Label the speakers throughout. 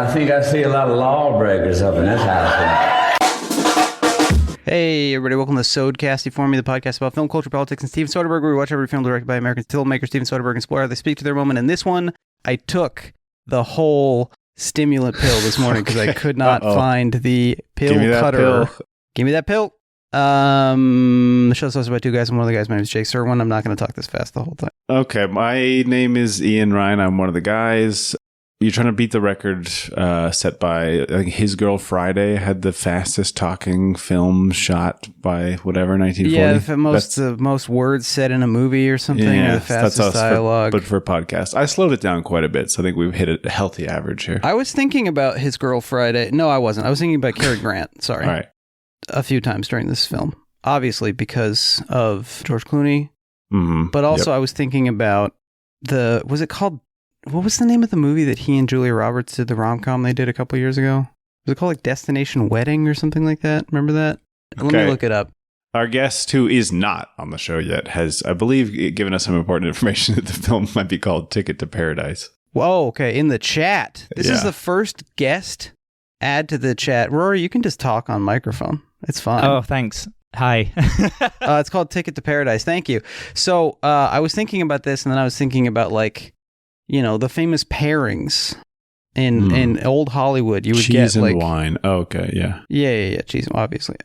Speaker 1: I think I see a lot of lawbreakers up in this house.
Speaker 2: Hey, everybody, welcome to Pod Casty For Me, the podcast about film, culture, politics, and Steven Soderbergh, where we watch every film directed by American filmmaker Steven Soderbergh and explore how they speak to their moment. In this one, I took the whole stimulant pill this morning because I could not find the pill cutter. Give me that pill. The show's hosted by two guys, and one of the guys, my name is Jake Serwin. I'm not going to talk this fast the whole time.
Speaker 3: Okay, my name is Ian Ryan. I'm one of the guys. You're trying to beat the record set by, I think, His Girl Friday had the fastest talking film shot by whatever, 1940.
Speaker 2: Yeah, the most words said in a movie or something, or the fastest dialogue.
Speaker 3: But for a podcast. I slowed it down quite a bit, so I think we've hit a healthy average here.
Speaker 2: I was thinking about His Girl Friday. No, I wasn't. I was thinking about Cary Grant, sorry.
Speaker 3: All right.
Speaker 2: A few times during this film. Obviously because of George Clooney.
Speaker 3: Mm-hmm.
Speaker 2: But also I was thinking about what was the name of the movie that he and Julia Roberts did, the rom-com they did a couple years ago? Was it called like Destination Wedding or something like that? Remember that?
Speaker 3: Okay.
Speaker 2: Let me look it up.
Speaker 3: Our guest, who is not on the show yet, has, I believe, given us some important information that the film might be called Ticket to Paradise.
Speaker 2: Whoa, okay, in the chat. This is the first guest. Add to the chat. Rory, you can just talk on microphone. It's fine.
Speaker 4: Oh, thanks. Hi.
Speaker 2: It's called Ticket to Paradise. Thank you. So I was thinking about this, and then I was thinking about, like, you know, the famous pairings in old Hollywood. You would
Speaker 3: cheese
Speaker 2: get
Speaker 3: and
Speaker 2: like
Speaker 3: wine. Oh, okay, yeah.
Speaker 2: Yeah. Cheese, obviously.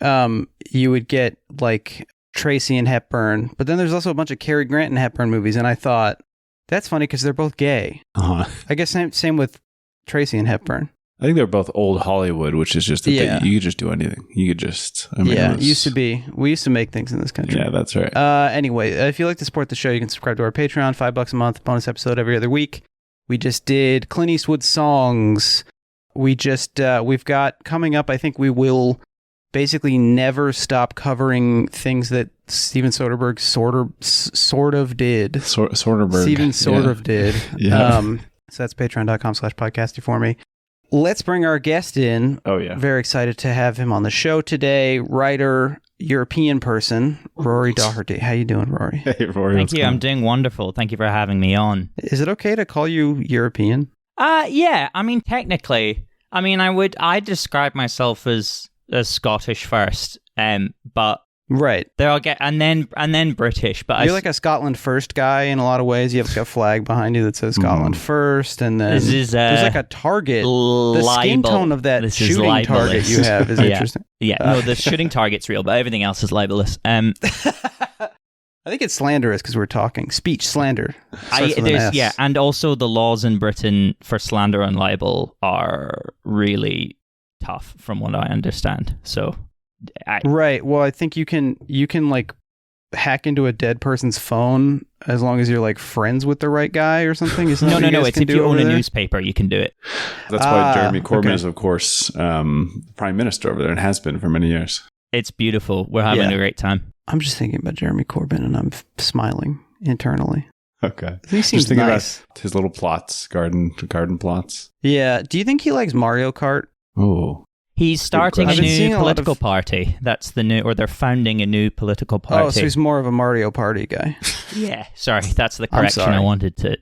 Speaker 2: You would get like Tracy and Hepburn, but then there's also a bunch of Cary Grant and Hepburn movies, and I thought that's funny because they're both gay.
Speaker 3: Uh-huh.
Speaker 2: I guess same with Tracy and Hepburn.
Speaker 3: I think they're both old Hollywood, which is just that you could just do anything. You could just...
Speaker 2: it used to be. We used to make things in this country.
Speaker 3: Yeah, that's right.
Speaker 2: Anyway, if you'd like to support the show, you can subscribe to our Patreon, $5 a month, bonus episode every other week. We just did Clint Eastwood songs. We've got coming up, I think we will basically never stop covering things that Steven Soderbergh sort of did.
Speaker 3: Soderbergh.
Speaker 2: Steven sort of did.
Speaker 3: Yeah.
Speaker 2: So that's patreon.com/podcasty for me. Let's bring our guest in.
Speaker 3: Oh, yeah.
Speaker 2: Very excited to have him on the show today. Writer, European person, Rory Doherty. How you doing, Rory?
Speaker 3: Hey, Rory.
Speaker 4: Thank you. I'm doing wonderful. Thank you for having me on.
Speaker 2: Is it okay to call you European?
Speaker 4: Yeah. I mean, technically, I describe myself as Scottish first, but
Speaker 2: right.
Speaker 4: there I'll get and then British. But
Speaker 2: you're like a Scotland first guy in a lot of ways. You have like a flag behind you that says Scotland first, and then there's like a target. The skin tone of that shooting target you have is interesting.
Speaker 4: Yeah, no, the shooting target's real, but everything else is libelous.
Speaker 2: I think it's slanderous because we're talking speech slander.
Speaker 4: And also the laws in Britain for slander and libel are really tough, from what I understand. So.
Speaker 2: Right. Well, I think you can like hack into a dead person's phone as long as you're like friends with the right guy or something.
Speaker 4: No. It's if you own a newspaper, you can do it.
Speaker 3: That's why Jeremy Corbyn is, of course, prime minister over there and has been for many years.
Speaker 4: It's beautiful. We're having a great time.
Speaker 2: I'm just thinking about Jeremy Corbyn and I'm smiling internally.
Speaker 3: Okay.
Speaker 2: He seems
Speaker 3: just thinking
Speaker 2: nice.
Speaker 3: About his little plots, garden plots.
Speaker 2: Yeah. Do you think he likes Mario Kart?
Speaker 3: Oh.
Speaker 4: He's starting a new political party. That's the new, or they're founding a new political party.
Speaker 2: Oh, so he's more of a Mario Party guy.
Speaker 4: Yeah, sorry, that's the correction I wanted to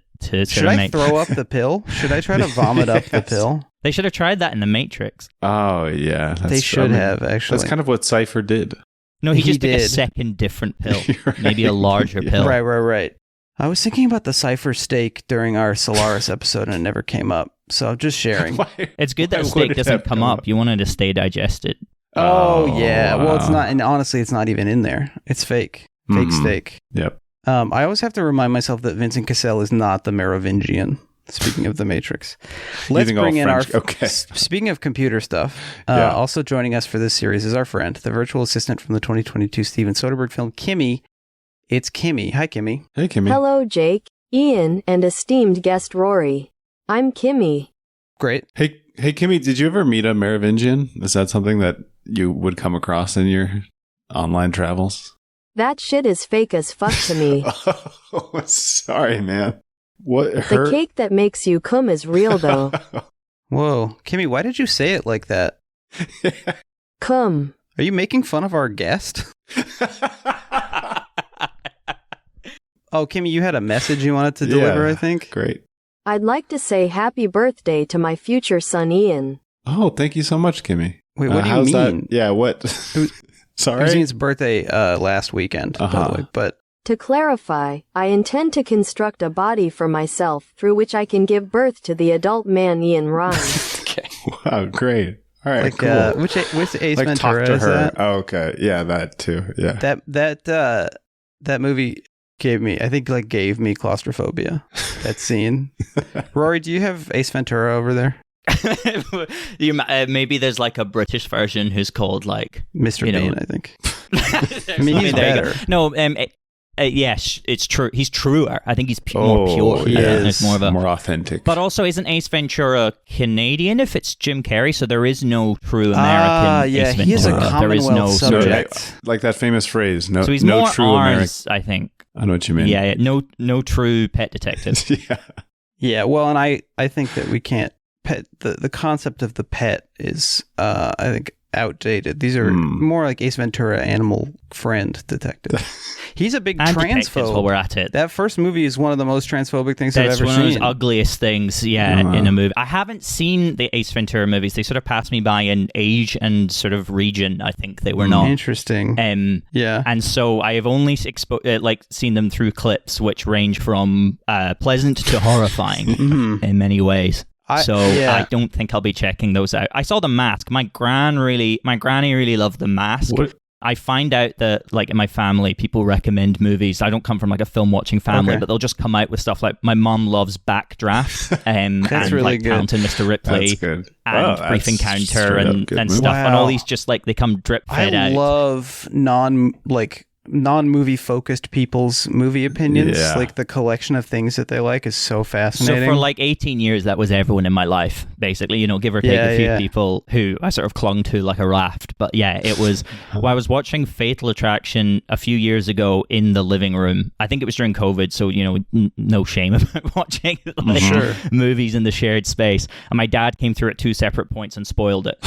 Speaker 2: Should I throw up the pill? Should I try to vomit up the pill?
Speaker 4: They should have tried that in The Matrix.
Speaker 3: Oh, yeah.
Speaker 2: They should have, actually.
Speaker 3: That's kind of what Cypher did.
Speaker 4: No, he just took a second different pill. Right. Maybe a larger pill.
Speaker 2: Right. I was thinking about the Cypher steak during our Solaris episode and it never came up. So I'm just sharing.
Speaker 4: It's good that steak doesn't come up. You wanted to stay digested.
Speaker 2: Oh, yeah. Well, it's not, and honestly, it's not even in there. It's fake. Fake steak.
Speaker 3: Yep.
Speaker 2: I always have to remind myself that Vincent Cassel is not the Merovingian. Speaking of The Matrix. Let's bring in our...
Speaker 3: Okay.
Speaker 2: Speaking of computer stuff, also joining us for this series is our friend, the virtual assistant from the 2022 Steven Soderbergh film, Kimmy. It's Kimmy. Hi, Kimmy.
Speaker 3: Hey, Kimmy.
Speaker 5: Hello, Jake, Ian, and esteemed guest Rory. I'm Kimmy.
Speaker 2: Great.
Speaker 3: Hey, Kimmy, did you ever meet a Merovingian? Is that something that you would come across in your online travels?
Speaker 5: That shit is fake as fuck to me.
Speaker 3: Oh, sorry, man.
Speaker 5: The cake that makes you cum is real, though.
Speaker 2: Whoa. Kimmy, why did you say it like that?
Speaker 5: Cum.
Speaker 2: Are you making fun of our guest? Oh, Kimmy, you had a message you wanted to deliver, I think?
Speaker 3: Great.
Speaker 5: I'd like to say happy birthday to my future son Ian.
Speaker 3: Oh, thank you so much, Kimmy.
Speaker 2: Wait, what do you
Speaker 3: how's
Speaker 2: mean?
Speaker 3: That? Yeah, what?
Speaker 2: It
Speaker 3: Sorry?
Speaker 2: was Ian's birthday last weekend, by the way, but...
Speaker 5: To clarify, I intend to construct a body for myself through which I can give birth to the adult man Ian Ryan.
Speaker 2: Okay.
Speaker 3: Wow, great. All right,
Speaker 2: Like,
Speaker 3: cool.
Speaker 2: which Ace
Speaker 3: Like,
Speaker 2: Ventura
Speaker 3: talk to
Speaker 2: is
Speaker 3: her.
Speaker 2: that?
Speaker 3: Oh, okay. Yeah, that too. Yeah.
Speaker 2: That movie gave me claustrophobia. That scene. Rory, do you have Ace Ventura over there?
Speaker 4: Maybe there's like a British version who's called like
Speaker 2: Mr. Bean, I think. I mean, he's
Speaker 4: There you
Speaker 2: better.
Speaker 4: go. No, yes, it's true. He's truer. I think he's more pure.
Speaker 2: he
Speaker 4: It's
Speaker 2: is.
Speaker 3: more authentic.
Speaker 4: But also, isn't Ace Ventura Canadian if it's Jim Carrey? So there is no true American
Speaker 2: yeah,
Speaker 4: Ace Ventura.
Speaker 2: he is a
Speaker 4: There is no
Speaker 2: Commonwealth
Speaker 4: sort of-
Speaker 2: subject.
Speaker 3: like that famous phrase, no,
Speaker 4: So he's
Speaker 3: no
Speaker 4: more
Speaker 3: true
Speaker 4: ours,
Speaker 3: American.
Speaker 4: I think.
Speaker 3: I know what you mean.
Speaker 4: Yeah, no true pet detective.
Speaker 3: Yeah.
Speaker 2: Yeah, well, and I think that we can't pet the concept of the pet is I think outdated. These are more like Ace Ventura, animal friend detective. He's a big
Speaker 4: And detectives
Speaker 2: transphobe.
Speaker 4: while we're at it.
Speaker 2: That first movie is one of the most transphobic things
Speaker 4: That's
Speaker 2: I've ever
Speaker 4: one of those
Speaker 2: seen.
Speaker 4: ugliest things, in a movie. I haven't seen the Ace Ventura movies. They sort of passed me by in age and sort of region. I think they were not.
Speaker 2: Interesting. Yeah.
Speaker 4: And so I have only seen them through clips, which range from pleasant to horrifying in many ways. I don't think I'll be checking those out. I saw The Mask. My granny really loved The Mask.
Speaker 3: What?
Speaker 4: I find out that, like, in my family, people recommend movies. I don't come from, like, a film-watching family, but they'll just come out with stuff like, my mom loves Backdraft, and
Speaker 2: really
Speaker 4: like,
Speaker 2: good.
Speaker 4: Talented Mr. Ripley,
Speaker 3: That's good.
Speaker 4: and
Speaker 3: Wow,
Speaker 4: Brief
Speaker 3: that's
Speaker 4: Encounter,
Speaker 3: straight up
Speaker 4: and
Speaker 3: good movie.
Speaker 4: stuff. And all
Speaker 2: Wow.
Speaker 4: these just, like, they come drip-fed
Speaker 2: I
Speaker 4: out.
Speaker 2: love non-movie focused people's movie opinions.
Speaker 3: Yeah.
Speaker 2: Like the collection of things that they like is so
Speaker 4: So
Speaker 2: fascinating.
Speaker 4: for like 18 years, that was everyone in my life, basically, give or take a few people who I sort of clung to like a raft. But yeah, it was, well, I was watching Fatal Attraction a few years ago in the living room. I think it was during COVID, so, no shame about watching movies in the shared space. And my dad came through at two separate points and spoiled it.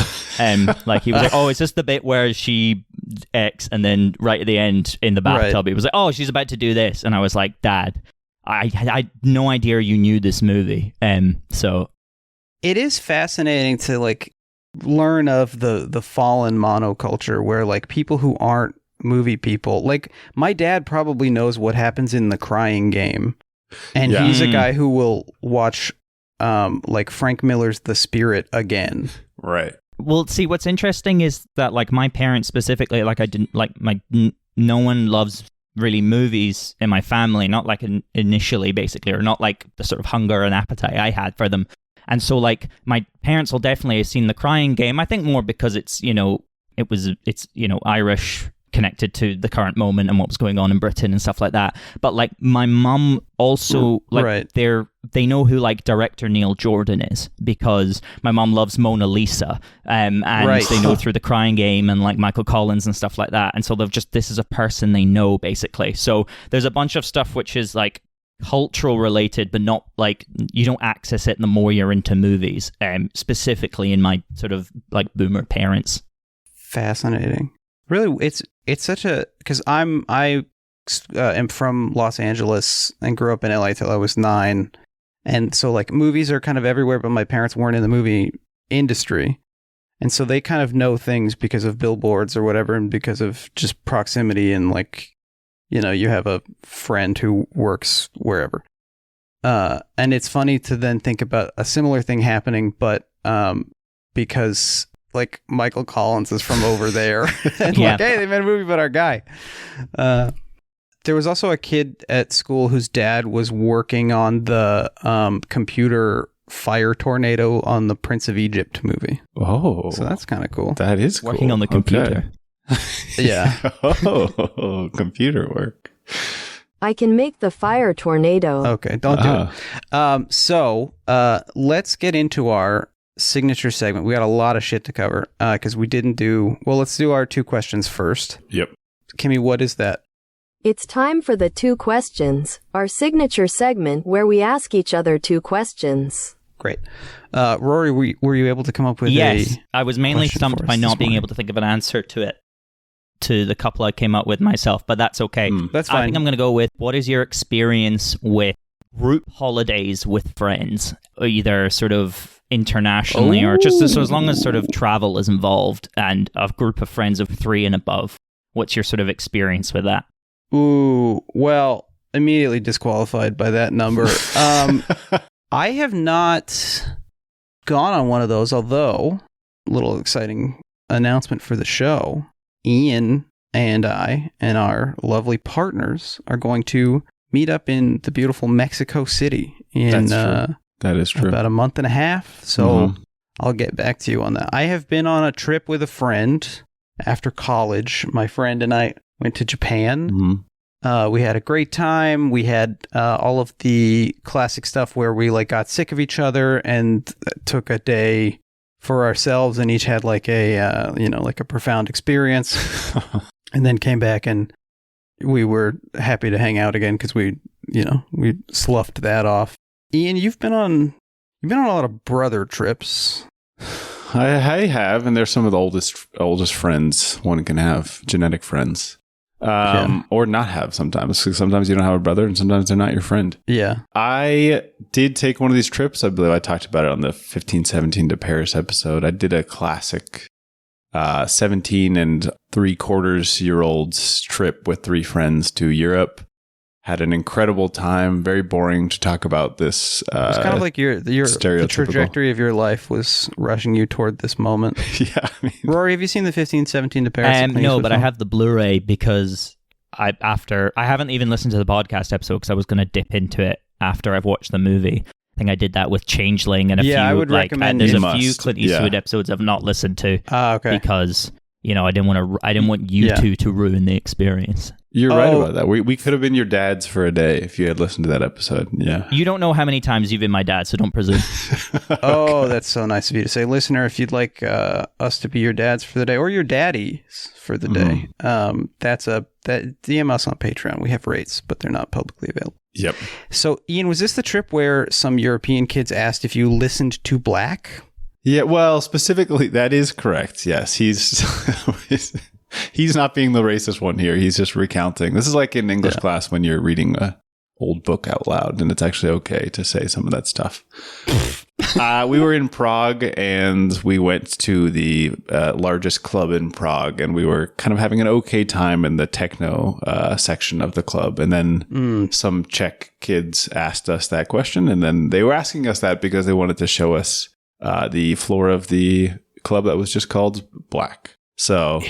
Speaker 4: Like he was like, oh, is this the bit where she X, and then right at the end in the bathtub, he was like, oh, she's about to do this. And I was like, Dad, I had no idea you knew this movie. So
Speaker 2: it is fascinating to like learn of the fallen monoculture where like people who aren't movie people, like my dad probably knows what happens in The Crying Game, and he's a guy who will watch like Frank Miller's The Spirit again.
Speaker 3: Right.
Speaker 4: well, see, what's interesting is that like my parents specifically, like I didn't like no one loves really movies in my family, not like initially basically, or not like the sort of hunger and appetite I had for them. And so like my parents will definitely have seen The Crying Game. I think more because it's Irish, connected to the current moment and what was going on in Britain and stuff like that. But like my mum also they know who like director Neil Jordan is, because my mum loves Mona Lisa, and they know through The Crying Game and like Michael Collins and stuff like that. And so this is a person they know basically. So there's a bunch of stuff which is like cultural related, but not like you don't access it the more you're into movies, specifically in my sort of like boomer parents.
Speaker 2: Fascinating. Really, it's such a, because I am from Los Angeles and grew up in LA till I was 9, and so like movies are kind of everywhere, but my parents weren't in the movie industry, and so they kind of know things because of billboards or whatever, and because of just proximity, and like, you know, you have a friend who works wherever, and it's funny to then think about a similar thing happening, but because like Michael Collins is from over there. And like, hey, they made a movie about our guy. There was also a kid at school whose dad was working on the computer fire tornado on the Prince of Egypt movie.
Speaker 3: Oh.
Speaker 2: So that's kind of cool.
Speaker 3: That is cool.
Speaker 4: Working on the computer.
Speaker 3: Okay.
Speaker 2: Yeah.
Speaker 3: Oh, computer work.
Speaker 5: I can make the fire tornado.
Speaker 2: Okay, don't do it. So let's get into our signature segment. We got a lot of shit to cover because we didn't do, well, let's do our 2 questions first.
Speaker 3: Yep.
Speaker 2: Kimmy, what is that?
Speaker 5: It's time for the 2 questions, our signature segment where we ask each other 2 questions.
Speaker 2: Great. Rory, were you able to come up with
Speaker 4: Yes, I was mainly
Speaker 2: question
Speaker 4: stumped
Speaker 2: for
Speaker 4: by
Speaker 2: us
Speaker 4: not
Speaker 2: this
Speaker 4: being
Speaker 2: morning?
Speaker 4: able to think of an answer to it, to the couple I came up with myself, but that's okay.
Speaker 2: That's
Speaker 4: I
Speaker 2: fine.
Speaker 4: think I'm going to go with, what is your experience with group holidays with friends, either sort of internationally or just as long as sort of travel is involved, and a group of friends of 3 and above. What's your sort of experience with that?
Speaker 2: Ooh, well, immediately disqualified by that number. I have not gone on one of those, although, a little exciting announcement for the show, Ian and I and our lovely partners are going to meet up in the beautiful Mexico City in
Speaker 3: That is true.
Speaker 2: About a month and a half. So I'll get back to you on that. I have been on a trip with a friend after college. My friend and I went to Japan. We had a great time. We had all of the classic stuff where we like got sick of each other and took a day for ourselves, and each had like a like a profound experience, and then came back and we were happy to hang out again because we sloughed that off. Ian, you've been on a lot of brother trips.
Speaker 3: I have, and they're some of the oldest friends one can have, genetic friends. Or not have sometimes. Sometimes you don't have a brother and sometimes they're not your friend. Yeah. I did take one of these trips. I believe I talked about it on the 15-17 to Paris episode. I did a classic 17 and 3/4-year-olds trip with 3 friends to Europe. Had an incredible time. Very boring to talk about this.
Speaker 2: It's kind of like the trajectory of your life was rushing you toward this moment.
Speaker 3: Yeah. I mean,
Speaker 2: Rory, have you seen the 15-17 to Paris?
Speaker 4: No, but I have the Blu-ray because I haven't even listened to the podcast episode because I was going to dip into it after I've watched the movie. I think I did that with Changeling and a few.
Speaker 2: I would recommend.
Speaker 4: There's a few Clint Eastwood episodes I've not listened to.
Speaker 2: Okay.
Speaker 4: Because I didn't want you two to ruin the experience.
Speaker 3: You're right about that. We could have been your dads for a day if you had listened to that episode. Yeah.
Speaker 4: You don't know how many times you've been my dad, so don't presume.
Speaker 2: Oh, that's so nice of you to say. Listener, if you'd like us to be your dads for the day or your daddies for the day, DM us on Patreon. We have rates, but they're not publicly available.
Speaker 3: Yep.
Speaker 2: So, Ian, was this the trip where some European kids asked if you listened to Black?
Speaker 3: Yeah, well, specifically, that is correct. Yes, he's not being the racist one here. He's just recounting. This is like in English class when you're reading a old book out loud, and it's actually okay to say some of that stuff. We were in Prague, and we went to the largest club in Prague, and we were kind of having an okay time in the techno section of the club. And then some Czech kids asked us that question, and then they were asking us that because they wanted to show us the floor of the club that was just called Black. So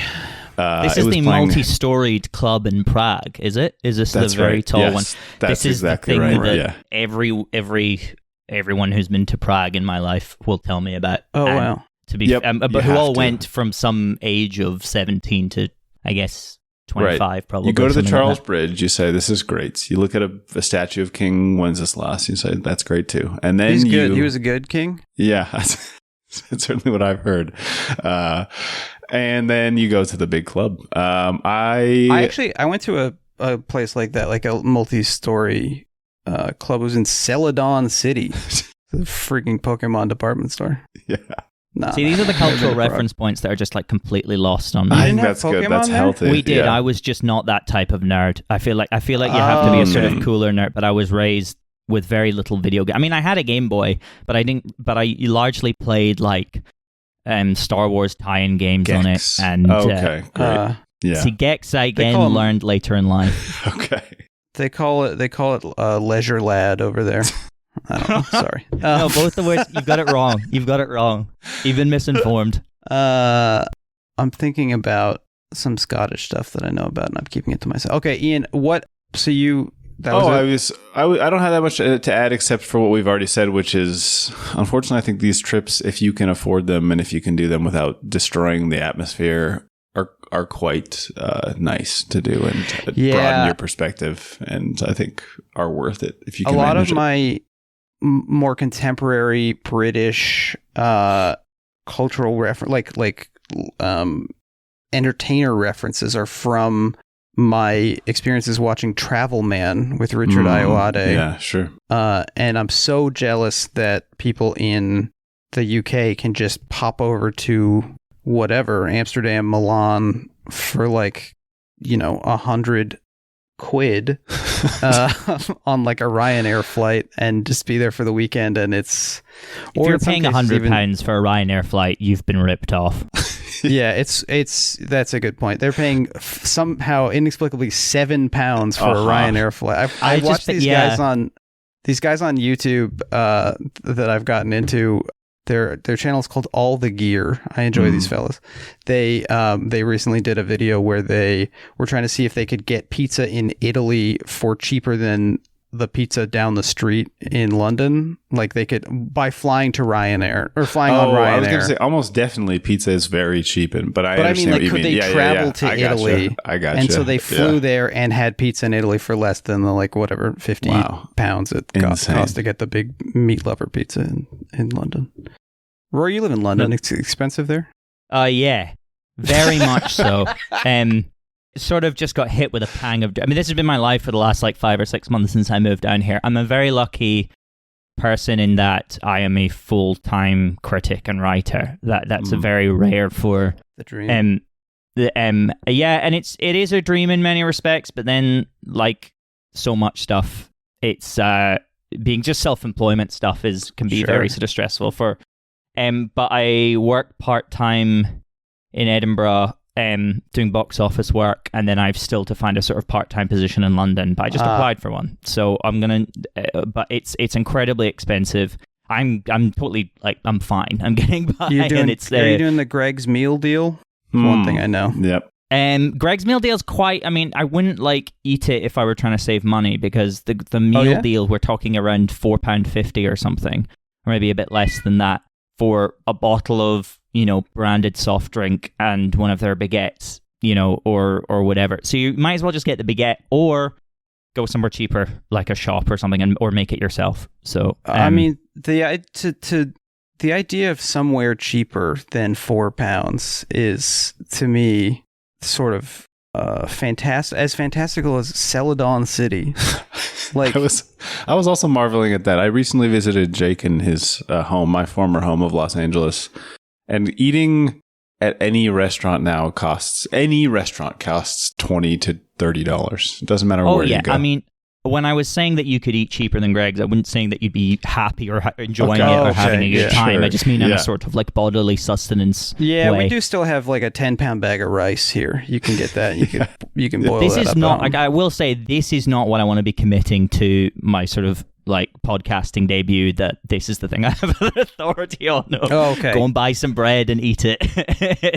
Speaker 4: this is the multi-storied club in Prague, is it? Is this the very tall one?
Speaker 3: That's
Speaker 4: this is
Speaker 3: exactly
Speaker 4: the thing
Speaker 3: right.
Speaker 4: That everyone who's been to Prague in my life will tell me about.
Speaker 2: Oh, wow.
Speaker 4: But who all went from some age of 17 to, I guess, 25 probably.
Speaker 3: You go to the Charles Bridge, you say, this is great. You look at a statue of King Wenceslas, you say, that's great too. And then
Speaker 2: he's good. He was a good king?
Speaker 3: Yeah, that's certainly what I've heard. And then you go to the big club. I
Speaker 2: went to a place like that, like a multi-story club. It was in Celadon City, the freaking Pokemon department store.
Speaker 3: Yeah.
Speaker 4: Nah, See, these are the cultural reference points that are just like completely lost on me.
Speaker 3: I think that's good. That's healthy.
Speaker 4: We did. Yeah. I was just not that type of nerd. I feel like you have to be a sort of cooler nerd, but I was raised with very little video game. I mean, I had a Game Boy, but I largely played like Star Wars tie-in games
Speaker 3: Gex.
Speaker 4: On it. And
Speaker 3: okay, great. Yeah.
Speaker 4: See, Gex I again learned later in life.
Speaker 3: Okay.
Speaker 2: They call it Leisure Lad over there. I don't know. Sorry.
Speaker 4: No, both the words. You've got it wrong. You've been misinformed.
Speaker 2: I'm thinking about some Scottish stuff that I know about, and I'm keeping it to myself. Okay, Ian. What? So you?
Speaker 3: I don't have that much to add except for what we've already said, which is, unfortunately, I think these trips, if you can afford them and if you can do them without destroying the atmosphere, are quite nice to do and broaden your perspective, and I think are worth it if you can.
Speaker 2: A lot of my more contemporary British cultural entertainer references are from my experiences watching Travel Man with Richard Ayoade.
Speaker 3: Yeah, sure.
Speaker 2: And I'm so jealous that people in the UK can just pop over to whatever, Amsterdam, Milan, for like, $100 quid on like a Ryanair flight and just be there for the weekend. And it's,
Speaker 4: if you're paying £100 for a Ryanair flight, you've been ripped off.
Speaker 2: Yeah, it's that's a good point. They're paying somehow inexplicably £7 for a Ryanair flight. I watched these guys on YouTube that I've gotten into. Their channel is called All the Gear. I enjoy these fellas. They recently did a video where they were trying to see if they could get pizza in Italy for cheaper than the pizza down the street in London. Like they could by flying to Ryanair or flying on Ryanair.
Speaker 3: I was going to say almost definitely pizza is very cheap, but I mean, like,
Speaker 2: could they travel to Italy?
Speaker 3: I got you.
Speaker 2: And so they flew there and had pizza in Italy for less than the like whatever 50 pounds it cost to get the big meat lover pizza in London. Rory, you live in London. It's expensive there?
Speaker 4: Yeah, very much so. Sort of just got hit with a pang of... I mean, this has been my life for the last like 5 or 6 months since I moved down here. I'm a very lucky person in that I am a full-time critic and writer. That's a very rare for...
Speaker 2: The dream.
Speaker 4: Yeah, and it is a dream in many respects, but then like so much stuff, it's being just self-employment stuff can be very sort of stressful for... but I work part-time in Edinburgh doing box office work, and then I've still to find a sort of part-time position in London, but I just applied for one. So I'm going to... but it's incredibly expensive. I'm totally like, I'm fine. I'm getting by.
Speaker 2: Are you doing the Greg's meal deal? One thing I know.
Speaker 3: Yep.
Speaker 4: Greg's meal deal's quite... I mean, I wouldn't like eat it if I were trying to save money, because the meal deal, we're talking around £4.50 or something, or maybe a bit less than that, for a bottle of, branded soft drink and one of their baguettes, or whatever. So you might as well just get the baguette or go somewhere cheaper, like a shop or something, or make it yourself. So
Speaker 2: I mean, the idea of somewhere cheaper than £4 is, to me, sort of fantastical as Celadon City. Like
Speaker 3: I was also marveling at that. I recently visited Jake in his home, my former home of Los Angeles, and eating at any restaurant now costs $20 to $30. It doesn't matter where you go.
Speaker 4: I mean, when I was saying that you could eat cheaper than Greg's, I wasn't saying that you'd be happy or enjoying it or having a good time. I just mean in a sort of like bodily sustenance way.
Speaker 2: We do still have like a 10-pound bag of rice here. You can get that. You can boil
Speaker 4: this
Speaker 2: that
Speaker 4: is
Speaker 2: up.
Speaker 4: Not like, I will say, this is not what I want to be committing to my sort of like podcasting debut, that this is the thing I have authority on. No.
Speaker 2: Oh, okay.
Speaker 4: Go and buy some bread and eat it.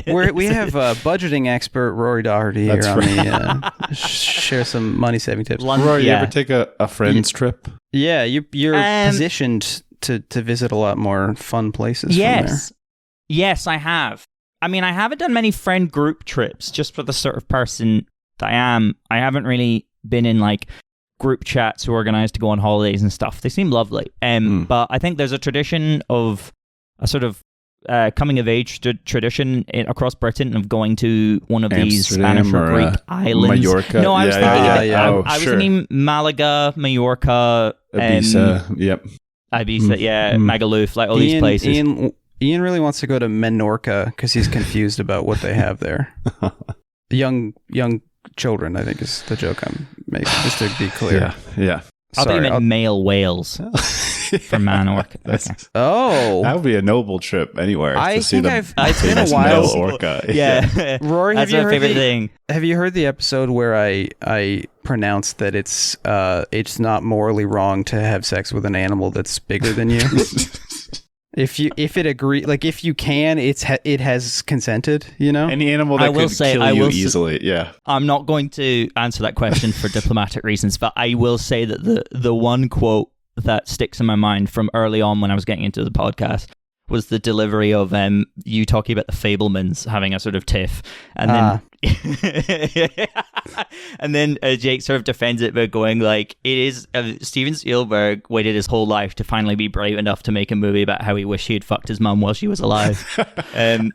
Speaker 2: We have a budgeting expert, Rory Doherty, here on the share some money saving tips.
Speaker 3: Rory, you ever take a friend's trip?
Speaker 2: Yeah, you're positioned to visit a lot more fun places.
Speaker 4: Yes, I have. I mean, I haven't done many friend group trips, just for the sort of person that I am. I haven't really been in like group chats organized to go on holidays and stuff. They seem lovely. But I think there's a tradition of a sort of coming of age tradition across Britain of going to one of these Spanish or Greek islands.
Speaker 3: Mallorca.
Speaker 4: No, I was thinking I was thinking Malaga, Mallorca,
Speaker 3: Ibiza.
Speaker 4: Ibiza, Magaluf, like all these places.
Speaker 2: Ian really wants to go to Menorca because he's confused about what they have there. Young children, I think, is the joke I'm making, just to be clear.
Speaker 3: Yeah.
Speaker 4: I thought you meant male whales for Manorca. Okay.
Speaker 2: Oh,
Speaker 3: that would be a noble trip anywhere.
Speaker 2: It's been a while.
Speaker 3: Male orca.
Speaker 4: Yeah.
Speaker 2: Rory,
Speaker 4: that's my favorite thing.
Speaker 2: Have you heard the episode where I pronounced that it's not morally wrong to have sex with an animal that's bigger than you? If you can, it has consented,
Speaker 3: Any animal that could kill you easily, yeah.
Speaker 4: I'm not going to answer that question for diplomatic reasons, but I will say that the one quote that sticks in my mind from early on when I was getting into the podcast was the delivery of you talking about the Fablemans having a sort of tiff, and then Jake sort of defends it by going like, it is Steven Spielberg waited his whole life to finally be brave enough to make a movie about how he wished he had fucked his mum while she was alive. I'm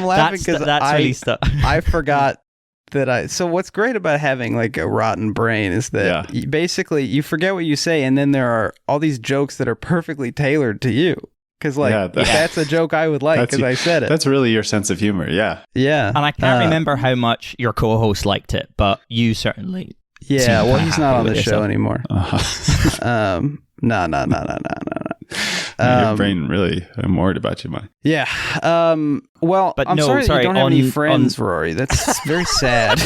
Speaker 2: laughing because
Speaker 4: that's really stuck.
Speaker 2: I forgot that so what's great about having like a rotten brain is that basically you forget what you say, and then there are all these jokes that are perfectly tailored to you. Because that's a joke I would like because I said it.
Speaker 3: That's really your sense of humor. Yeah.
Speaker 2: Yeah.
Speaker 4: And I can't remember how much your co-host liked it, but you certainly.
Speaker 2: Yeah. Well, he's not on the show anymore. No.
Speaker 3: Your brain really, I'm worried about you, Mike.
Speaker 2: Yeah. Well,
Speaker 4: but
Speaker 2: I'm
Speaker 4: no,
Speaker 2: sorry that you don't have any friends, Rory. That's very sad.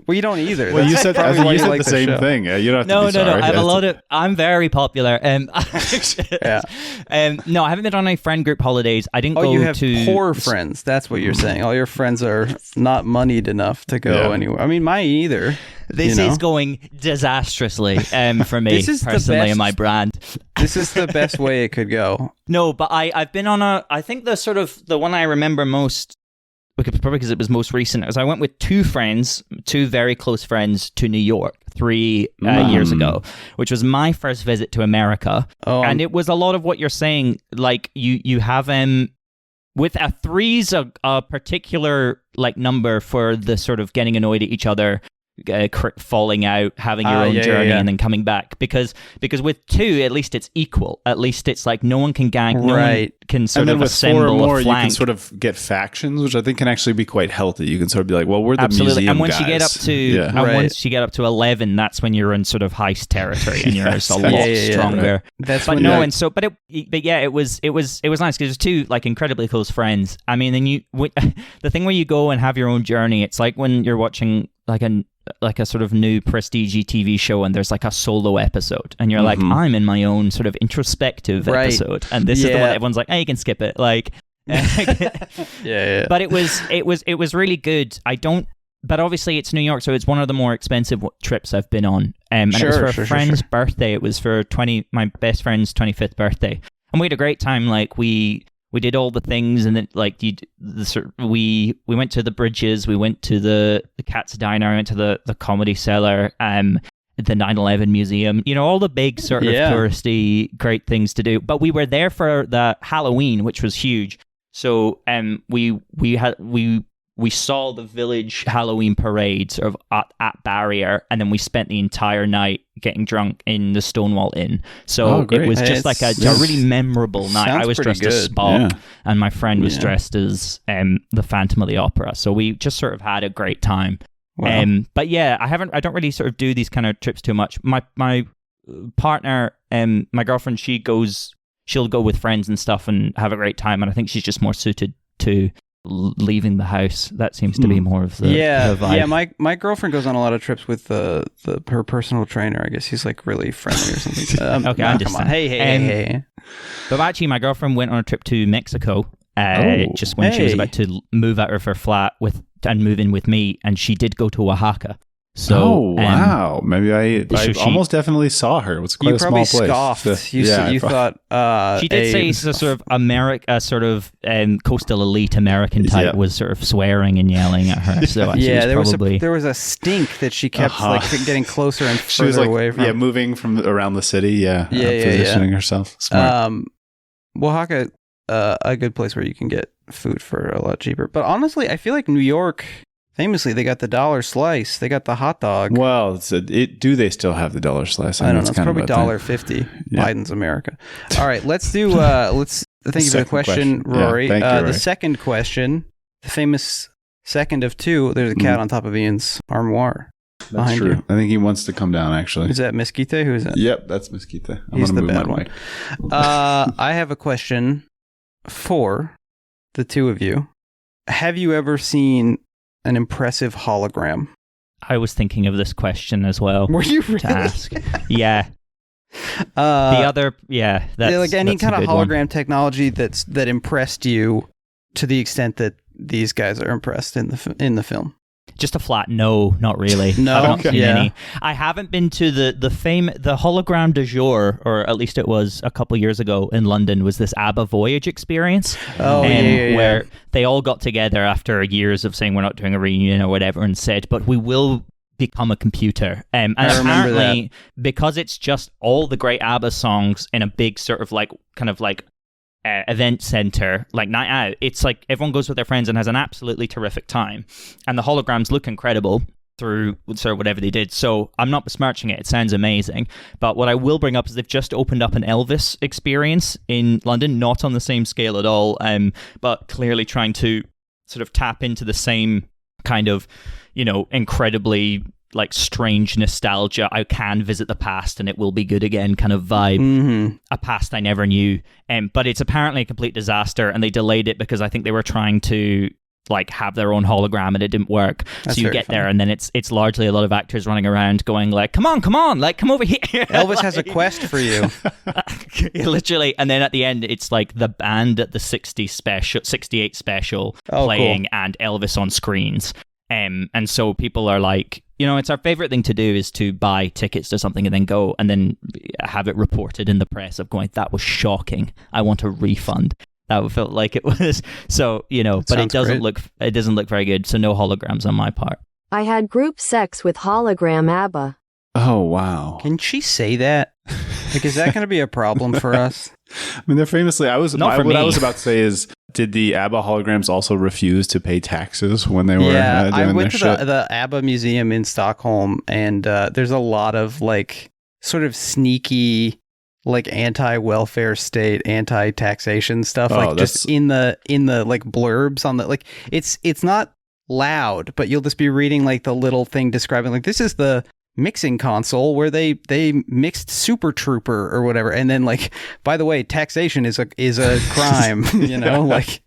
Speaker 2: Well, you don't either.
Speaker 3: Well, you said
Speaker 2: the
Speaker 3: same thing. You don't have to be sorry.
Speaker 4: No. I'm very popular. No, I haven't been on any friend group holidays. I didn't go to...
Speaker 2: you have poor friends. That's what you're saying. All your friends are not moneyed enough to go anywhere. I mean, mine either.
Speaker 4: This is going disastrously for me personally and my brand.
Speaker 2: This is the best way it could go.
Speaker 4: No, but I've been on I think the one I remember most, probably because it was most recent, is I went with two very close friends to New York 3 years ago, which was my first visit to America. And it was a lot of what you're saying, like you have with a three's a particular like number for the sort of getting annoyed at each other, falling out, having your own journey, and then coming back. Because with two, at least it's equal. At least it's like no one can gang, no one can sort of assemble
Speaker 3: and then with 4 or more,
Speaker 4: a flank.
Speaker 3: you can sort of get factions, which I think can actually be quite healthy. You can sort of be like, well, we're the museum
Speaker 4: and once
Speaker 3: guys.
Speaker 4: you get up to once you get up to 11, that's when you're in sort of heist territory and you're a lot stronger. Right.
Speaker 2: That's
Speaker 4: but no, and so but it was nice because there's two like incredibly close friends. I mean, then the thing where you go and have your own journey, it's like when you're watching like a sort of new prestige TV show and there's like a solo episode and you're like, I'm in my own sort of introspective episode, and this is the one everyone's like, hey, you can skip it, like but it was really good. But obviously it's New York, so it's one of the more expensive trips I've been on, and it was for a friend's birthday. It was for my best friend's 25th birthday, and we had a great time. Like we did all the things, and then like we went to the bridges, we went to the Cat's Diner, we went to the Comedy Cellar, the 9/11 Museum, all the big sort of touristy great things to do. But we were there for the Halloween, which was huge. So we saw the village Halloween parade sort of at Barrier, and then we spent the entire night getting drunk in the Stonewall Inn. So it was just like a really memorable night. I was dressed as Spock, and my friend was dressed as the Phantom of the Opera. So we just sort of had a great time. Wow. But yeah, I don't really sort of do these kind of trips too much. My partner, my girlfriend, she'll go with friends and stuff and have a great time, and I think she's just more suited to leaving the house. That seems to be more of the vibe.
Speaker 2: Yeah, my girlfriend goes on a lot of trips with her personal trainer. I guess he's like really friendly or something.
Speaker 4: Okay, I understand.
Speaker 2: Come on. Hey.
Speaker 4: But actually, my girlfriend went on a trip to Mexico just when she was about to move out of her flat and move in with me, and she did go to Oaxaca. So,
Speaker 3: wow. Maybe I almost definitely saw her. It was quite a small place.
Speaker 2: You probably scoffed. You thought...
Speaker 4: she did say a sort of coastal elite American type was sort of swearing and yelling at her. So
Speaker 2: there was a stink that she kept like getting closer and further
Speaker 3: she was like,
Speaker 2: away from.
Speaker 3: Yeah, moving from around the city. Positioning herself. Smart.
Speaker 2: Oaxaca, a good place where you can get food for a lot cheaper. But honestly, I feel like New York... Famously, they got the dollar slice. They got the hot dog.
Speaker 3: Well, do they still have the dollar slice?
Speaker 2: I don't know. It's probably $1.50. Biden's America. All right, let's do. Thank you for the question, Rory.
Speaker 3: Thank you, Rory.
Speaker 2: The second question, the famous second of two. There's a cat on top of Ian's armoire.
Speaker 3: That's true. I think he wants to come down. Actually,
Speaker 2: is that Mesquite? Who is that?
Speaker 3: Yep, that's Mesquite.
Speaker 2: He's the bad one. I have a question for the two of you. Have you ever seen an impressive hologram?
Speaker 4: I was thinking of this question as well.
Speaker 2: Were you really?
Speaker 4: To ask. Yeah. That's
Speaker 2: any kind of hologram
Speaker 4: one.
Speaker 2: Technology that impressed you to the extent that these guys are impressed in the film.
Speaker 4: Just a flat no, not really.
Speaker 2: No,
Speaker 4: I've not seen any. I haven't been to the hologram du jour, or at least it was a couple years ago in London, was this ABBA Voyage experience. Where they all got together after years of saying we're not doing a reunion or whatever and said, but we will become a computer. And apparently, because it's just all the great ABBA songs in a big sort of like kind of like event center, like night out, it's like everyone goes with their friends and has an absolutely terrific time, and the holograms look incredible. through sort of whatever they did. So I'm not besmirching it. It sounds amazing. But what I will bring up is they've just opened up an Elvis experience in London, not on the same scale at all, but clearly trying to sort of tap into the same kind of, incredibly like strange nostalgia. I can visit the past and it will be good again kind of vibe. A past I never knew. But it's apparently a complete disaster, and they delayed it because I think they were trying to like have their own hologram and it didn't work.
Speaker 2: That's
Speaker 4: so you get there and then it's largely a lot of actors running around going like, come on, like come over here.
Speaker 2: Elvis has a quest for you.
Speaker 4: Literally. And then at the end, it's like the band at the 68 special playing
Speaker 2: cool.
Speaker 4: and Elvis on screens. And so people are like, it's our favorite thing to do is to buy tickets to something and then go and then have it reported in the press of going, that was shocking. I want a refund. That felt like it was. So, but it doesn't look very good. So no holograms on my part.
Speaker 5: I had group sex with hologram ABBA.
Speaker 3: Oh, wow.
Speaker 2: Can she say that? Like, is that going to be a problem for us?
Speaker 3: I mean, they're famously, I was about to say is, did the ABBA holograms also refuse to pay taxes when they were doing
Speaker 2: I went to
Speaker 3: shit?
Speaker 2: the ABBA museum in Stockholm, and there's a lot of like sort of sneaky, like anti-welfare state, anti-taxation stuff, like just in the like blurbs on the like it's not loud, but you'll just be reading like the little thing describing like this is the mixing console where they mixed Super Trooper or whatever, and then like by the way, taxation is a crime, like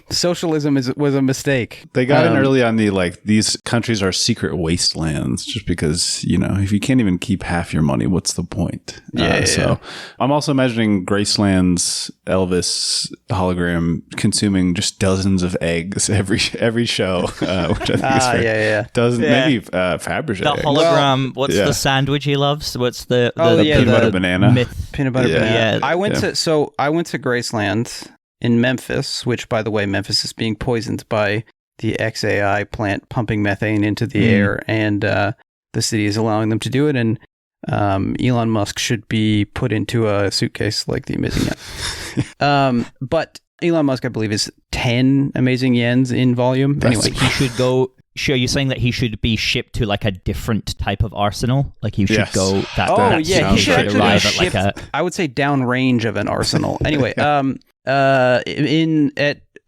Speaker 2: socialism was a mistake.
Speaker 3: They got in early on the like these countries are secret wastelands just because if you can't even keep half your money, what's the point? So I'm also imagining Graceland's Elvis hologram consuming just dozens of eggs every show, which I think is maybe Fabergé.
Speaker 4: The hologram. What's the sandwich he loves? What's the
Speaker 3: peanut butter banana?
Speaker 2: Peanut butter banana.
Speaker 4: Yeah.
Speaker 2: I went to Graceland in Memphis, which, by the way, Memphis is being poisoned by the XAI plant pumping methane into the air, and the city is allowing them to do it, and Elon Musk should be put into a suitcase like the Amazing Yen. But Elon Musk, I believe, is 10 Amazing Yens in volume. Anyway,
Speaker 4: he should go... Sure, you're saying that he should be shipped to like a different type of arsenal? Like he should go...
Speaker 2: he should actually
Speaker 4: arrive
Speaker 2: be shipped, at I would say downrange of an arsenal. Anyway, at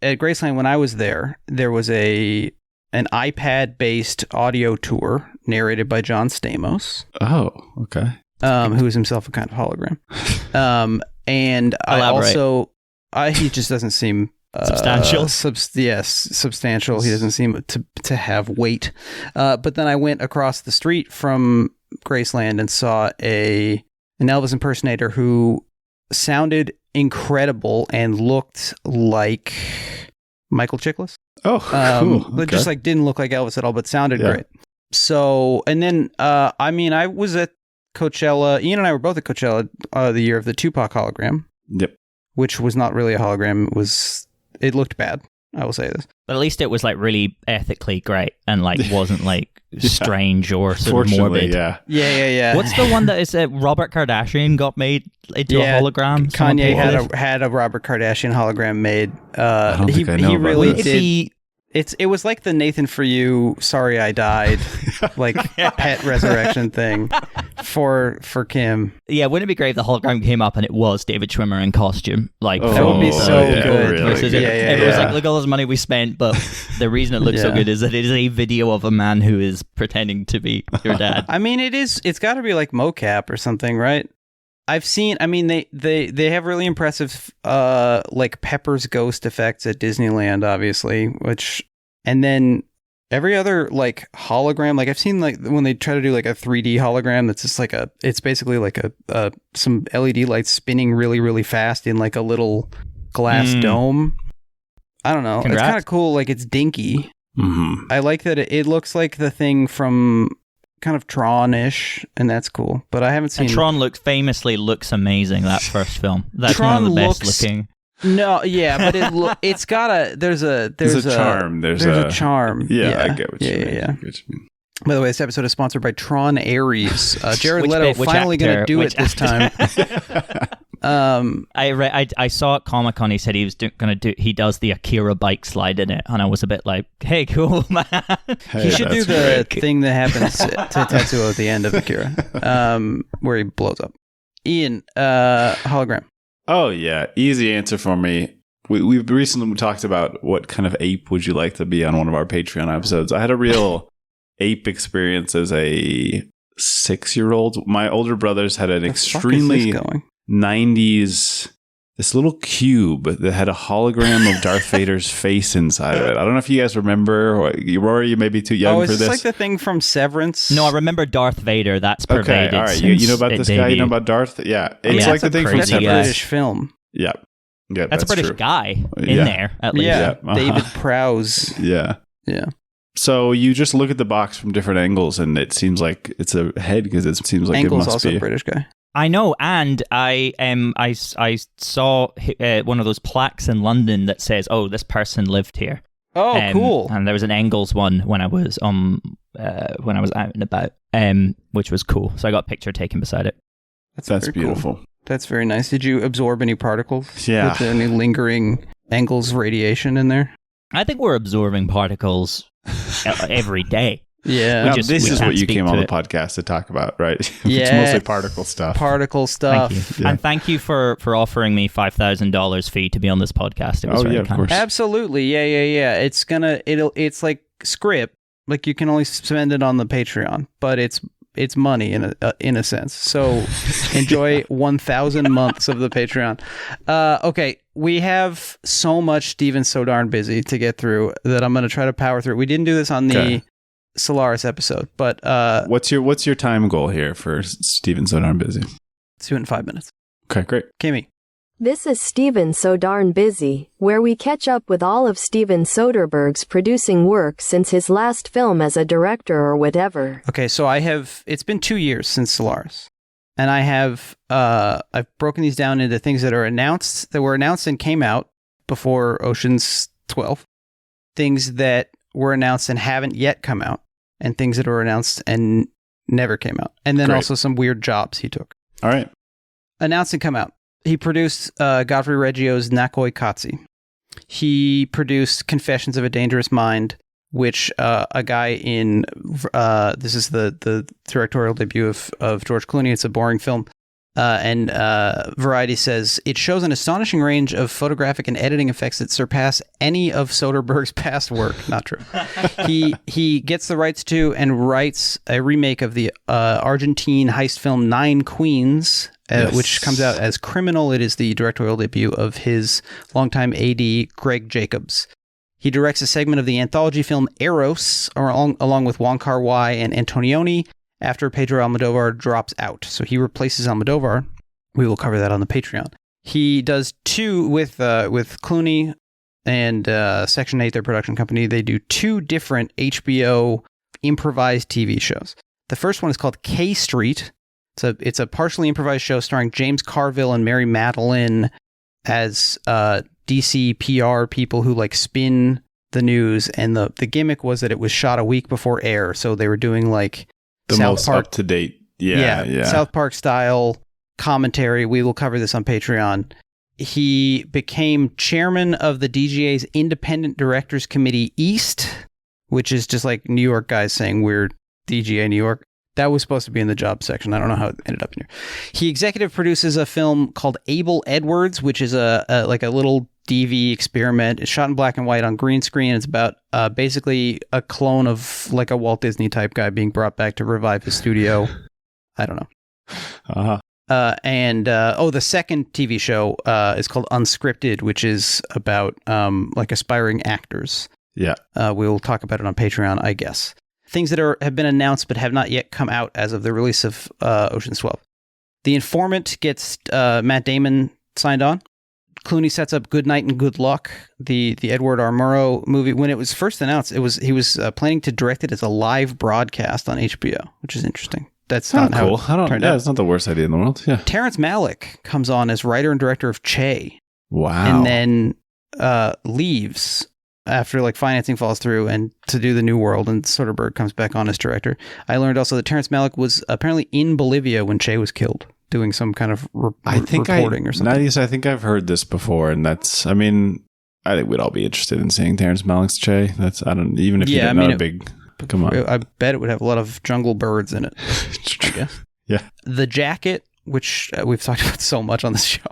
Speaker 2: Graceland when I was there was an iPad-based audio tour narrated by John Stamos.
Speaker 3: Oh, okay.
Speaker 2: Who is himself a kind of hologram. And he just doesn't seem
Speaker 4: substantial.
Speaker 2: Substantial. He doesn't seem to have weight. But then I went across the street from Graceland and saw an Elvis impersonator who sounded incredible and looked like Michael Chiklis.
Speaker 3: Oh, cool.
Speaker 2: But just like didn't look like Elvis at all, but sounded great. So, and then, I was at Coachella. Ian and I were both at Coachella the year of the Tupac hologram.
Speaker 3: Yep.
Speaker 2: Which was not really a hologram. It looked bad. I will say this.
Speaker 4: But at least it was like really ethically great and like wasn't like strange or sort of morbid.
Speaker 2: Yeah.
Speaker 4: What's the one that is Robert Kardashian got made into a hologram?
Speaker 2: Kanye had a Robert Kardashian hologram made.
Speaker 3: I don't think I know
Speaker 2: he
Speaker 3: about
Speaker 2: really
Speaker 3: this.
Speaker 2: did. It was like the Nathan For You, Sorry I Died, like pet resurrection thing for Kim.
Speaker 4: Yeah, wouldn't it be great if the hologram came up and it was David Schwimmer in costume? Like
Speaker 2: that would be so good.
Speaker 3: Really
Speaker 4: it was like, look at all this money we spent, but the reason it looks so good is that it is a video of a man who is pretending to be your dad.
Speaker 2: I mean, it's got to be like mocap or something, right? I've seen, they have really impressive, like Pepper's ghost effects at Disneyland, obviously, and then every other like hologram, like I've seen like when they try to do like a 3D hologram, that's just like it's basically like some LED lights spinning really, really fast in like a little glass dome. I don't know.
Speaker 4: Congrats.
Speaker 2: It's kind of cool. Like it's dinky.
Speaker 3: Mm-hmm.
Speaker 2: I like that it looks like the thing from kind of Tron-ish, and that's cool. But I haven't seen...
Speaker 4: And Tron famously looks amazing, that first film. That's
Speaker 2: Tron
Speaker 4: one of the best looking.
Speaker 2: No, yeah, but it's got a... There's a
Speaker 3: charm. There's
Speaker 2: a charm.
Speaker 3: Yeah, I get what you mean.
Speaker 2: Yeah. By the way, this episode is sponsored by Tron Ares. Jared Leto finally going to do it this time.
Speaker 4: I saw at Comic-Con, he said he was he does the Akira bike slide in it, and I was a bit like, hey, cool, man.
Speaker 3: Hey,
Speaker 2: He should do the
Speaker 3: great.
Speaker 2: thing that happens to Tetsuo at the end of Akira, where he blows up. Ian, hologram.
Speaker 3: Oh, yeah. Easy answer for me. We recently talked about what kind of ape would you like to be on one of our Patreon episodes. I had a real ape experience as a 6-year-old. My older brothers had an extremely 90s, this little cube that had a hologram of Darth Vader's face inside of it. I don't know if you guys remember. Rory, you may be too young for
Speaker 2: is
Speaker 3: this.
Speaker 2: this like the thing from Severance?
Speaker 4: No, I remember Darth Vader. That's pervaded.
Speaker 3: Okay, all right.
Speaker 4: Since
Speaker 3: You know about this guy? You know about Darth? Yeah. It's like the thing from
Speaker 2: That's a
Speaker 3: Severance.
Speaker 2: British film.
Speaker 3: Yeah. Yeah,
Speaker 4: that's a British
Speaker 3: true.
Speaker 4: guy in there, at least.
Speaker 2: Yeah,
Speaker 3: Yeah,
Speaker 2: David Prowse.
Speaker 3: Yeah.
Speaker 2: Yeah.
Speaker 3: So you just look at the box from different angles, and it seems like it's a head because it seems like
Speaker 2: Angle's
Speaker 3: it must
Speaker 2: also
Speaker 3: be
Speaker 2: a British guy.
Speaker 4: I know, and I saw one of those plaques in London that says, "Oh, this person lived here."
Speaker 2: Oh, cool!
Speaker 4: And there was an Engels one when I was out and about, which was cool. So I got a picture taken beside it.
Speaker 3: That's
Speaker 2: very
Speaker 3: beautiful.
Speaker 2: Cool. That's very nice. Did you absorb any particles?
Speaker 3: Yeah.
Speaker 2: With any lingering Engels radiation in there?
Speaker 4: I think we're absorbing particles every day.
Speaker 2: Yeah.
Speaker 3: Now,
Speaker 4: just-
Speaker 3: this
Speaker 4: we
Speaker 3: is
Speaker 4: can't
Speaker 3: what you
Speaker 4: speak
Speaker 3: came
Speaker 4: to
Speaker 3: on the
Speaker 4: it.
Speaker 3: podcast to talk about, right? It's
Speaker 2: Yeah.
Speaker 3: mostly particle stuff.
Speaker 2: Particle stuff.
Speaker 4: Thank you.
Speaker 3: Yeah.
Speaker 4: And thank you for offering me $5,000 fee to be on this podcast. It was very
Speaker 3: of
Speaker 4: kind.
Speaker 3: course.
Speaker 2: Absolutely. Yeah. It's like script. Like you can only spend it on the Patreon, but it's money in a sense. So enjoy 1,000 months of the Patreon. Okay, we have so much Steven So Darn Busy to get through that I'm going to try to power through. We didn't do this on the Solaris episode, but
Speaker 3: What's your time goal here for Steven So Darn Busy?
Speaker 2: let's do it in 5 minutes.
Speaker 3: Okay, great.
Speaker 2: Kimmy.
Speaker 5: This is Steven So Darn Busy, where we catch up with all of Steven Soderbergh's producing work since his last film as a director or whatever.
Speaker 2: Okay, so it's been 2 years since Solaris. And I've broken these down into things that were announced and came out before Ocean's 12. Things that were announced and haven't yet come out. And things that were announced and never came out. And then
Speaker 3: Great.
Speaker 2: also some weird jobs he took.
Speaker 3: All right.
Speaker 2: Announced and come out. He produced Godfrey Reggio's Nakoi Katsi. He produced Confessions of a Dangerous Mind, which a guy in this is the directorial debut of George Clooney. It's a boring film, and Variety says it shows an astonishing range of photographic and editing effects that surpass any of Soderbergh's past work. Not true. He gets the rights to and writes a remake of the Argentine heist film Nine Queens.
Speaker 3: Yes.
Speaker 2: Which comes out as Criminal. It is the directorial debut of his longtime AD, Greg Jacobs. He directs a segment of the anthology film Eros, along with Wong Kar-wai and Antonioni, after Pedro Almodovar drops out. So he replaces Almodovar. We will cover that on the Patreon. He does two with Clooney and Section 8, their production company. They do 2 different HBO improvised TV shows. The first one is called K Street. It's a partially improvised show starring James Carville and Mary Madeline as DC PR people who like spin the news, and the gimmick was that it was shot a week before air, so they were doing like
Speaker 3: The
Speaker 2: South
Speaker 3: most
Speaker 2: Park,
Speaker 3: up to date. Yeah.
Speaker 2: South Park style commentary. We will cover this on Patreon. He became chairman of the DGA's Independent Directors Committee East, which is just like New York guys saying we're DGA New York. That was supposed to be in the job section. I don't know how it ended up in here. He executive produces a film called Abel Edwards, which is a little DV experiment. It's shot in black and white on green screen. It's about basically a clone of like a Walt Disney type guy being brought back to revive his studio. I don't know.
Speaker 3: Uh-huh.
Speaker 2: The second TV show is called Unscripted, which is about like aspiring actors.
Speaker 3: Yeah.
Speaker 2: We'll talk about it on Patreon, I guess. Things that have been announced but have not yet come out as of the release of Ocean's 12. The Informant gets Matt Damon signed on. Clooney sets up Good Night and Good Luck, the Edward R. Murrow movie. When it was first announced, he was planning to direct it as a live broadcast on HBO, which is interesting. That's not
Speaker 3: cool.
Speaker 2: how it turned out.
Speaker 3: It's not the worst idea in the world. Yeah.
Speaker 2: Terrence Malick comes on as writer and director of Che,
Speaker 3: Wow.
Speaker 2: and then leaves after like financing falls through and to do the New World, and Soderbergh comes back on as director. I learned also that Terrence Malick was apparently in Bolivia when Che was killed, doing some kind of reporting or something.
Speaker 3: I think I've heard this before, and that's, I mean, I think we'd all be interested in seeing Terrence Malick's Che. That's, I don't, even if you're not a big, come on.
Speaker 2: I bet it would have a lot of jungle birds in it, I guess.
Speaker 3: Yeah.
Speaker 2: The Jacket, which we've talked about so much on this show.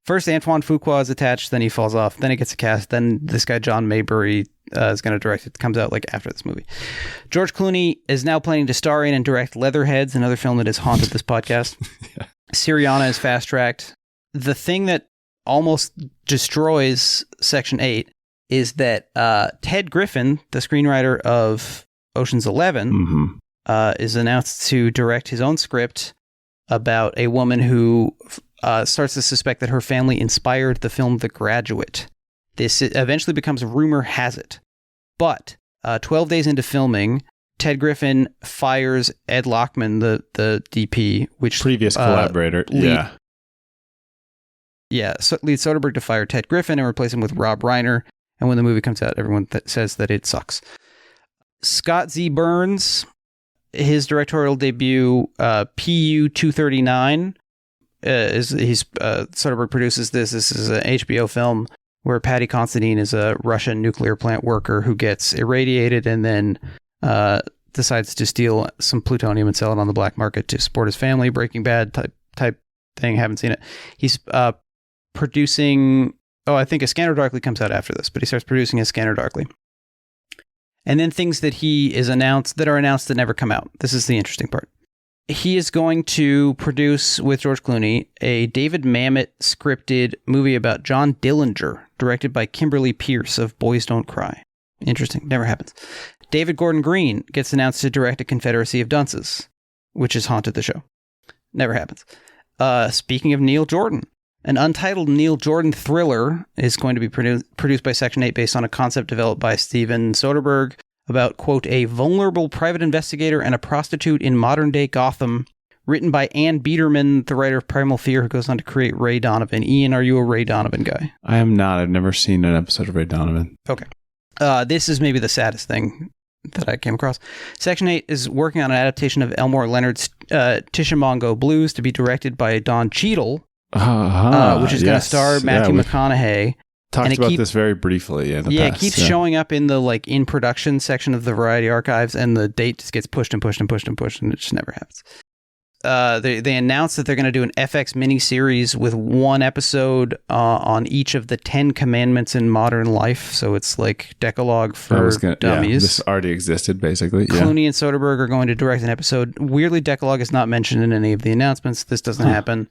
Speaker 2: First, Antoine Fuqua is attached, then he falls off, then it gets a cast, then this guy, John Maybury, is going to direct it. It comes out like after this movie. George Clooney is now planning to star in and direct Leatherheads, another film that has haunted this podcast. Yeah. Syriana is fast-tracked. The thing that almost destroys Section 8 is that Ted Griffin, the screenwriter of Ocean's 11, is announced to direct his own script about a woman who starts to suspect that her family inspired the film The Graduate. This eventually becomes rumor has it. But 12 days into filming, Ted Griffin fires Ed Lockman, the DP, which
Speaker 3: previous collaborator.
Speaker 2: Lead Soderbergh to fire Ted Griffin and replace him with Rob Reiner. And when the movie comes out, everyone says that it sucks. Scott Z. Burns, his directorial debut, PU 239, Soderbergh produces this. This is an HBO film where Paddy Considine is a Russian nuclear plant worker who gets irradiated and then decides to steal some plutonium and sell it on the black market to support his family. Breaking Bad type thing. Haven't seen it. He's producing. Oh, I think A Scanner Darkly comes out after this, but he starts producing A Scanner Darkly. And then things that he is announced that never come out. This is the interesting part. He is going to produce with George Clooney a David Mamet scripted movie about John Dillinger, directed by Kimberly Pierce of Boys Don't Cry. Interesting. Never happens. David Gordon Green gets announced to direct A Confederacy of Dunces, which has haunted the show. Never happens. Speaking of Neil Jordan, an untitled Neil Jordan thriller is going to be produced by Section 8 based on a concept developed by Steven Soderbergh about, quote, a vulnerable private investigator and a prostitute in modern-day Gotham, written by Ann Biederman, the writer of Primal Fear, who goes on to create Ray Donovan. Ian, are you a Ray Donovan guy?
Speaker 3: I am not. I've never seen an episode of Ray Donovan.
Speaker 2: Okay. This is maybe the saddest thing that I came across. Section 8 is working on an adaptation of Elmore Leonard's Tishomongo Blues to be directed by Don Cheadle, which is going to star Matthew McConaughey.
Speaker 3: Talked about this very briefly in the past.
Speaker 2: It keeps showing up in the like in production section of the Variety Archives, and the date just gets pushed and pushed and pushed and pushed, and it just never happens. They announced that they're going to do an FX miniseries with one episode on each of the 10 commandments in modern life. So it's like Decalogue for dummies.
Speaker 3: Yeah, this already existed, basically.
Speaker 2: Clooney and Soderbergh are going to direct an episode. Weirdly, Decalogue is not mentioned in any of the announcements. This doesn't happen.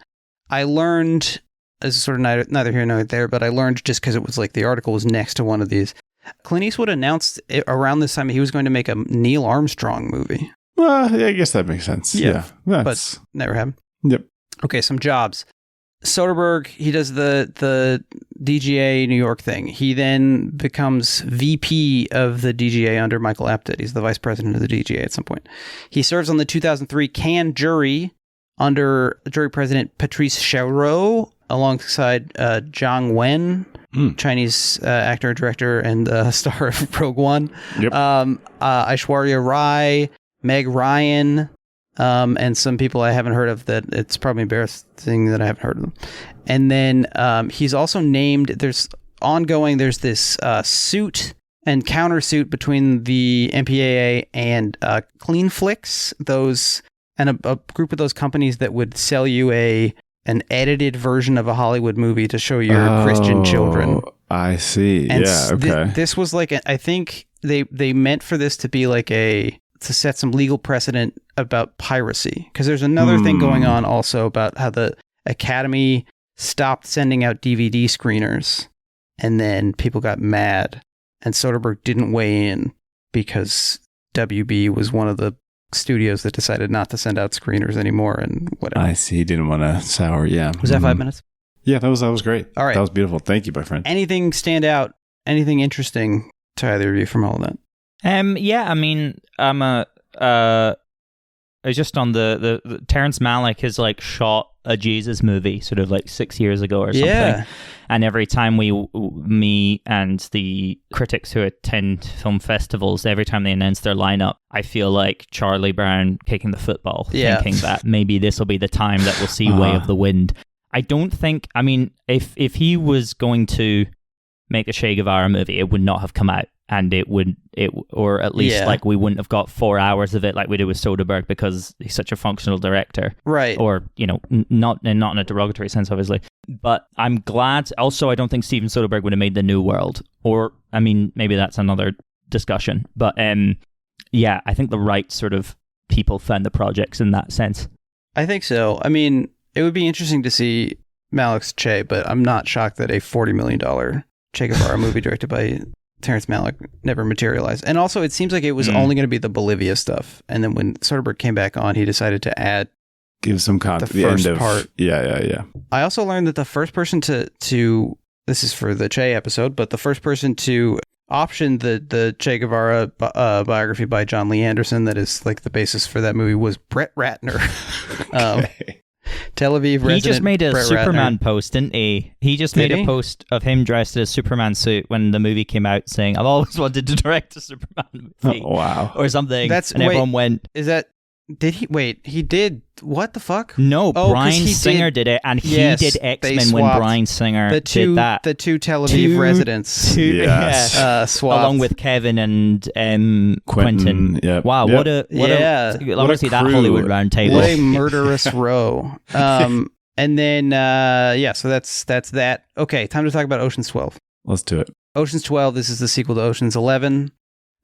Speaker 2: I learned, this is sort of neither here nor there, but I learned just because it was like the article was next to one of these. Clint Eastwood announced around this time he was going to make a Neil Armstrong movie.
Speaker 3: Well, yeah, I guess that makes sense. Yeah.
Speaker 2: But never happened.
Speaker 3: Yep.
Speaker 2: Okay, some jobs. Soderbergh, he does the DGA New York thing. He then becomes VP of the DGA under Michael Apted. He's the vice president of the DGA at some point. He serves on the 2003 Cannes jury under jury president Patrice Chéreau alongside Zhang Wen, Chinese actor, director, and star of Rogue One.
Speaker 3: Yep.
Speaker 2: Aishwarya Rai, Meg Ryan, and some people I haven't heard of that it's probably embarrassing that I haven't heard of them. And then he's also named, there's this suit and countersuit between the MPAA and Cleanflix, those, and a group of those companies that would sell you an edited version of a Hollywood movie to show your Christian children.
Speaker 3: I see.
Speaker 2: And
Speaker 3: yeah, okay.
Speaker 2: This was like, I think they meant for this to be like to set some legal precedent about piracy. Because there's another thing going on also about how the Academy stopped sending out DVD screeners, and then people got mad, and Soderbergh didn't weigh in because WB was one of the studios that decided not to send out screeners anymore and whatever.
Speaker 3: I see. He didn't want to sour. Yeah.
Speaker 2: Was that 5 minutes?
Speaker 3: Yeah, that was great.
Speaker 2: All right.
Speaker 3: That was beautiful. Thank you, my friend.
Speaker 2: Anything stand out? Anything interesting to either of you from all of that?
Speaker 4: Yeah, I mean, just on the Terrence Malick has like shot a Jesus movie sort of like 6 years ago or something.
Speaker 2: Yeah.
Speaker 4: And every time me and the critics who attend film festivals, every time they announce their lineup, I feel like Charlie Brown kicking the football, thinking that maybe this will be the time that we'll see Way of the Wind. I don't think, I mean, if he was going to make a Che Guevara movie, it would not have come out. And or at least like we wouldn't have got 4 hours of it like we did with Soderbergh because he's such a functional director.
Speaker 2: Right.
Speaker 4: Or, not in a derogatory sense, obviously. But I'm glad. Also, I don't think Steven Soderbergh would have made The New World. Or, I mean, maybe that's another discussion. But yeah, I think the right sort of people found the projects in that sense.
Speaker 2: I think so. I mean, it would be interesting to see Malick's Che, but I'm not shocked that a $40 million Che Guevara movie directed by Terrence Malick never materialized. And also, it seems like it was only going to be the Bolivia stuff. And then when Soderbergh came back on, he decided to
Speaker 3: give some context.
Speaker 2: The first part.
Speaker 3: Yeah.
Speaker 2: I also learned that the first person to this is for the Che episode, but the first person to option the Che Guevara biography by John Lee Anderson that is like the basis for that movie was Brett Ratner.
Speaker 3: Okay.
Speaker 2: Tel Aviv resident.
Speaker 4: He just made a
Speaker 2: Brett
Speaker 4: Superman
Speaker 2: Ratner.
Speaker 4: post, didn't he? He just made a post of him dressed in a Superman suit when the movie came out, saying, "I've always wanted to direct a Superman movie."
Speaker 3: Oh, wow.
Speaker 4: Or something. Everyone went,
Speaker 2: Is that... Did he... Wait, he did... What the fuck?
Speaker 4: No, Bryan Singer did it, and he did X-Men when Bryan Singer did that.
Speaker 2: The two Tel Aviv residents swapped.
Speaker 4: Along with Kevin and Quentin.
Speaker 3: Yep.
Speaker 4: Wow,
Speaker 3: yep.
Speaker 4: what a I want to see that
Speaker 3: crew.
Speaker 4: Hollywood round table.
Speaker 2: What a murderous row. And then, so that's that. Okay, time to talk about Ocean's 12.
Speaker 3: Let's do it.
Speaker 2: Ocean's 12, this is the sequel to Ocean's 11.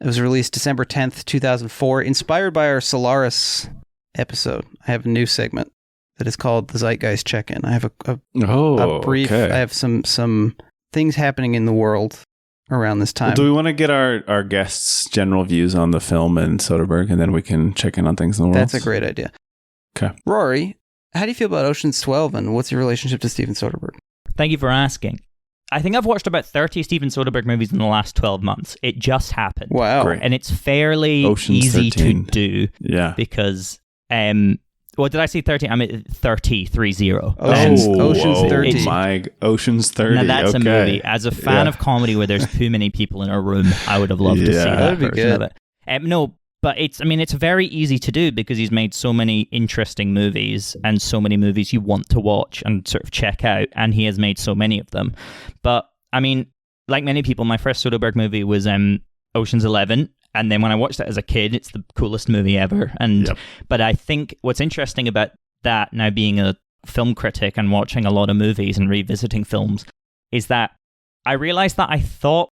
Speaker 2: It was released December 10th, 2004, inspired by our Solaris episode. I have a new segment that is called the Zeitgeist Check-In. I have a brief.
Speaker 3: Okay.
Speaker 2: I have some things happening in the world around this time.
Speaker 3: Well, do we want to get our guests' general views on the film and Soderbergh, and then we can check in on things in the world?
Speaker 2: That's a great idea.
Speaker 3: Okay.
Speaker 2: Rory, how do you feel about Ocean's 12, and what's your relationship to Steven Soderbergh?
Speaker 4: Thank you for asking. I think I've watched about 30 Steven Soderbergh movies in the last 12 months. It just happened.
Speaker 2: Wow.
Speaker 3: Great.
Speaker 4: And it's fairly
Speaker 3: Ocean's
Speaker 4: easy
Speaker 3: 13.
Speaker 4: to do.
Speaker 3: Yeah.
Speaker 4: Because, what did I say 13? I mean 30.
Speaker 2: Ocean's 30.
Speaker 3: Ocean's 30.
Speaker 4: Now that's
Speaker 3: okay.
Speaker 4: a movie. As a fan of comedy where there's too many people in a room, I would have loved to see that
Speaker 2: That'd be
Speaker 4: version
Speaker 2: good.
Speaker 4: of it. No, but it's very easy to do because he's made so many interesting movies and so many movies you want to watch and sort of check out, and he has made so many of them. But I mean, like many people, my first Soderbergh movie was Ocean's 11, and then when I watched that as a kid, it's the coolest movie ever. And but I think what's interesting about that, now being a film critic and watching a lot of movies and revisiting films, is that I realized that I thought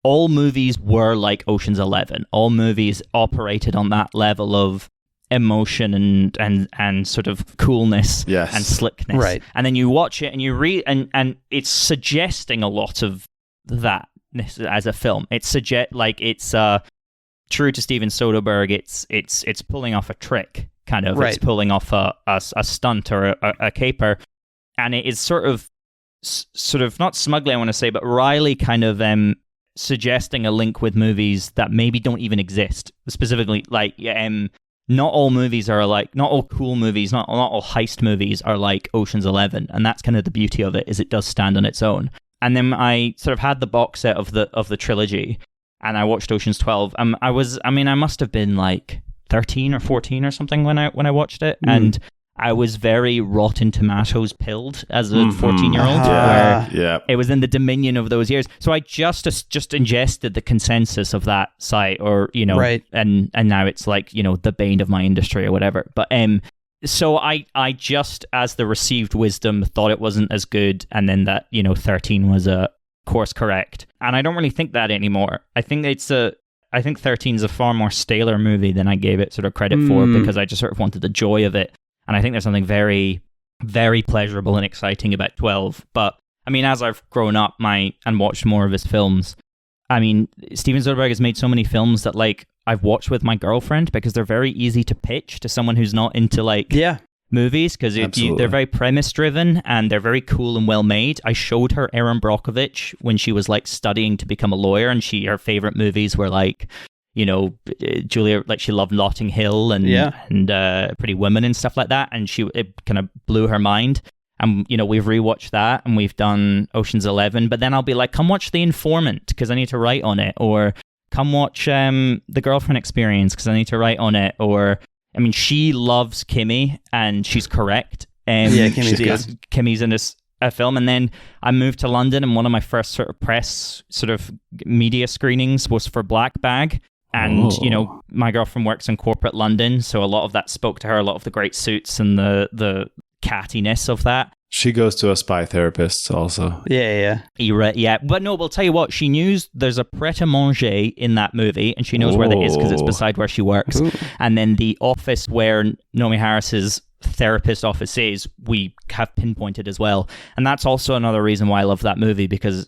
Speaker 4: all movies were like Ocean's 11. All movies operated on that level of emotion and sort of coolness and slickness.
Speaker 2: Right.
Speaker 4: And then you watch it and you read and it's suggesting a lot of that as a film. It's true to Steven Soderbergh. It's pulling off a trick, kind of. Right. It's pulling off a stunt or a caper, and it is sort of not smugly, I want to say, but wryly kind of suggesting a link with movies that maybe don't even exist. Specifically, like not all movies are like, not all cool movies, not all heist movies are like Ocean's 11, and that's kind of the beauty of it, is it does stand on its own. And then I sort of had the box set of the trilogy, and I watched Ocean's 12. I must have been like 13 or 14 or something when I watched it, and I was very Rotten Tomatoes pilled as a 14-year-old. It was in the dominion of those years. So I just ingested the consensus of that site, or and now it's like, the bane of my industry or whatever. But so I just, as the received wisdom, thought it wasn't as good, and then that 13 was a course correct. And I don't really think that anymore. I think 13 is a far more staler movie than I gave it sort of credit for, because I just sort of wanted the joy of it. And I think there's something very, very pleasurable and exciting about 12. But, I mean, as I've grown up and watched more of his films, I mean, Steven Soderbergh has made so many films that, like, I've watched with my girlfriend because they're very easy to pitch to someone who's not into, like, movies, because they're very premise-driven and they're very cool and well-made. I showed her Erin Brockovich when she was, like, studying to become a lawyer, and her favorite movies were, like, Julia, like, she loved Notting Hill and Pretty Women and stuff like that, and it kind of blew her mind. And, we've rewatched that and we've done Ocean's 11. But then I'll be like, come watch The Informant because I need to write on it. Or come watch The Girlfriend Experience because I need to write on it. Or, she loves Kimmy and she's correct.
Speaker 2: Yeah, Kimmy's good.
Speaker 4: Kimmy's in a film. And then I moved to London and one of my first sort of press sort of media screenings was for Black Bag. And, my girlfriend works in corporate London. So a lot of that spoke to her, a lot of the great suits and the cattiness of that.
Speaker 3: She goes to a spy therapist also.
Speaker 2: Yeah.
Speaker 4: Yeah. But no, we'll tell you what, she knows there's a pret-a-manger in that movie, and she knows where that is because it's beside where she works. Ooh. And then the office where Naomi Harris's therapist office is, we have pinpointed as well. And that's also another reason why I love that movie, because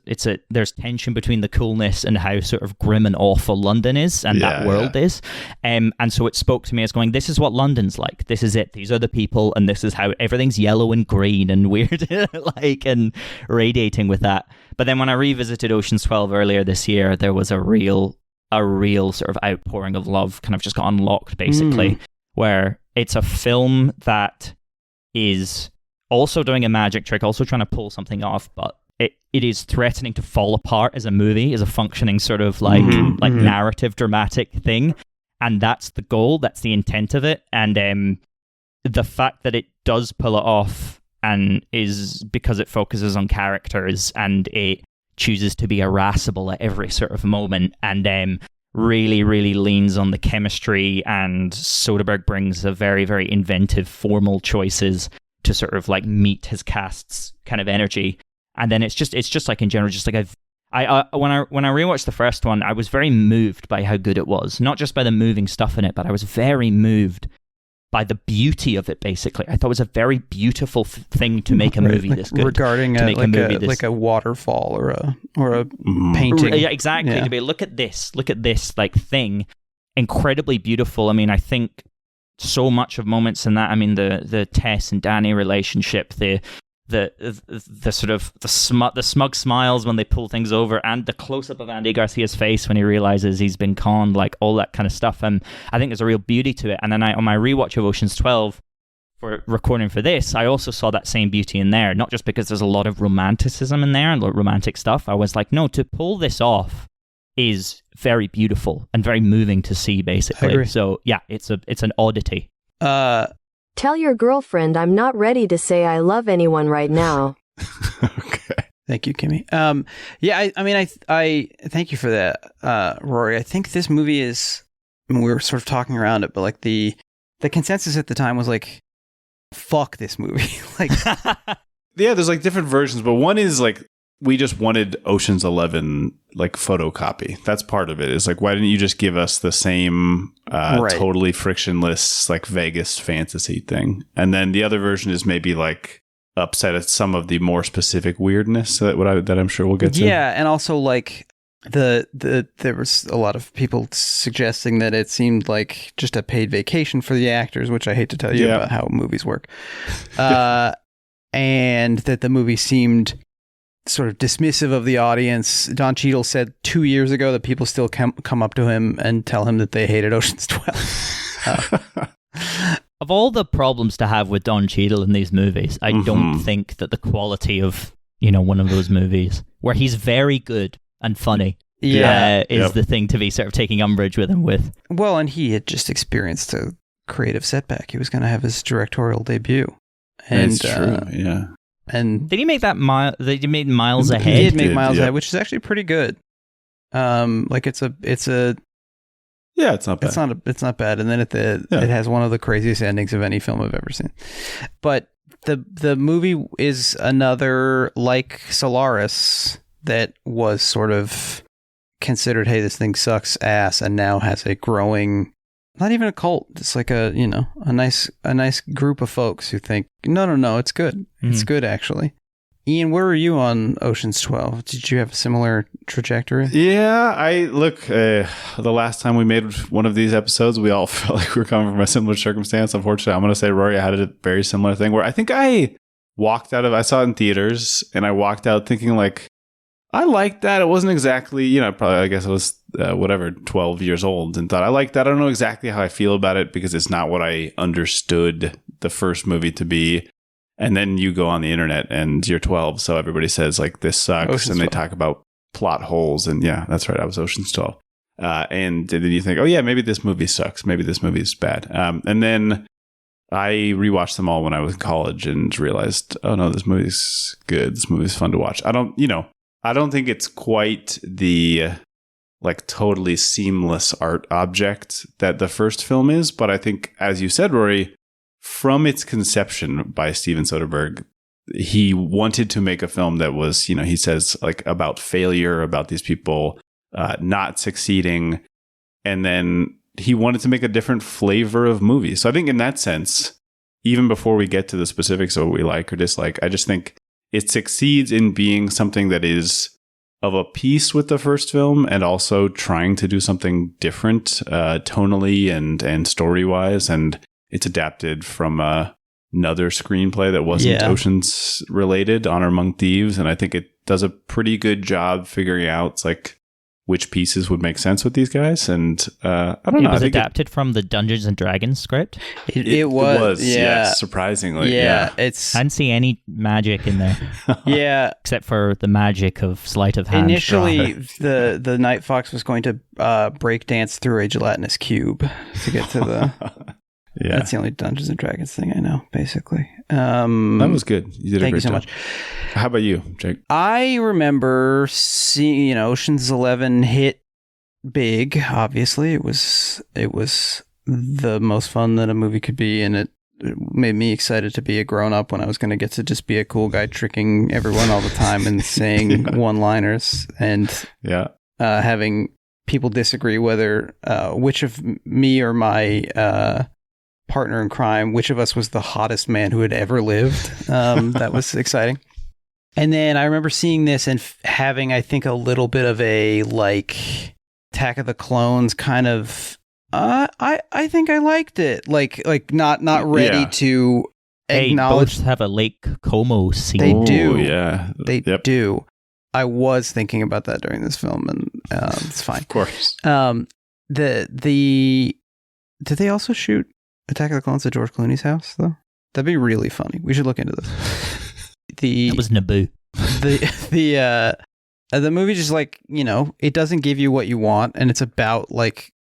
Speaker 4: there's tension between the coolness and how sort of grim and awful London is and that world is. And so it spoke to me as going, this is what London's like. This is it. These are the people, and this is how everything's yellow and green and weird, and radiating with that. But then when I revisited Ocean's 12 earlier this year, there was a real sort of outpouring of love kind of just got unlocked, basically, where it's a film that is also doing a magic trick, also trying to pull something off, but it is threatening to fall apart as a movie, as a functioning sort of narrative, dramatic thing. And that's the goal, that's the intent of it. And the fact that it does pull it off and is because it focuses on characters and it chooses to be irascible at every sort of moment and really, really leans on the chemistry, and Soderbergh brings a very, very inventive formal choices to sort of like meet his cast's kind of energy. And then it's just like in general, just like when I rewatched the first one, I was very moved by how good it was. Not just by the moving stuff in it, but I was very moved by the beauty of it, basically. I thought it was a very beautiful thing to make a movie this good.
Speaker 2: Regarding like a waterfall or a painting.
Speaker 4: Yeah, exactly. Yeah. To be look at this like thing, incredibly beautiful. I think so much of moments in that. The Tess and Danny relationship, the sort of the smug smiles when they pull things over, and the close up of Andy Garcia's face when he realizes he's been conned, like all that kind of stuff. And I think there's a real beauty to it. And then on my rewatch of Ocean's 12 for recording for this, I also saw that same beauty in there. Not just because there's a lot of romanticism in there and romantic stuff. I was like, no, to pull this off is very beautiful and very moving to see, basically. So yeah, it's an oddity.
Speaker 5: Tell your girlfriend I'm not ready to say I love anyone right now.
Speaker 3: Okay.
Speaker 2: Thank you, Kimmy. I thank you for that, Rory. I think this movie is, we were sort of talking around it, but like the consensus at the time was like, fuck this movie. Like,
Speaker 3: yeah, there's like different versions, but one is like, we just wanted Ocean's 11 like photocopy. That's part of it. It's like, why didn't you just give us the same totally frictionless like Vegas fantasy thing? And then the other version is maybe like upset at some of the more specific weirdness that I'm sure we'll get to.
Speaker 2: Yeah, and also like there was a lot of people suggesting that it seemed like just a paid vacation for the actors, which I hate to tell you about how movies work. And that the movie seemed sort of dismissive of the audience. Don Cheadle said 2 years ago that people still come up to him and tell him that they hated Ocean's 12.
Speaker 4: Of all the problems to have with Don Cheadle in these movies, I don't think that the quality of, one of those movies where he's very good and funny is the thing to be sort of taking umbrage with him with.
Speaker 2: Well, and he had just experienced a creative setback. He was going to have his directorial debut. And
Speaker 3: it's true, yeah.
Speaker 2: And
Speaker 4: did he make that he made Miles Ahead?
Speaker 2: He did make Miles Ahead, which is actually pretty good. Like it's not bad. It's not bad. And then it has one of the craziest endings of any film I've ever seen. But the movie is another, like Solaris, that was sort of considered, hey, this thing sucks ass, and now has a growing, not even a cult. It's like a nice group of folks who think, no, it's good. It's good, actually. Ian, where were you on Ocean's 12? Did you have a similar trajectory?
Speaker 3: Yeah, the last time we made one of these episodes, we all felt like we were coming from a similar circumstance. Unfortunately, I'm going to say, Rory, I had a very similar thing where I think I saw it in theaters, and I walked out thinking like, I liked that. It wasn't exactly, I guess I was 12 years old and thought, I like that. I don't know exactly how I feel about it because it's not what I understood the first movie to be. And then you go on the internet and you're 12, so everybody says like this sucks,
Speaker 2: Ocean's
Speaker 3: and they
Speaker 2: 12.
Speaker 3: talk about plot holes, and yeah, that's right, I was Ocean's 12. And then you think, oh yeah, maybe this movie sucks, maybe this movie is bad. And then I rewatched them all when I was in college and realized, oh no, this movie's good. This movie's fun to watch. I don't think it's quite the like totally seamless art object that the first film is, but I think, as you said, Rory, from its conception by Steven Soderbergh, he wanted to make a film that was, he says like about failure, about these people not succeeding, and then he wanted to make a different flavor of movie. So I think in that sense, even before we get to the specifics of what we like or dislike, I just think it succeeds in being something that is of a piece with the first film and also trying to do something different tonally and story-wise. And it's adapted from another screenplay that wasn't Ocean's related, Honor Among Thieves. And I think it does a pretty good job figuring out like which pieces would make sense with these guys. And I don't know.
Speaker 4: It was adapted from the Dungeons and Dragons script.
Speaker 2: It was,
Speaker 3: yes, surprisingly.
Speaker 2: Yeah,
Speaker 4: I didn't see any magic in there.
Speaker 2: Yeah.
Speaker 4: Except for the magic of sleight of hand.
Speaker 2: Initially, the Night Fox was going to break dance through a gelatinous cube to get to the...
Speaker 3: Yeah.
Speaker 2: That's the only Dungeons and Dragons thing I know, basically.
Speaker 3: That was good. You did a great job. Thank you so much. How about you, Jake?
Speaker 2: I remember seeing, Ocean's 11 hit big. Obviously, it was the most fun that a movie could be, and it made me excited to be a grown up when I was going to get to just be a cool guy tricking everyone all the time and saying one-liners and having people disagree whether which of me or my partner in crime, which of us was the hottest man who had ever lived. That was exciting. And then I remember seeing this and having, I think, a little bit of a like Attack of the Clones kind of. I think I liked it. Like not ready to acknowledge.
Speaker 4: Both have a Lake Como scene.
Speaker 2: They do.
Speaker 3: Oh, yeah,
Speaker 2: they do. I was thinking about that during this film, and it's fine. Of
Speaker 3: course.
Speaker 2: Did they also shoot Attack of the Clones at George Clooney's house, though? That'd be really funny. We should look into this.
Speaker 4: That was Naboo.
Speaker 2: The movie just like, it doesn't give you what you want, and it's about like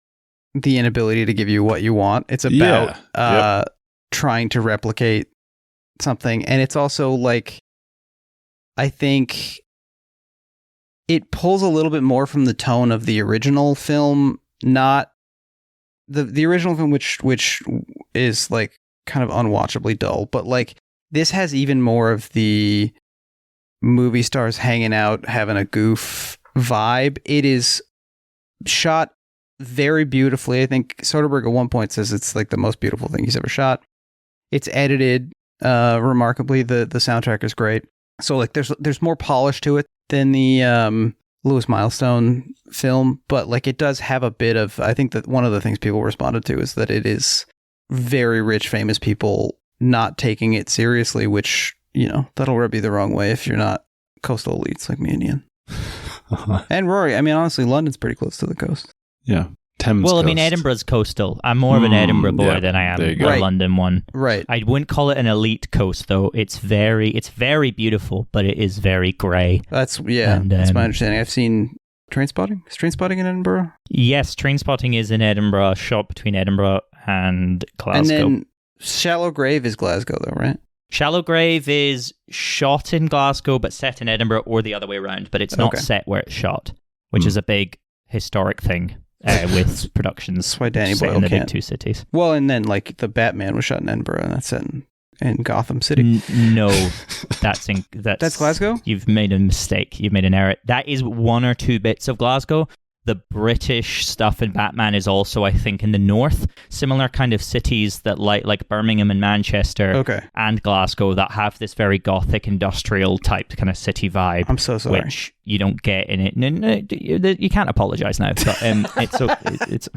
Speaker 2: the inability to give you what you want. It's about trying to replicate something, and it's also like, I think it pulls a little bit more from the tone of the original film, not the original film, which is like kind of unwatchably dull, but like this has even more of the movie stars hanging out, having a goof vibe. It is shot very beautifully. I think Soderbergh at one point says it's like the most beautiful thing he's ever shot. It's edited remarkably. The soundtrack is great. So like there's more polish to it than the Lewis Milestone film, but like it does have a bit of, I think that one of the things people responded to is that it is very rich, famous people not taking it seriously, which, that'll rub you the wrong way if you're not coastal elites like me and Ian. And Rory. I mean, honestly, London's pretty close to the coast.
Speaker 3: Yeah. Thames
Speaker 4: well,
Speaker 3: coast.
Speaker 4: I mean, Edinburgh's coastal. I'm more of an Edinburgh boy than I am a London one.
Speaker 2: Right.
Speaker 4: I wouldn't call it an elite coast, though. It's very beautiful, but it is very grey.
Speaker 2: That's my understanding. I've seen Trainspotting. Is Trainspotting in Edinburgh?
Speaker 4: Yes, Trainspotting is in Edinburgh, shot between Edinburgh and Glasgow.
Speaker 2: And then Shallow Grave is Glasgow, though, right?
Speaker 4: Shallow Grave is shot in Glasgow, but set in Edinburgh, or the other way around. But it's not set where it's shot, which is a big historic thing. With productions.
Speaker 2: That's why Danny
Speaker 4: set
Speaker 2: Boyle
Speaker 4: in the
Speaker 2: can't.
Speaker 4: big two cities.
Speaker 2: Well, and then like the Batman was shot in Edinburgh, and that's set in Gotham City.
Speaker 4: No, that's
Speaker 2: Glasgow.
Speaker 4: You've made a mistake. You've made an error. That is one or two bits of Glasgow. The British stuff in Batman is also, I think, in the north. Similar kind of cities that like Birmingham and Manchester and Glasgow that have this very gothic industrial type kind of city vibe.
Speaker 2: I'm so sorry.
Speaker 4: Which you don't get in it. No, you can't apologize now. But, it's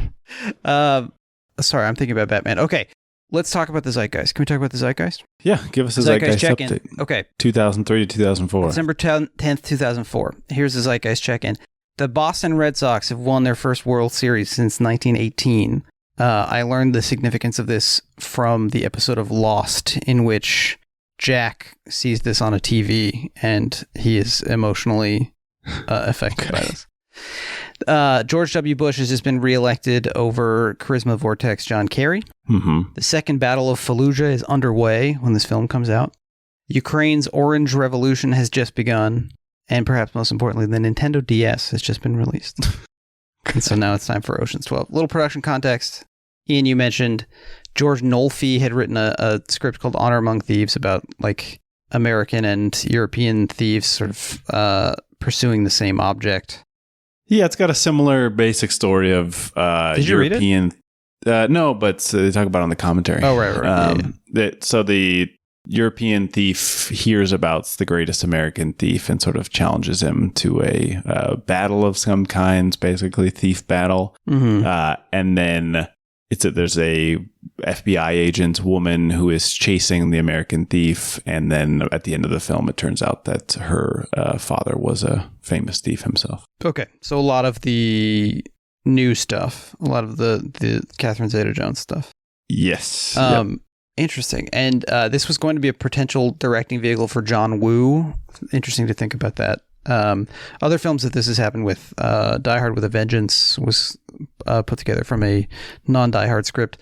Speaker 2: sorry, I'm thinking about Batman. Okay, let's talk about the zeitgeist. Can we talk about the zeitgeist?
Speaker 3: Yeah, give us a zeitgeist
Speaker 2: check-in.
Speaker 3: update.
Speaker 2: Okay.
Speaker 3: 2003 to 2004.
Speaker 2: December 10th, 2004. Here's the zeitgeist check-in. The Boston Red Sox have won their first World Series since 1918. I learned the significance of this from the episode of Lost in which Jack sees this on a TV, and he is emotionally affected by this. George W. Bush has just been reelected over Charisma Vortex John Kerry.
Speaker 3: Mm-hmm.
Speaker 2: The Second Battle of Fallujah is underway when this film comes out. Ukraine's Orange Revolution has just begun. And perhaps most importantly, the Nintendo DS has just been released. And so now it's time for Ocean's 12. Little production context. Ian, you mentioned George Nolfi had written a script called Honor Among Thieves about like American and European thieves sort of pursuing the same object.
Speaker 3: Yeah, it's got a similar basic story of
Speaker 2: Did you
Speaker 3: European.
Speaker 2: read it?
Speaker 3: No, but they talk about it on the commentary.
Speaker 2: Oh, right.
Speaker 3: So the European thief hears about the greatest American thief and sort of challenges him to a battle of some kinds, basically thief battle.
Speaker 2: Mm-hmm.
Speaker 3: And then there's a FBI agent woman who is chasing the American thief, and then at the end of the film, it turns out that her father was a famous thief himself.
Speaker 2: Okay, so a lot of the new stuff, a lot of the Catherine Zeta-Jones stuff.
Speaker 3: Yes. Yep.
Speaker 2: Interesting. And this was going to be a potential directing vehicle for John Woo. Interesting to think about that. Other films that this has happened with, Die Hard with a Vengeance was put together from a non-Die Hard script.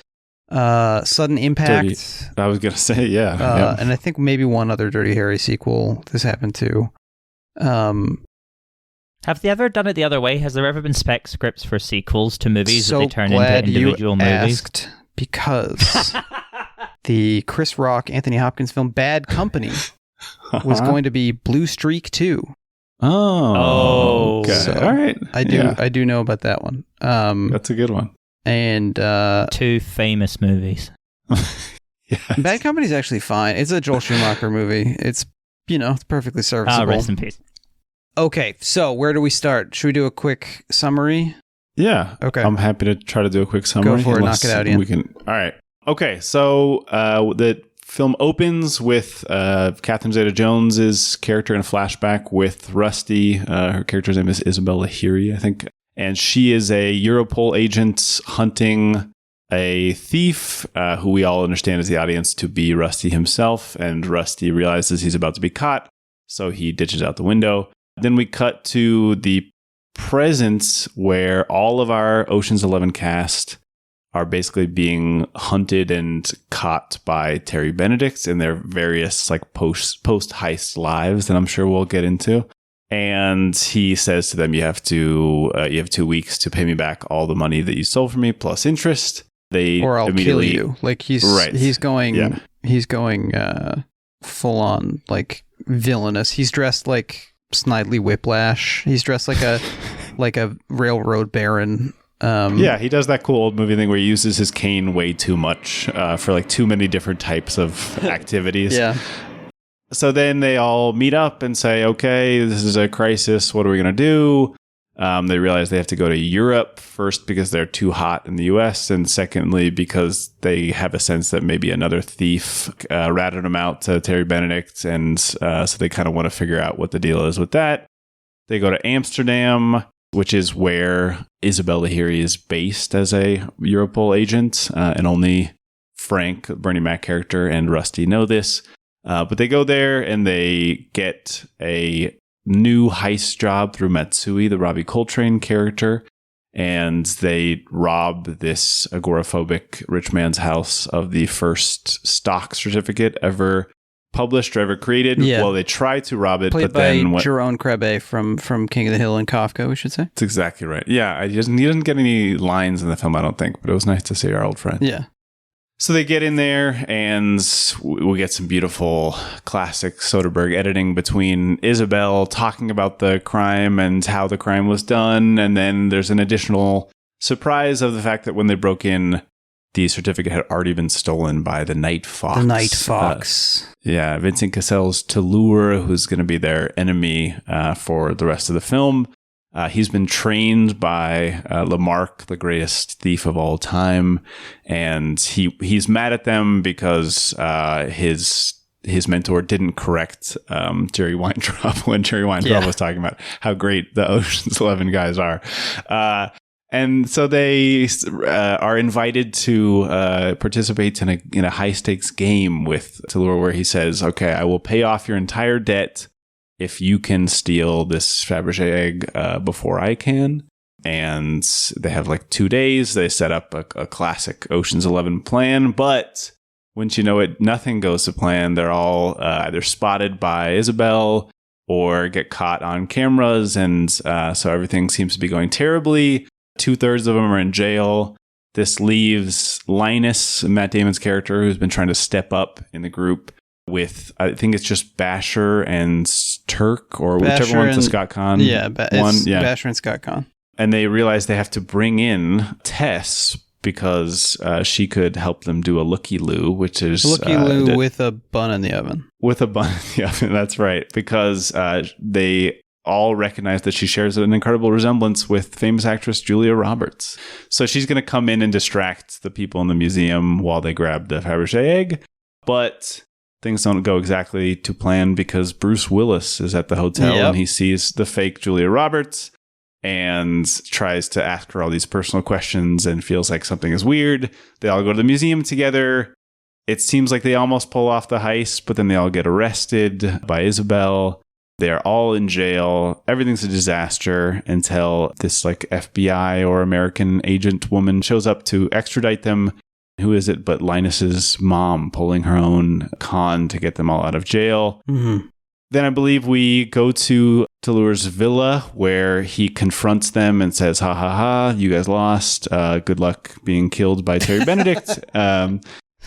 Speaker 2: Sudden Impact.
Speaker 3: I was going to say, yeah.
Speaker 2: And I think maybe one other Dirty Harry sequel this happened to.
Speaker 4: Have they ever done it the other way? Has there ever been spec scripts for sequels to movies
Speaker 2: so
Speaker 4: that they turn into individual movies?
Speaker 2: Asked because the Chris Rock, Anthony Hopkins film Bad Company was going to be Blue Streak 2.
Speaker 3: Oh, okay.
Speaker 2: So
Speaker 3: all right.
Speaker 2: I do know about that one.
Speaker 3: That's a good one.
Speaker 2: And
Speaker 4: two famous movies.
Speaker 3: Yes.
Speaker 2: Bad Company is actually fine. It's a Joel Schumacher movie. It's it's perfectly serviceable.
Speaker 4: Rest in peace.
Speaker 2: Okay, so where do we start? Should we do a quick summary?
Speaker 3: Yeah.
Speaker 2: Okay.
Speaker 3: I'm happy to try to do a quick summary.
Speaker 2: Go for it. Knock it out, Ian.
Speaker 3: We can. All right. Okay. So the film opens with Catherine Zeta-Jones's character in a flashback with Rusty. Her character's name is Isabel Lahiri, I think. And she is a Europol agent hunting a thief who we all understand as the audience to be Rusty himself. And Rusty realizes he's about to be caught, so he ditches out the window. Then we cut to the present where all of our Ocean's 11 cast are basically being hunted and caught by Terry Benedict in their various like post heist lives that I'm sure we'll get into. And he says to them, you have 2 weeks to pay me back all the money that you stole from me plus interest.
Speaker 2: Or I'll kill you. Like he's going full on like villainous. He's dressed like Snidely Whiplash. He's dressed like a railroad baron.
Speaker 3: He does that cool old movie thing where he uses his cane way too much for like too many different types of activities.
Speaker 2: Yeah.
Speaker 3: So then they all meet up and say, okay, this is a crisis. What are we going to do? They realize they have to go to Europe first because they're too hot in the US. And secondly, because they have a sense that maybe another thief ratted them out to Terry Benedict. And so they kind of want to figure out what the deal is with that. They go to Amsterdam, which is where Isabel Lahiri is based as a Europol agent. And only Frank, Bernie Mac character, and Rusty know this. But they go there and they get a new heist job through Matsui, the Robbie Coltrane character. And they rob this agoraphobic rich man's house of the first stock certificate ever published or ever created.
Speaker 2: Yeah.
Speaker 3: Well, they try to rob it,
Speaker 2: Played
Speaker 3: but then
Speaker 2: by Jerome Krabbe from King of the Hill and Kafka, we should say.
Speaker 3: That's exactly right. Yeah, he doesn't get any lines in the film, I don't think, but it was nice to see our old friend.
Speaker 2: Yeah.
Speaker 3: So they get in there and we get some beautiful classic Soderbergh editing between Isabel talking about the crime and how the crime was done. And then there's an additional surprise of the fact that when they broke in, the certificate had already been stolen by the Night Fox.
Speaker 2: The Night Fox.
Speaker 3: Vincent Cassel's Tallur, who's going to be their enemy for the rest of the film. He's been trained by Lamarck, the greatest thief of all time, and he's mad at them because his mentor didn't correct Jerry Weintraub when Jerry Weintraub was talking about how great the Ocean's 11 guys are. And so they are invited to participate in a high stakes game with Tallur, where he says, "Okay, I will pay off your entire debt if you can steal this Fabergé egg before I can." And they have like 2 days. They set up a classic Ocean's 11 plan, but wouldn't you know it, nothing goes to plan. They're all either spotted by Isabel or get caught on cameras, and so everything seems to be going terribly. 2/3 of them are in jail. This leaves Linus, Matt Damon's character, who's been trying to step up in the group, with, I think it's just Basher and Turk, or whichever one's the Scott Conn one. Yeah,
Speaker 2: Basher and Scott Conn.
Speaker 3: And they realize they have to bring in Tess because she could help them do a looky-loo, which is...
Speaker 2: Looky-loo with a bun in the oven.
Speaker 3: With a bun in the oven, that's right. Because they all recognize that she shares an incredible resemblance with famous actress Julia Roberts. So she's going to come in and distract the people in the museum while they grab the Fabergé egg. But things don't go exactly to plan because Bruce Willis is at the hotel and he sees the fake Julia Roberts and tries to ask her all these personal questions and feels like something is weird. They all go to the museum together. It seems like they almost pull off the heist, but then they all get arrested by Isabel. They're all in jail. Everything's a disaster until this like FBI or American agent woman shows up to extradite them. Who is it but Linus's mom pulling her own con to get them all out of jail.
Speaker 2: Mm-hmm.
Speaker 3: Then I believe we go to Tallur's villa where he confronts them and says, "Ha ha ha, you guys lost. Good luck being killed by Terry Benedict."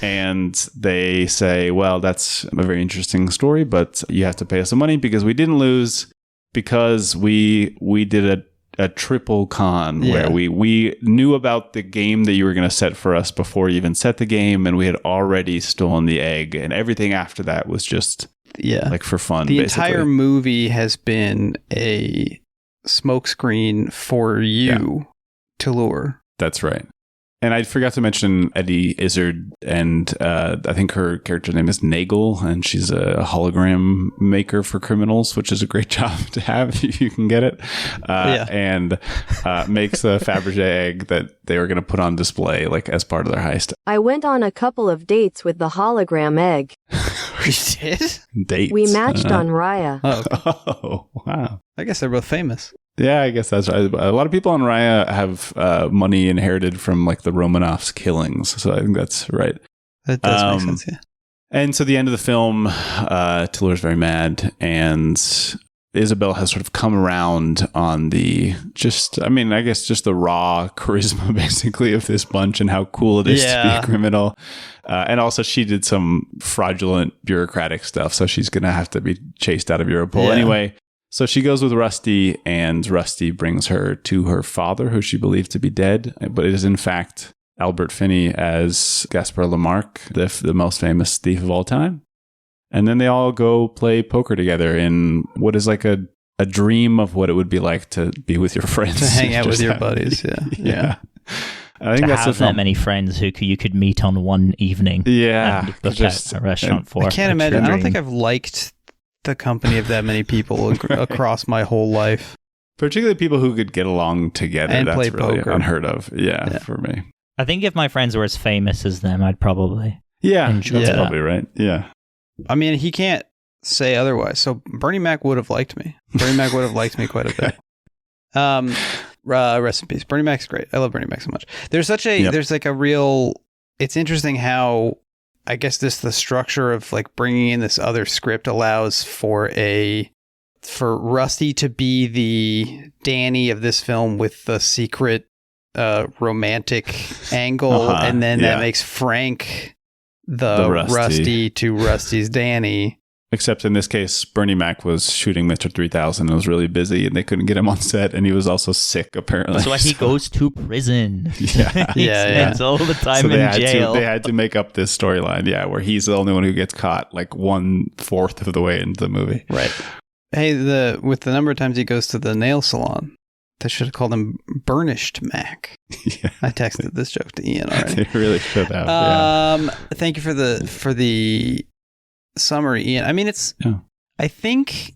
Speaker 3: And they say, "Well, that's a very interesting story, but you have to pay us some money because we didn't lose, because we did a triple con where we knew about the game that you were going to set for us before you even set the game, and we had already stolen the egg, and everything after that was just like for fun."
Speaker 2: The
Speaker 3: basically.
Speaker 2: entire movie has been a smokescreen for you, Tallur.
Speaker 3: That's right. And I forgot to mention Eddie Izzard, and I think her character name is Nagel, and she's a hologram maker for criminals, which is a great job to have if you can get it. And makes a Fabergé egg that they were going to put on display like as part of their heist.
Speaker 5: I went on a couple of dates with the hologram egg.
Speaker 2: You did?
Speaker 3: Dates.
Speaker 5: We matched on Raya.
Speaker 2: Oh, okay.
Speaker 3: Oh, wow.
Speaker 2: I guess they're both famous.
Speaker 3: Yeah, I guess that's right. A lot of people on Raya have money inherited from like the Romanovs' killings. So I think that's right.
Speaker 2: That does make sense, yeah.
Speaker 3: And so the end of the film, Tallur's very mad, and Isabel has sort of come around on the I guess just the raw charisma basically of this bunch and how cool it is to be a criminal. And also she did some fraudulent bureaucratic stuff, so she's going to have to be chased out of Europol. Yeah. Anyway, so she goes with Rusty, and Rusty brings her to her father, who she believed to be dead, but it is in fact Albert Finney as Gaspar Lamarck, the most famous thief of all time. And then they all go play poker together in what is like a dream of what it would be like to be with your friends.
Speaker 2: To hang out with your buddies, yeah.
Speaker 3: I think
Speaker 4: to
Speaker 3: that's
Speaker 4: have that many friends who you could meet on one evening.
Speaker 3: Yeah.
Speaker 4: And book out a restaurant for.
Speaker 2: I can't imagine. I don't think I've liked the company of that many people across my whole life.
Speaker 3: Particularly people who could get along together.
Speaker 2: And
Speaker 3: that's
Speaker 2: play
Speaker 3: really
Speaker 2: poker.
Speaker 3: Unheard of. Yeah, for me.
Speaker 4: I think if my friends were as famous as them, I'd probably enjoy
Speaker 3: that's
Speaker 4: that.
Speaker 3: probably right. Yeah.
Speaker 2: I mean, he can't say otherwise. So Bernie Mac would have liked me. Bernie Mac would have liked me quite a bit. Rest in peace. Bernie Mac's great. I love Bernie Mac so much. There's like a real, it's interesting how, I guess the structure of like bringing in this other script allows for Rusty to be the Danny of this film with the secret romantic angle, and then that makes Frank the Rusty to Rusty's Danny.
Speaker 3: Except in this case, Bernie Mac was shooting Mr. 3000 and was really busy, and they couldn't get him on set, and he was also sick, apparently.
Speaker 4: That's why he goes to prison. He spends all the time in jail.
Speaker 3: They had to make up this storyline, where he's the only one who gets caught like 1/4 of the way into the movie.
Speaker 2: Right. Hey, with the number of times he goes to the nail salon, they should have called him Burnished Mac. Yeah. I texted this joke to Ian already.
Speaker 3: They really should have.
Speaker 2: Thank you for the summary, Ian. I mean, I think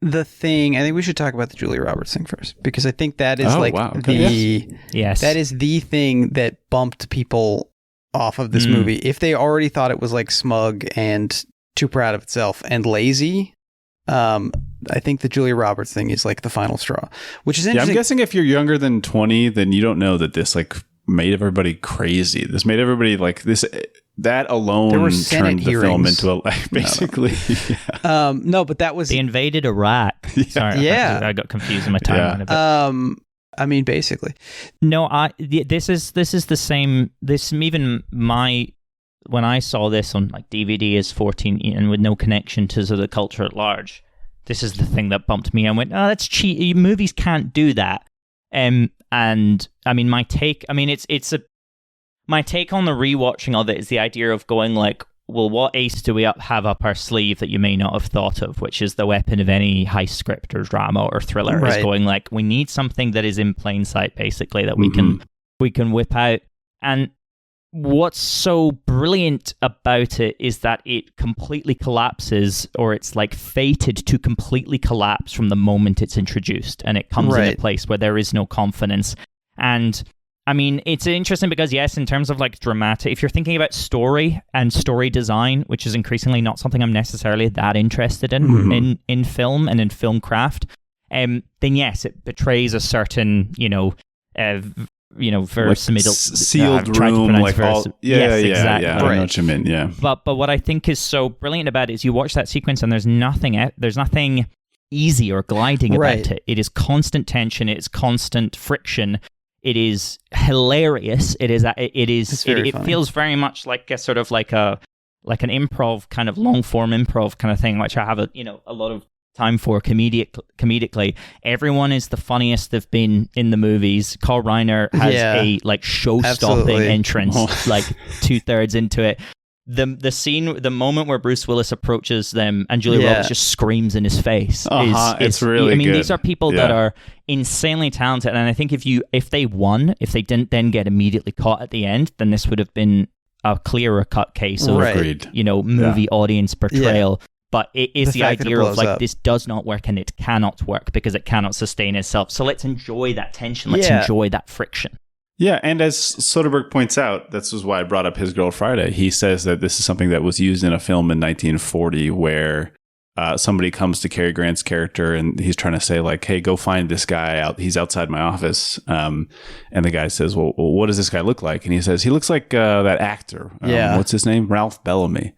Speaker 2: the thing. I think we should talk about the Julia Roberts thing first, because I think that is that is the thing that bumped people off of this movie. If they already thought it was like smug and too proud of itself and lazy, I think the Julia Roberts thing is like the final straw, which is interesting.
Speaker 3: I'm guessing if you're younger than 20, then you don't know that this like made everybody crazy. This made everybody like this. That alone turned the film into a basically.
Speaker 2: No, but that was
Speaker 4: they invaded Iraq. Sorry, I got confused in my timeline a bit.
Speaker 2: I mean, basically,
Speaker 4: no. This is the same. This even when I saw this on like DVD as 14 and with no connection to sort of the culture at large, this is the thing that bumped me. I went, oh, that's cheap. Movies can't do that. And I mean, my take on the rewatching of it is the idea of going like, well, what ace do we have up our sleeve that you may not have thought of, which is the weapon of any heist script or drama or thriller,
Speaker 2: right.
Speaker 4: Is going like, we need something that is in plain sight, basically, that we can whip out. And what's so brilliant about it is that it completely collapses, or it's like fated to completely collapse from the moment it's introduced, and it comes in a place where there is no confidence. And I mean, it's interesting because, yes, in terms of like dramatic, if you're thinking about story and story design, which is increasingly not something I'm necessarily that interested in film and in film craft, then yes, it betrays a certain, verse
Speaker 3: like
Speaker 4: middle
Speaker 3: sealed room, like
Speaker 4: verse.
Speaker 3: Exactly.
Speaker 4: Yeah,
Speaker 3: I know what you mean. Yeah,
Speaker 4: but what I think is so brilliant about it is you watch that sequence and there's nothing easy or gliding about it. It is constant tension. It's constant friction. It is hilarious. It feels very much like a sort of like an improv kind of long form improv kind of thing, which I have a lot of time for comedically. Everyone is the funniest they've been in the movies. Carl Reiner has a like show-stopping entrance, like 2/3 into it. The moment where Bruce Willis approaches them and Julia Roberts just screams in his face.
Speaker 3: It's really good.
Speaker 4: These are people that are insanely talented, and I think if they didn't then get immediately caught at the end, then this would have been a clearer cut case of movie audience portrayal. But it is the idea of like, this does not work and it cannot work because it cannot sustain itself. So let's enjoy that tension. Let's enjoy that friction.
Speaker 3: Yeah, and as Soderbergh points out, this is why I brought up His Girl Friday. He says that this is something that was used in a film in 1940 where somebody comes to Cary Grant's character and he's trying to say like, hey, go find this guy out. He's outside my office. And the guy says, well, what does this guy look like? And he says, he looks like that actor. What's his name? Ralph Bellamy.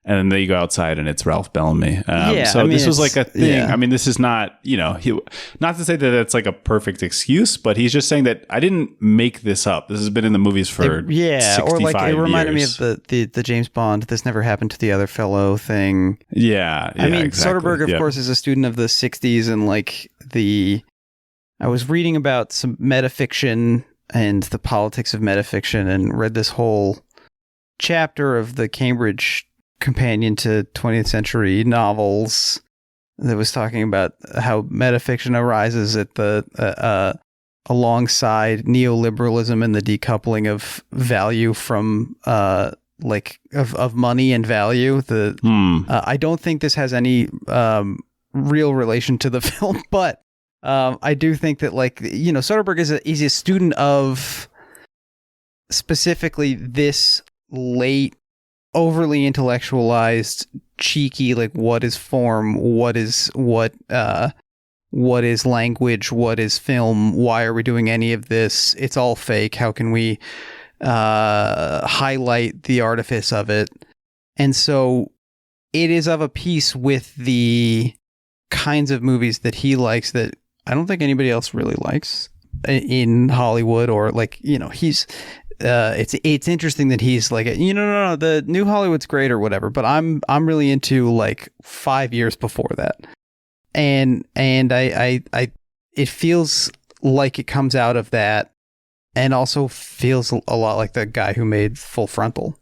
Speaker 3: And then they go outside and it's Ralph Bellamy. This was like a thing. Yeah. I mean, this is not, not to say that that's like a perfect excuse, but he's just saying that I didn't make this up. This has been in the movies for 65
Speaker 2: or like it reminded
Speaker 3: years.
Speaker 2: me of the James Bond, This Never Happened to the Other Fellow thing.
Speaker 3: Yeah.
Speaker 2: I mean,
Speaker 3: exactly.
Speaker 2: Soderbergh, of course, is a student of the 60s and like I was reading about some metafiction and the politics of metafiction and read this whole chapter of the Cambridge companion to 20th century novels that was talking about how metafiction arises at the alongside neoliberalism and the decoupling of value from of money and value. I don't think this has any real relation to the film, but I do think that Soderbergh is a student of specifically this late, overly intellectualized, cheeky, like what is form, what is language, what is film, why are we doing any of this, it's all fake, how can we highlight the artifice of it? And so it is of a piece with the kinds of movies that he likes that I don't think anybody else really likes in Hollywood, or he's it's interesting that he's like, no, the new Hollywood's great or whatever, but I'm really into like 5 years before that. And I it feels like it comes out of that, and also feels a lot like the guy who made Full Frontal.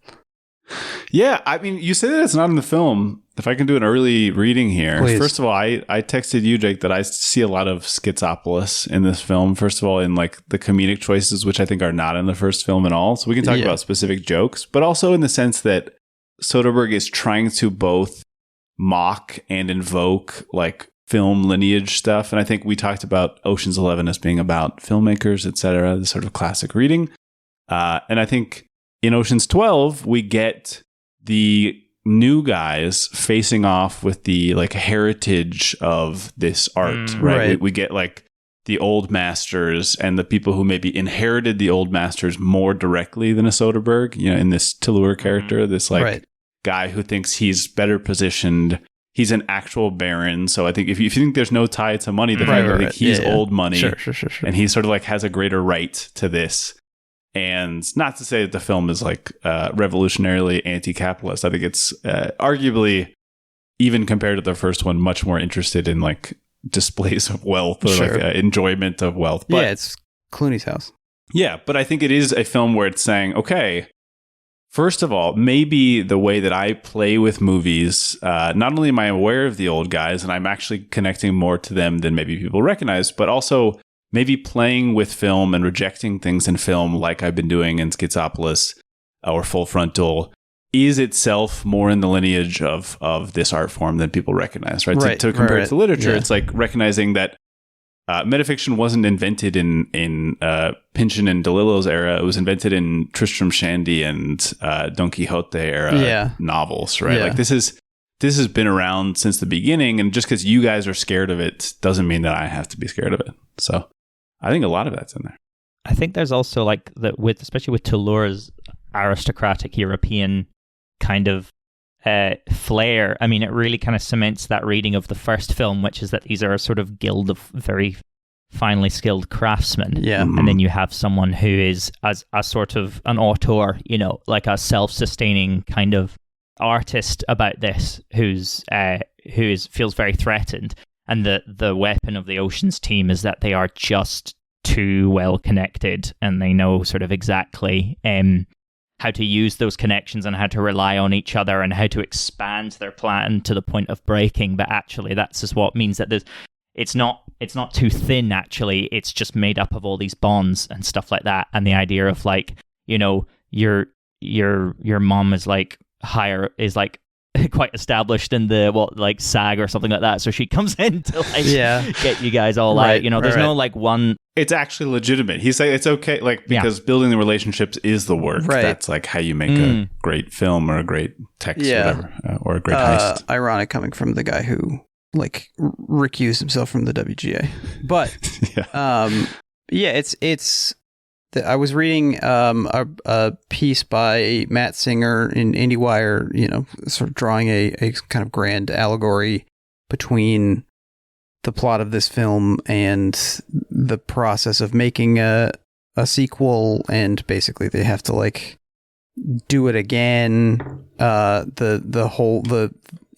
Speaker 3: Yeah, I mean, you say that it's not in the film. If I can do an early reading here.
Speaker 2: Please.
Speaker 3: First of all, I texted you, Jake, that I see a lot of Schizopolis in this film. First of all, in like the comedic choices, which I think are not in the first film at all. So we can talk about specific jokes, but also in the sense that Soderbergh is trying to both mock and invoke like film lineage stuff. And I think we talked about Ocean's 11 as being about filmmakers, etc., the sort of classic reading. And I think in Ocean's 12, we get the new guys facing off with the like heritage of this art, right? We get like the old masters and the people who maybe inherited the old masters more directly than a Soderbergh, in this Tellur character, this like guy who thinks he's better positioned. He's an actual baron. So I think if you think there's no tie to money, the fact I think he's old money. Sure. And he sort of like has a greater right to this. And not to say that the film is like revolutionarily anti-capitalist. I think it's arguably, even compared to the first one, much more interested in like displays of wealth or like enjoyment of wealth. But,
Speaker 2: it's Clooney's house.
Speaker 3: Yeah, but I think it is a film where it's saying, okay, first of all, maybe the way that I play with movies, not only am I aware of the old guys and I'm actually connecting more to them than maybe people recognize, but also maybe playing with film and rejecting things in film like I've been doing in Schizopolis or Full Frontal is itself more in the lineage of this art form than people recognize, right? To compare it to literature, it's like recognizing that metafiction wasn't invented in Pynchon and DeLillo's era. It was invented in Tristram Shandy and Don Quixote era novels, right? Like this has been around since the beginning, and just because you guys are scared of it doesn't mean that I have to be scared of it. So I think a lot of that's in there.
Speaker 4: I think there's also like that with, especially with Tellur's aristocratic European kind of flair. I mean, it really kind of cements that reading of the first film, which is that these are a sort of guild of very finely skilled craftsmen. Yeah. And then you have someone who is as a sort of an auteur, like a self-sustaining kind of artist about this, who feels very threatened. And the weapon of the Oceans team is that they are just too well connected, and they know sort of exactly how to use those connections and how to rely on each other and how to expand their plan to the point of breaking. But actually, that's just what means that it's not too thin. Actually, it's just made up of all these bonds and stuff like that. And the idea of like, your mom is like quite established in the SAG or something like that, so she comes in to get you guys all out. There's no like one. It's
Speaker 3: actually legitimate. He's like, it's okay, like, because building the relationships is the work. Right. That's like how you make a great film or a great text, whatever, or a great heist.
Speaker 2: Ironic coming from the guy who like recused himself from the WGA, but it's. I was reading a piece by Matt Singer in IndieWire, sort of drawing a kind of grand allegory between the plot of this film and the process of making a sequel, and basically they have to like do it again.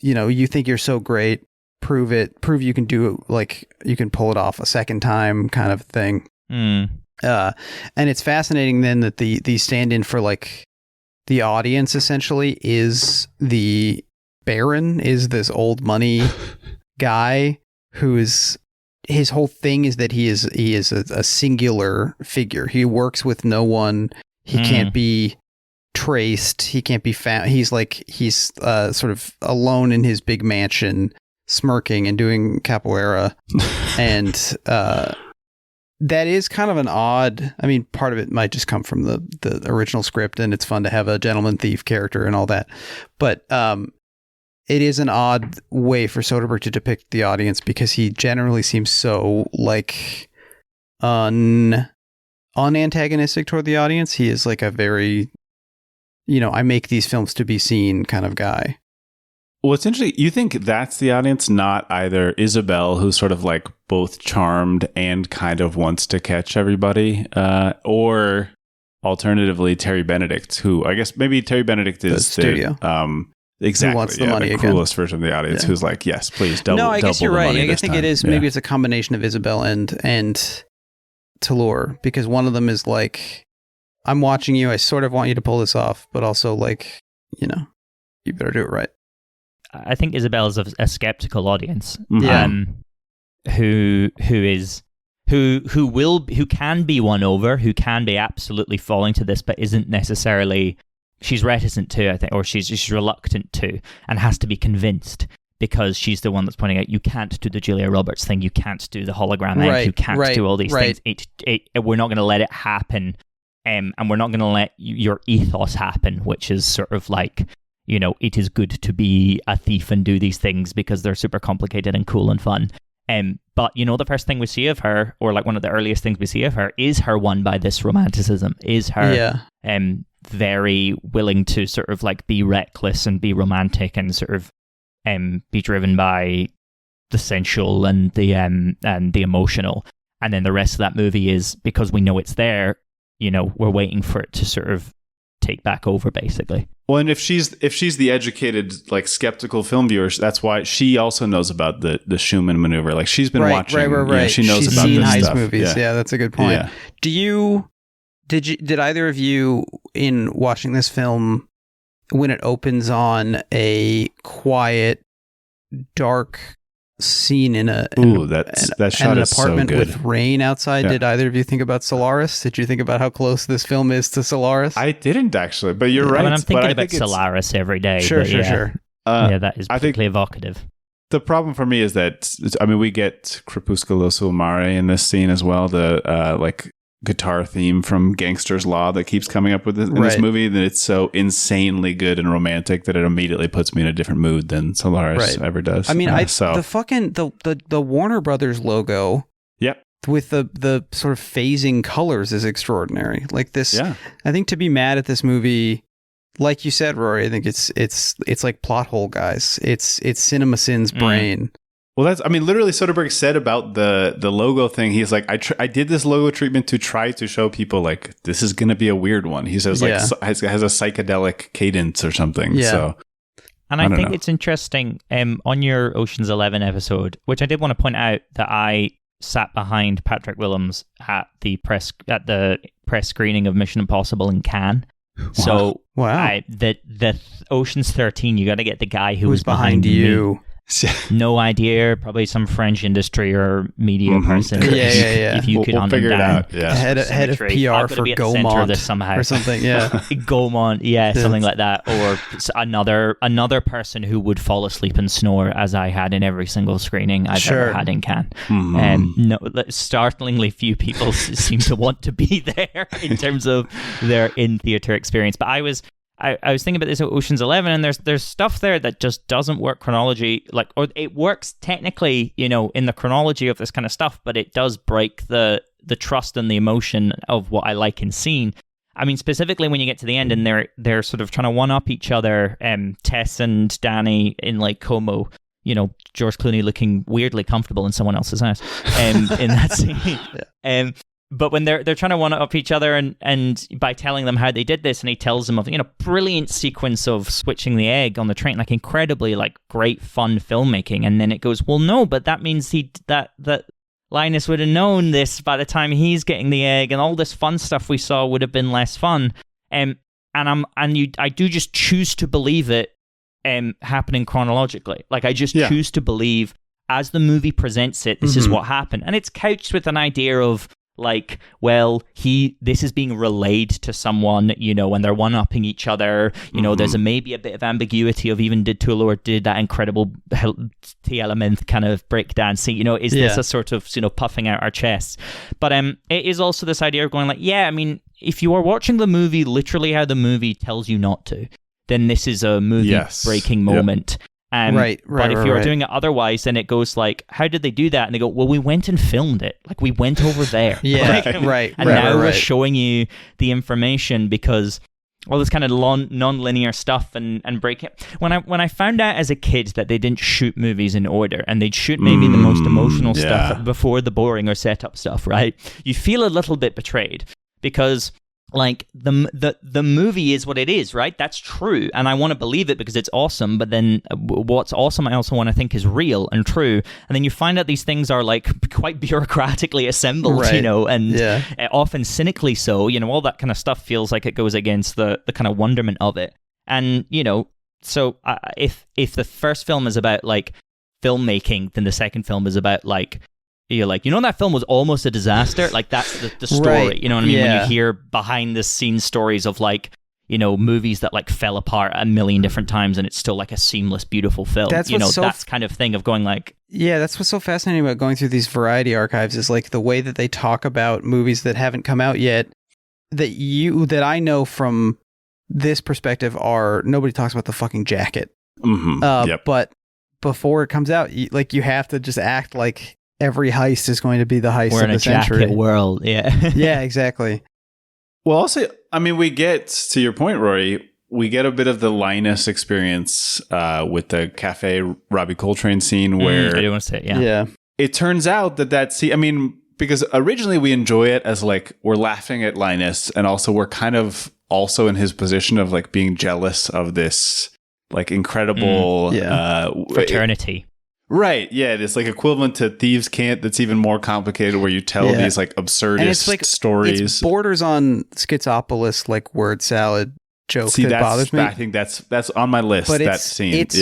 Speaker 2: You think you're so great, prove you can do it, like you can pull it off a second time kind of thing. And it's fascinating then that the stand-in for like the audience essentially is the Baron, is this old money guy who is, his whole thing is that he is a singular figure. He works with no one. He can't be traced. He can't be found. He's sort of alone in his big mansion, smirking and doing capoeira, and that is kind of an odd. I mean, part of it might just come from the original script, and it's fun to have a gentleman thief character and all that. But it is an odd way for Soderbergh to depict the audience, because he generally seems so like unantagonistic toward the audience. He is like a very, I make these films to be seen kind of guy.
Speaker 3: Well, it's interesting. You think that's the audience, not either Isabel, who's sort of like both charmed and kind of wants to catch everybody, or alternatively Terry Benedict, who I guess maybe Terry Benedict is the
Speaker 2: studio.
Speaker 3: Exactly.
Speaker 2: Who wants the money
Speaker 3: the
Speaker 2: again.
Speaker 3: coolest version of the audience, who's like, yes, please double.
Speaker 2: No, I guess you're right. I think it is.
Speaker 3: Yeah.
Speaker 2: Maybe it's a combination of Isabel and Tellur, because one of them is like, I'm watching you. I sort of want you to pull this off, but also like, you better do it right.
Speaker 4: I think Isabel is a skeptical audience,
Speaker 2: Yeah.
Speaker 4: Who can be won over, who can be absolutely falling to this, but isn't necessarily. She's reticent to, I think, or she's reluctant to, and has to be convinced because she's the one that's pointing out, you can't do the Julia Roberts thing, you can't do the hologram egg, you can't do all these things. We're not going to let it happen, and we're not going to let your ethos happen, which is sort of like, you know, it is good to be a thief and do these things because they're super complicated and cool and fun. But, you know, the first thing we see of her, or like one of the earliest things we see of her, is her won by this romanticism, is her very willing to sort of like be reckless and be romantic and sort of be driven by the sensual and the emotional. And then the rest of that movie is, because we know it's there, you know, we're waiting for it to sort of take back over, basically.
Speaker 3: Well, and if she's the educated, like, skeptical film viewer, that's why she also knows about the Schumann maneuver. Like, she's been watching. Right. You know, she knows
Speaker 2: she's
Speaker 3: about
Speaker 2: seen
Speaker 3: this
Speaker 2: heist
Speaker 3: stuff.
Speaker 2: movies. Yeah, that's a good point. Yeah. Did either of you, in watching this film, when it opens on a quiet, dark scene in that shot is apartment
Speaker 3: so good.
Speaker 2: With rain outside, did either of you think about Solaris? Did you think about how close this film is to Solaris?
Speaker 3: I didn't actually, but you're right.
Speaker 4: I mean, I'm thinking about Solaris every day.
Speaker 2: Sure.
Speaker 4: That is particularly evocative.
Speaker 3: The problem for me is that, I mean, we get Crepusculo sul Mare in this scene as well, the like guitar theme from Gangster's Law that keeps coming up with in this movie, that it's so insanely good and romantic that it immediately puts me in a different mood than Solaris ever does.
Speaker 2: I mean, the Warner Brothers logo, with the sort of phasing colors is extraordinary. Like this, I think to be mad at this movie, like you said, Rory, I think it's like plot hole, guys. It's CinemaSin's brain.
Speaker 3: Well, that's, I mean, literally Soderbergh said about the logo thing. He's like, I did this logo treatment to try to show people, like, this is going to be a weird one. He says, like, has a psychedelic cadence or something. Yeah. So,
Speaker 4: and I think it's interesting, on your Ocean's 11 episode, which I did want to point out that I sat behind Patrick Willems at the press screening of Mission Impossible in Cannes. So, the Ocean's 13, you got to get the guy who was behind you. Me. No idea, probably some French industry or media person. If you could
Speaker 3: figure it out.
Speaker 2: Head of PR for Gaumont
Speaker 4: somehow
Speaker 2: or something.
Speaker 4: Gaumont, something like that, or another person who would fall asleep and snore, as I had in every single screening I've ever had in Cannes. No, startlingly few people seem to want to be there in terms of their in-theater experience. But I was thinking about this at Ocean's 11, and there's stuff there that just doesn't work chronology, or it works technically, you know, in the chronology of this kind of stuff, but it does break the trust and the emotion of what I like in scene. I mean, specifically when you get to the end and they're sort of trying to one up each other, Tess and Danny in Lake Como, you know, George Clooney looking weirdly comfortable in someone else's house, in that scene. But when they're trying to one-up each other and by telling them how they did this, and he tells them of, you know, brilliant sequence of switching the egg on the train, like incredibly like great fun filmmaking, and then it goes, well, no, but that means that Linus would have known this by the time he's getting the egg, and all this fun stuff we saw would have been less fun. I do just choose to believe it happening chronologically. Like I just choose to believe as the movie presents it, this is what happened, and it's couched with an idea of, like, well, this is being relayed to someone, you know, when they're one-upping each other, you know, there's maybe a bit of ambiguity of, even did Tullor did that incredible T-element kind of breakdown scene, you know, is this a sort of, you know, puffing out our chests? But it is also this idea of going like, I mean, if you are watching the movie literally how the movie tells you not to, then this is a movie-breaking moment. But if you're doing it otherwise, then it goes like, how did they do that? And they go, well, we went and filmed it. Like, we went over there. And now we're showing you the information, because all this kind of non-linear stuff and breaking. When I found out as a kid that they didn't shoot movies in order, and they'd shoot maybe the most emotional stuff before the boring or setup stuff, right? You feel a little bit betrayed, because like the movie is what it is, right? That's true, and I want to believe it because it's awesome. But then what's awesome, I also want to think is real and true. And then you find out these things are like quite bureaucratically assembled, you know, and often cynically so. You know, all that kind of stuff feels like it goes against the kind of wonderment of it. And you know, so if the first film is about like filmmaking, then the second film is about like, you're like, you know, that film was almost a disaster. Like, that's the story. You know what I mean? When you hear behind the scenes stories of like, movies that like fell apart a million different times and it's still like a seamless, beautiful film.
Speaker 2: That's
Speaker 4: That's kind of thing of going like...
Speaker 2: Yeah, that's what's so fascinating about going through these variety archives is like the way that they talk about movies that haven't come out yet that I know from this perspective are nobody talks about the fucking jacket.
Speaker 3: Yep.
Speaker 2: But before it comes out, you have to just act like every heist is going to be the heist
Speaker 4: We're
Speaker 2: of the century.
Speaker 4: We're in a jacket world, yeah.
Speaker 2: Yeah, exactly.
Speaker 3: Well, also, I mean, we get, to your point, Rory, we get a bit of the Linus experience with the Cafe Robbie Coltrane scene where...
Speaker 4: I do want to say it, yeah.
Speaker 2: Yeah.
Speaker 3: It turns out that scene, I mean, because originally we enjoy it as like, we're laughing at Linus, and also we're kind of also in his position of like being jealous of this like incredible...
Speaker 4: fraternity.
Speaker 3: Right, yeah, it's like equivalent to Thieves' Cant that's even more complicated where you tell these like absurdist stories.
Speaker 2: It's borders on schizopolis, like word salad joke that bothers me.
Speaker 3: I think that's on my list,
Speaker 2: but
Speaker 3: that scene.
Speaker 2: It's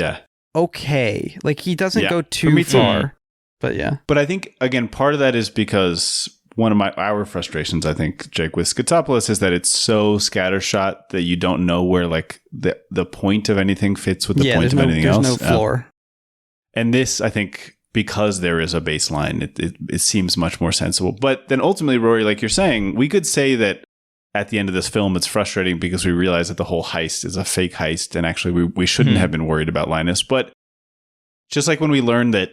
Speaker 2: okay. Like he doesn't go too far. But yeah.
Speaker 3: But I think, again, part of that is because one of our frustrations, I think, Jake, with Schizopolis is that it's so scattershot that you don't know where like the point of anything fits with the point of anything else.
Speaker 2: There's no floor.
Speaker 3: And this, I think, because there is a baseline, it seems much more sensible. But then ultimately, Rory, like you're saying, we could say that at the end of this film, it's frustrating because we realize that the whole heist is a fake heist, and actually we shouldn't have been worried about Linus. But just like when we learned that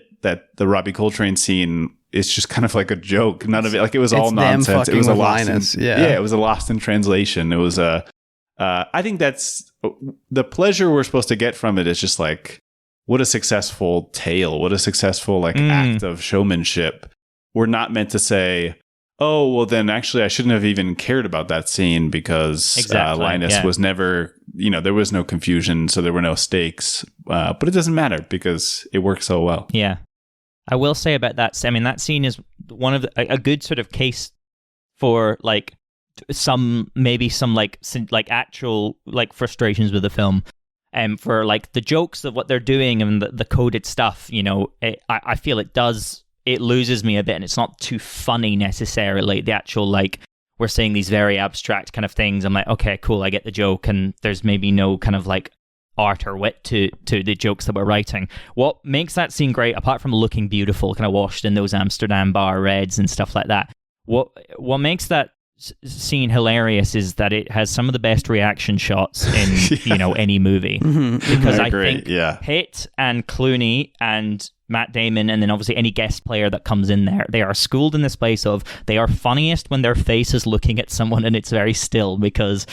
Speaker 3: the Robbie Coltrane scene is just kind of like a joke, none of it, like it was all nonsense. It was a lost it was a lost in translation. It was I think that's the pleasure we're supposed to get from it is just like, what a successful tale, what a successful like act of showmanship. We're not meant to say, oh, well then actually I shouldn't have even cared about that scene because Linus was never, there was no confusion, so there were no stakes. But it doesn't matter because it works so well.
Speaker 4: Yeah. I will say about that, I mean, that scene is one of a good sort of case for like some actual like frustrations with the film. For like the jokes of what they're doing and the coded stuff, I feel it loses me a bit, and it's not too funny necessarily. The actual like we're saying these very abstract kind of things. I'm like, okay, cool, I get the joke, and there's maybe no kind of like art or wit to the jokes that we're writing. What makes that scene great, apart from looking beautiful, kind of washed in those Amsterdam bar reds and stuff like that, what makes that scene hilarious is that it has some of the best reaction shots in any movie. Because I think Pitt and Clooney and Matt Damon, and then obviously any guest player that comes in there, they are schooled in this place of they are funniest when their face is looking at someone and it's very still, because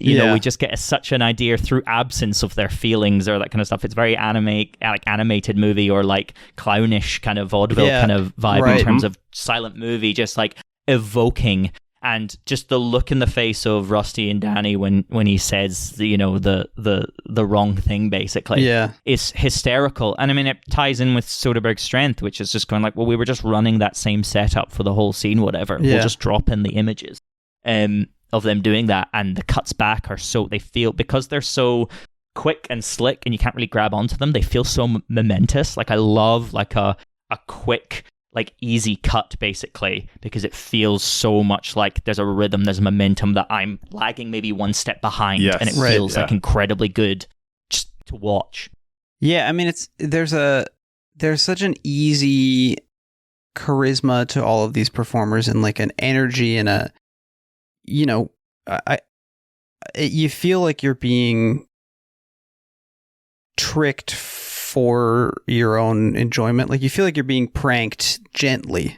Speaker 4: we just get such an idea through absence of their feelings or that kind of stuff. It's very animated movie or like clownish kind of vaudeville kind of vibe in terms of silent movie, just like evoking. And just the look in the face of Rusty and Danny when he says the wrong thing basically is hysterical. And I mean, it ties in with Soderbergh's strength, which is just going like, well, we were just running that same setup for the whole scene, whatever. We'll just drop in the images of them doing that, and the cuts back are they feel, because they're so quick and slick and you can't really grab onto them, they feel so momentous. Like I love like a quick, like easy cut basically, because it feels so much like there's a rhythm, there's momentum that I'm lagging maybe one step behind, and it feels like incredibly good just to watch.
Speaker 2: Yeah, I mean there's such an easy charisma to all of these performers and like an energy and a you feel like you're being tricked for your own enjoyment. Like you feel like you're being pranked gently.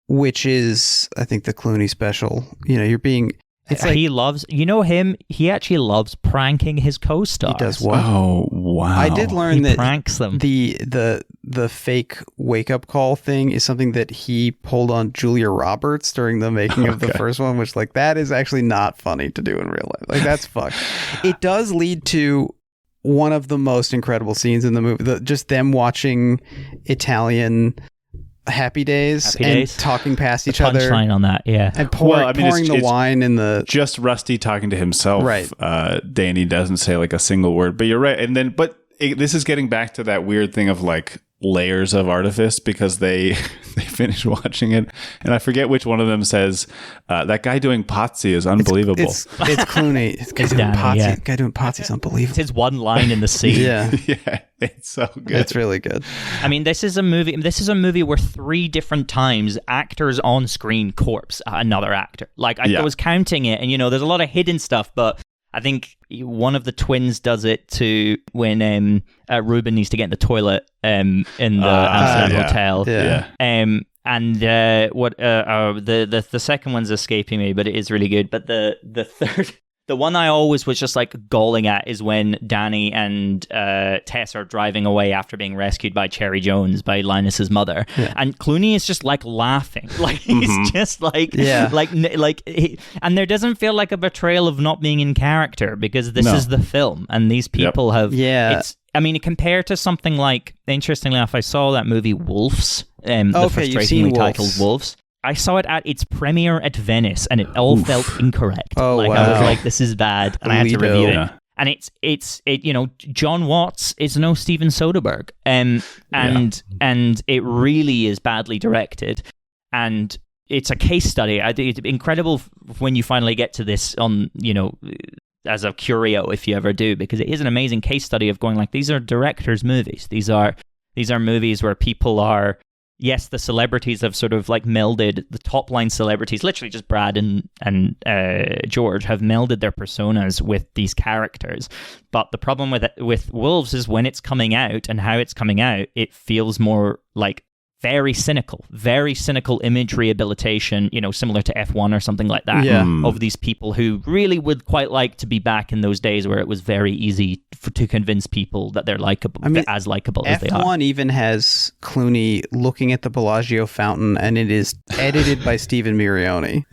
Speaker 2: Which is, I think, the Clooney special. You're being... It's like,
Speaker 4: he loves... him? He actually loves pranking his co-stars.
Speaker 2: He does what?
Speaker 3: Oh, wow.
Speaker 2: I did learn that
Speaker 4: pranks them.
Speaker 2: The fake wake-up call thing is something that he pulled on Julia Roberts during the making of the first one, which, like, that is actually not funny to do in real life. Like, that's fucked. It does lead to one of the most incredible scenes in the movie. Just them watching Italian... Happy Days talking past each other.
Speaker 4: Punchline on that, yeah.
Speaker 2: And pouring the wine in the...
Speaker 3: Just Rusty talking to himself.
Speaker 2: Right.
Speaker 3: Danny doesn't say like a single word, but you're right. And then, this is getting back to that weird thing of like, layers of artifice because they finish watching it, and I forget which one of them says that guy doing Potsy is unbelievable.
Speaker 2: It's Clooney. It's guy doing
Speaker 4: Danny,
Speaker 2: Potsy.
Speaker 4: yeah.
Speaker 2: Guy doing Potsy is unbelievable.
Speaker 4: It's his one line in the scene.
Speaker 2: Yeah,
Speaker 3: Yeah, it's so good.
Speaker 2: it's really good.
Speaker 4: I mean, this is a movie where 3 different times actors on screen corpse another actor. Like, I was counting it, and, you know, there's a lot of hidden stuff, but I think one of the twins does it to when Ruben needs to get in the toilet in the Amsterdam hotel.
Speaker 2: Yeah.
Speaker 4: And the second one's escaping me, but it is really good. But the third, the one I always was just like galling at is when Danny and Tess are driving away after being rescued by Cherry Jones, by Linus's mother, and Clooney is just like laughing, like he's just like, and there doesn't feel like a betrayal of not being in character because this is the film, and these people have, it's. I mean, compared to something like, interestingly enough, I saw that movie Wolves, the frustratingly titled Wolves. I saw it at its premiere at Venice, and it all felt incorrect. I was like, "This is bad," and I had to review it. And it's you know, John Watts is no Steven Soderbergh, and it really is badly directed, and it's a case study. I think it's incredible when you finally get to this on, you know, as a curio, if you ever do, because it is an amazing case study of going like, these are directors' movies. These are movies where people are. Yes, the celebrities have sort of like melded, the top line celebrities, literally just Brad and George, have melded their personas with these characters. But the problem with Wolves is when it's coming out and how it's coming out, it feels more like very cynical image rehabilitation, you know, similar to F1 or something like that, of these people who really would quite like to be back in those days where it was very easy to convince people that they're likable, as likable as they are.
Speaker 2: F1 even has Clooney looking at the Bellagio fountain, and it is edited by Stephen Mirioni,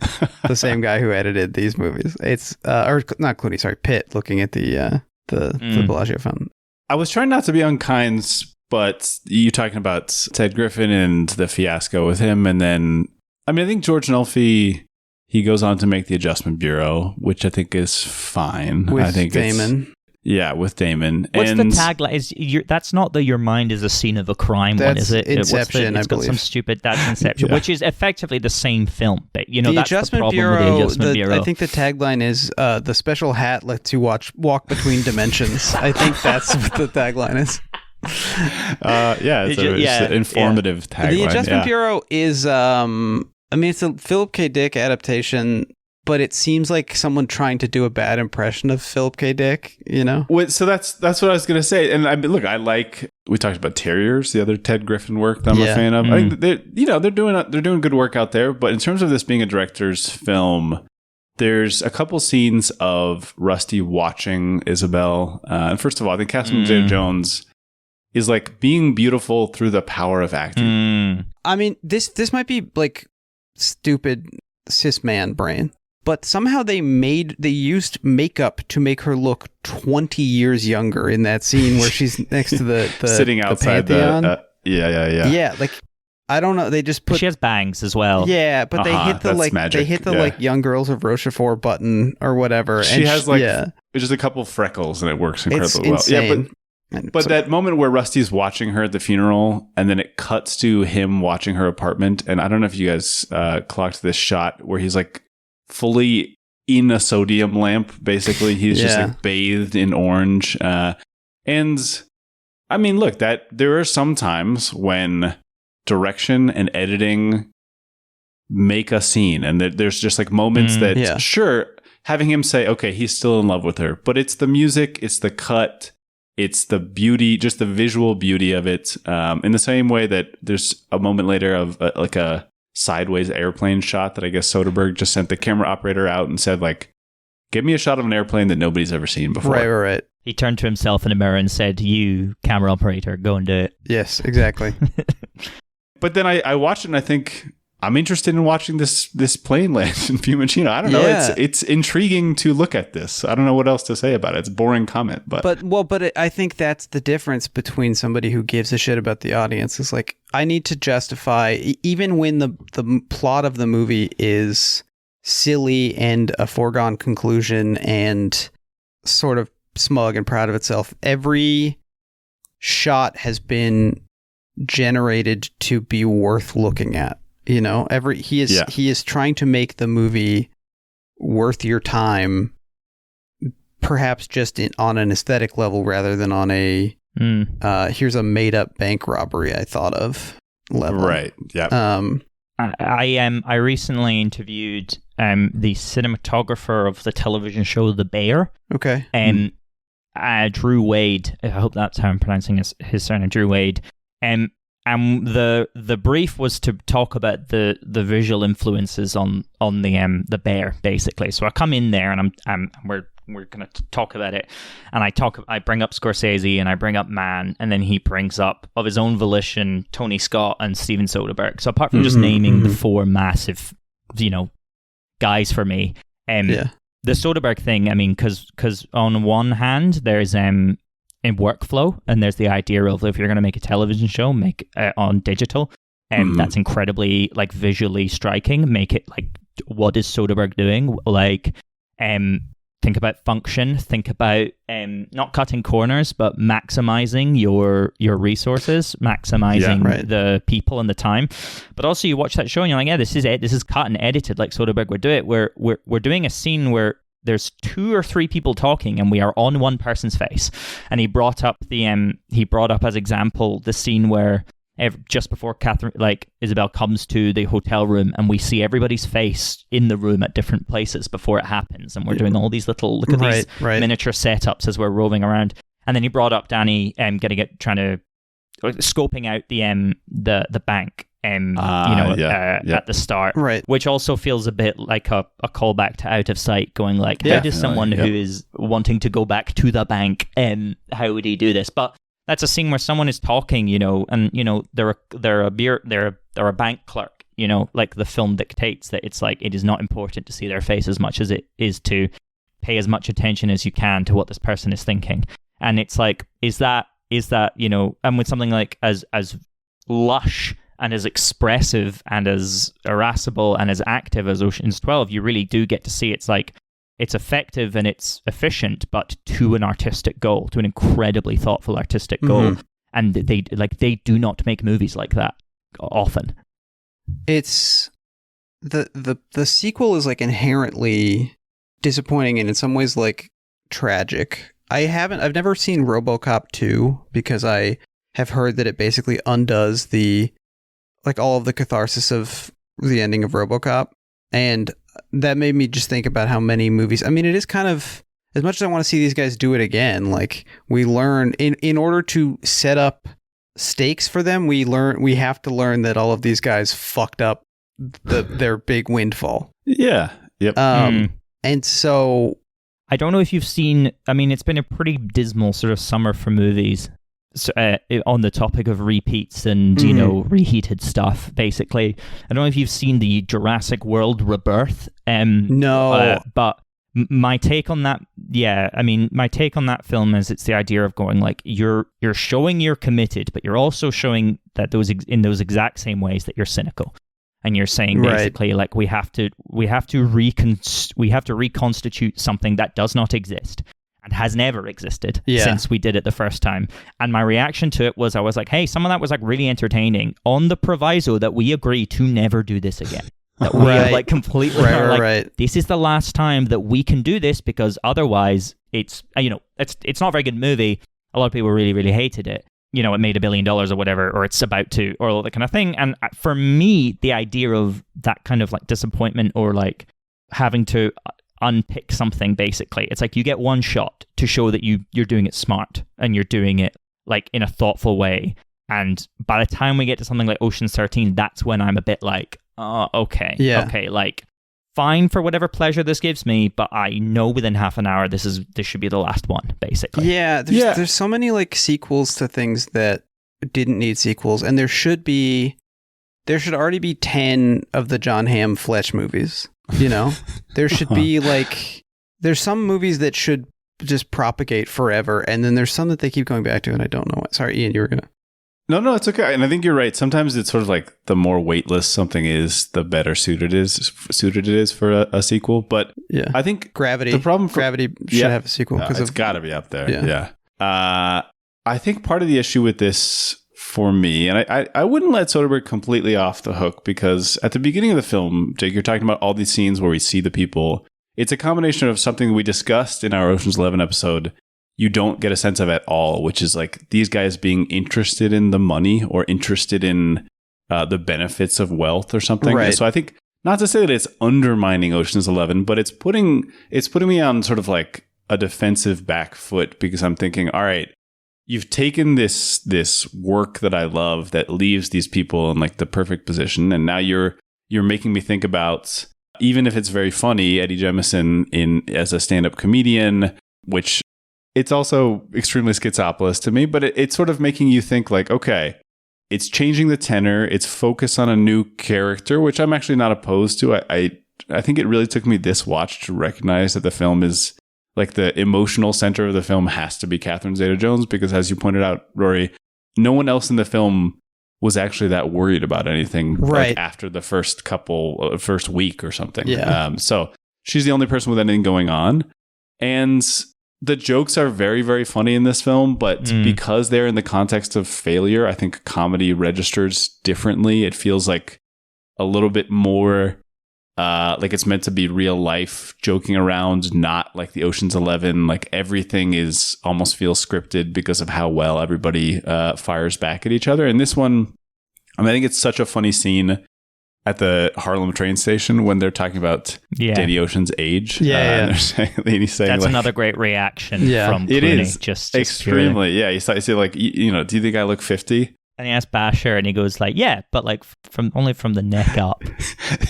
Speaker 2: the same guy who edited these movies. It's or not Clooney, sorry, Pitt looking at the Bellagio fountain.
Speaker 3: I was trying not to be unkind, but you talking about Ted Griffin and the fiasco with him, and then, I mean, I think George Nolfi, he goes on to make The Adjustment Bureau, which I think is fine.
Speaker 2: With
Speaker 3: I think
Speaker 2: Damon.
Speaker 3: With Damon.
Speaker 4: What's the tagline? That's not the "Your mind is a scene of a crime" one, is it?
Speaker 2: Inception,
Speaker 4: it's got some stupid. That's Inception, which is effectively the same film. But, you know,
Speaker 2: the
Speaker 4: that's
Speaker 2: Adjustment
Speaker 4: the problem
Speaker 2: Bureau,
Speaker 4: with the Adjustment Bureau.
Speaker 2: I think the tagline is "The special hat lets you walk between dimensions." I think that's what the tagline is.
Speaker 3: It's an informative tagline.
Speaker 2: The Adjustment Bureau is, I mean, it's a Philip K. Dick adaptation, but it seems like someone trying to do a bad impression of Philip K. Dick, you know?
Speaker 3: So that's what I was going to say. And I mean, look, we talked about Terriers, the other Ted Griffin work that I'm a fan of. I think they're doing good work out there. But in terms of this being a director's film, there's a couple scenes of Rusty watching Isabel. And first of all, I think Catherine Zeta-Jones is like being beautiful through the power of acting.
Speaker 2: I mean, this might be like stupid cis man brain, but somehow they used makeup to make her look 20 years younger in that scene where she's next to the
Speaker 3: sitting outside the Pantheon.
Speaker 2: Yeah, like, I don't know. They just put.
Speaker 4: She has bangs as well.
Speaker 2: Yeah, but they hit the like young girls of Rochefort button or whatever.
Speaker 3: She has just a couple freckles, and it works incredibly well.
Speaker 2: Insane.
Speaker 3: But that moment where Rusty's watching her at the funeral, and then it cuts to him watching her apartment, and I don't know if you guys clocked this shot where he's like fully in a sodium lamp. Basically, he's just like bathed in orange. And I mean, look, that there are some times when direction and editing make a scene, and there's just like moments that sure, having him say, okay, he's still in love with her, but it's the music, it's the cut. It's the beauty, just the visual beauty of it. In the same way that there's a moment later of like a sideways airplane shot that I guess Soderbergh just sent the camera operator out and said, like, give me a shot of an airplane that nobody's ever seen before.
Speaker 2: Right.
Speaker 4: He turned to himself in a mirror and said, "You, camera operator, go and do it."
Speaker 2: Yes, exactly.
Speaker 3: But then I watched it and I think, I'm interested in watching this plane land in Fiumicino. I don't know. It's intriguing to look at this. I don't know what else to say about it. It's a boring comment, but
Speaker 2: I think that's the difference between somebody who gives a shit about the audience. Is like, I need to justify, even when the plot of the movie is silly and a foregone conclusion and sort of smug and proud of itself. Every shot has been generated to be worth looking at. You know, he is trying to make the movie worth your time, perhaps just on an aesthetic level rather than on a here's a made up bank robbery I thought of level. Right. Yeah.
Speaker 4: I recently interviewed the cinematographer of the television show The Bear.
Speaker 2: Okay.
Speaker 4: Drew Wade. I hope that's how I'm pronouncing his surname. Drew Wade. And the brief was to talk about the visual influences on the Bear, basically. So I come in there and we're going to talk about it, and I bring up Scorsese and I bring up Mann, and then he brings up, of his own volition, Tony Scott and Steven Soderbergh. So apart from just naming the four massive, guys for me, the Soderbergh thing, I mean, because on one hand there's in workflow, and there's the idea of, if you're going to make a television show, make on digital, and that's incredibly like visually striking. Make it like, what is Soderbergh doing? Like, think about function, think about not cutting corners, but maximizing your resources, maximizing the people and the time. But also you watch that show and you're like, yeah, this is cut and edited like Soderbergh would do it. We're doing a scene where there's 2 or 3 people talking and we are on one person's face. And he brought up as example the scene where just before Isabel comes to the hotel room, and we see everybody's face in the room at different places before it happens, and we're doing all these little these miniature setups as we're roving around. And then he brought up Danny scoping out the bank at the start, which also feels a bit like a callback to Out of Sight, going like, how does someone who is wanting to go back to the bank, how would he do this? But that's a scene where someone is talking, and they're a bank clerk, like the film dictates that it's like, it is not important to see their face as much as it is to pay as much attention as you can to what this person is thinking. And it's like, is that and with something like as lush and as expressive and as irascible and as active as Ocean's 12, you really do get to see it's like, it's effective and it's efficient, but to an artistic goal, to an incredibly thoughtful artistic goal. And they do not make movies like that often.
Speaker 2: It's the sequel is like inherently disappointing and in some ways like tragic. I've never seen RoboCop 2 because I have heard that it basically undoes all of the catharsis of the ending of RoboCop. And that made me just think about how many movies. I mean, it is kind of, as much as I want to see these guys do it again, like, we learn in order to set up stakes for them, we have to learn that all of these guys fucked up their big windfall. Yeah. Yep. And so
Speaker 4: I don't know if you've seen, I mean, it's been a pretty dismal sort of summer for movies. So, on the topic of repeats and, reheated stuff, basically. I don't know if you've seen the Jurassic World Rebirth.
Speaker 2: No.
Speaker 4: But my take on that, my take on that film is it's the idea of going like, you're showing you're committed, but you're also showing that in those exact same ways that you're cynical. And you're saying basically like, we have to reconstitute something that does not exist. And has never existed since we did it the first time. And my reaction to it was, I was like, hey, some of that was like really entertaining, on the proviso that we agree to never do this again. That we are like completely this is the last time that we can do this, because otherwise it's not a very good movie. A lot of people really, really hated it. It made $1 billion or whatever, or it's about to, or all that kind of thing. And for me, the idea of that kind of like disappointment, or like having to unpick something, basically, it's like you get one shot to show that you're doing it smart and you're doing it like in a thoughtful way. And by the time we get to something like Ocean's 13, that's when I'm a bit like, okay, like, fine for whatever pleasure this gives me, but I know within half an hour this should be the last one, basically.
Speaker 2: There's so many like sequels to things that didn't need sequels, and there should already be 10 of the John Hamm Fletch movies. There should be like, there's some movies that should just propagate forever, and then there's some that they keep going back to, and I don't know what. Sorry, Ian, you were gonna.
Speaker 3: No, it's okay. And I think you're right. Sometimes it's sort of like, the more weightless something is, the better suited it is for a sequel. But I think
Speaker 2: Gravity.
Speaker 3: The problem
Speaker 2: Gravity should have a sequel, because
Speaker 3: it's got to be up there. Yeah. I think part of the issue with this for me. And I wouldn't let Soderbergh completely off the hook, because at the beginning of the film, Jake, you're talking about all these scenes where we see the people. It's a combination of something we discussed in our Ocean's 11 episode you don't get a sense of at all, which is like these guys being interested in the money or interested in the benefits of wealth or something.
Speaker 2: Right.
Speaker 3: So I think, not to say that it's undermining Ocean's 11, but it's putting me on sort of like a defensive back foot, because I'm thinking, all right, you've taken this work that I love that leaves these people in like the perfect position, and now you're making me think about, even if it's very funny, Eddie Jemison as a stand-up comedian, which it's also extremely schizopolis to me, but it's sort of making you think like, okay, it's changing the tenor, it's focused on a new character, which I'm actually not opposed to. I think it really took me this watch to recognize that the film is like, the emotional center of the film has to be Catherine Zeta-Jones, because as you pointed out, Rory, no one else in the film was actually that worried about anything like after the first week or something.
Speaker 2: Yeah.
Speaker 3: So she's the only person with anything going on. And the jokes are very, very funny in this film, but because they're in the context of failure, I think comedy registers differently. It feels like a little bit more like it's meant to be real life joking around, not like the Ocean's 11. Like everything almost feels scripted because of how well everybody fires back at each other. And this one, I think it's such a funny scene at the Harlem train station when they're talking about Danny Ocean's age. And he's saying,
Speaker 4: that's
Speaker 3: like,
Speaker 4: another great reaction from Clooney.
Speaker 3: It is
Speaker 4: just
Speaker 3: extremely.
Speaker 4: Purely.
Speaker 3: Yeah, you say like, do you think I look 50?
Speaker 4: And he asks Basher, and he goes like, yeah, but like only from the neck up.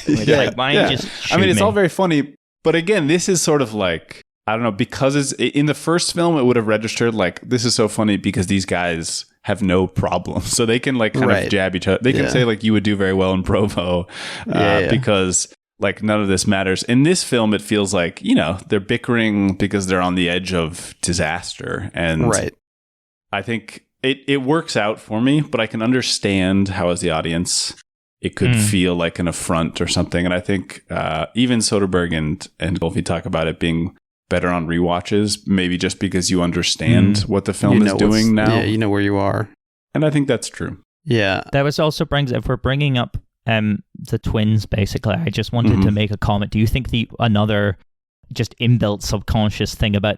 Speaker 4: Like, why don't you just shoot
Speaker 3: it's
Speaker 4: me?
Speaker 3: all very funny, but again, this is sort of like, I don't know, because it's in the first film, it would have registered like, this is so funny because these guys have no problem, so they can like kind of jab each other. They can say like, you would do very well in Provo, because like none of this matters. In this film, it feels like, they're bickering because they're on the edge of disaster, and I think it works out for me, but I can understand how, as the audience, it could feel like an affront or something. And I think even Soderbergh and Nolfi talk about it being better on rewatches, maybe just because you understand what the film is doing now.
Speaker 2: Yeah, you know where you are.
Speaker 3: And I think that's true.
Speaker 2: Yeah.
Speaker 4: That was also if we're bringing up the twins, basically, I just wanted to make a comment. Do you think another just inbuilt subconscious thing about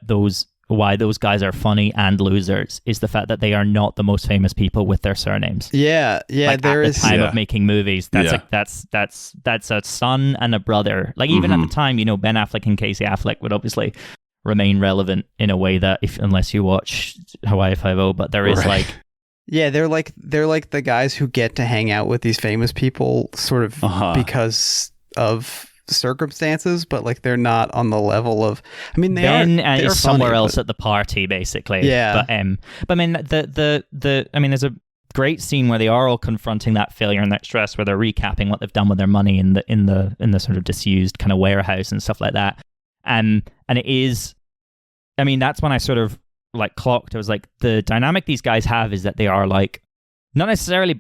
Speaker 4: why those guys are funny and losers is the fact that they are not the most famous people with their surnames?
Speaker 2: Yeah.
Speaker 4: Like
Speaker 2: there
Speaker 4: at
Speaker 2: is
Speaker 4: the time of making movies, that's a son and a brother. Like even at the time, Ben Affleck and Casey Affleck would obviously remain relevant in a way that unless you watch Hawaii Five-0, but there is like.
Speaker 2: Yeah, they're like the guys who get to hang out with these famous people sort of because of circumstances, but like they're not on the level of, I mean, they're
Speaker 4: is somewhere else at the party, basically.
Speaker 2: Yeah.
Speaker 4: But I mean, there's a great scene where they are all confronting that failure and that stress, where they're recapping what they've done with their money in the sort of disused kind of warehouse and stuff like that. And it is, I mean, that's when I sort of like clocked. I was like, the dynamic these guys have is that they are like, not necessarily,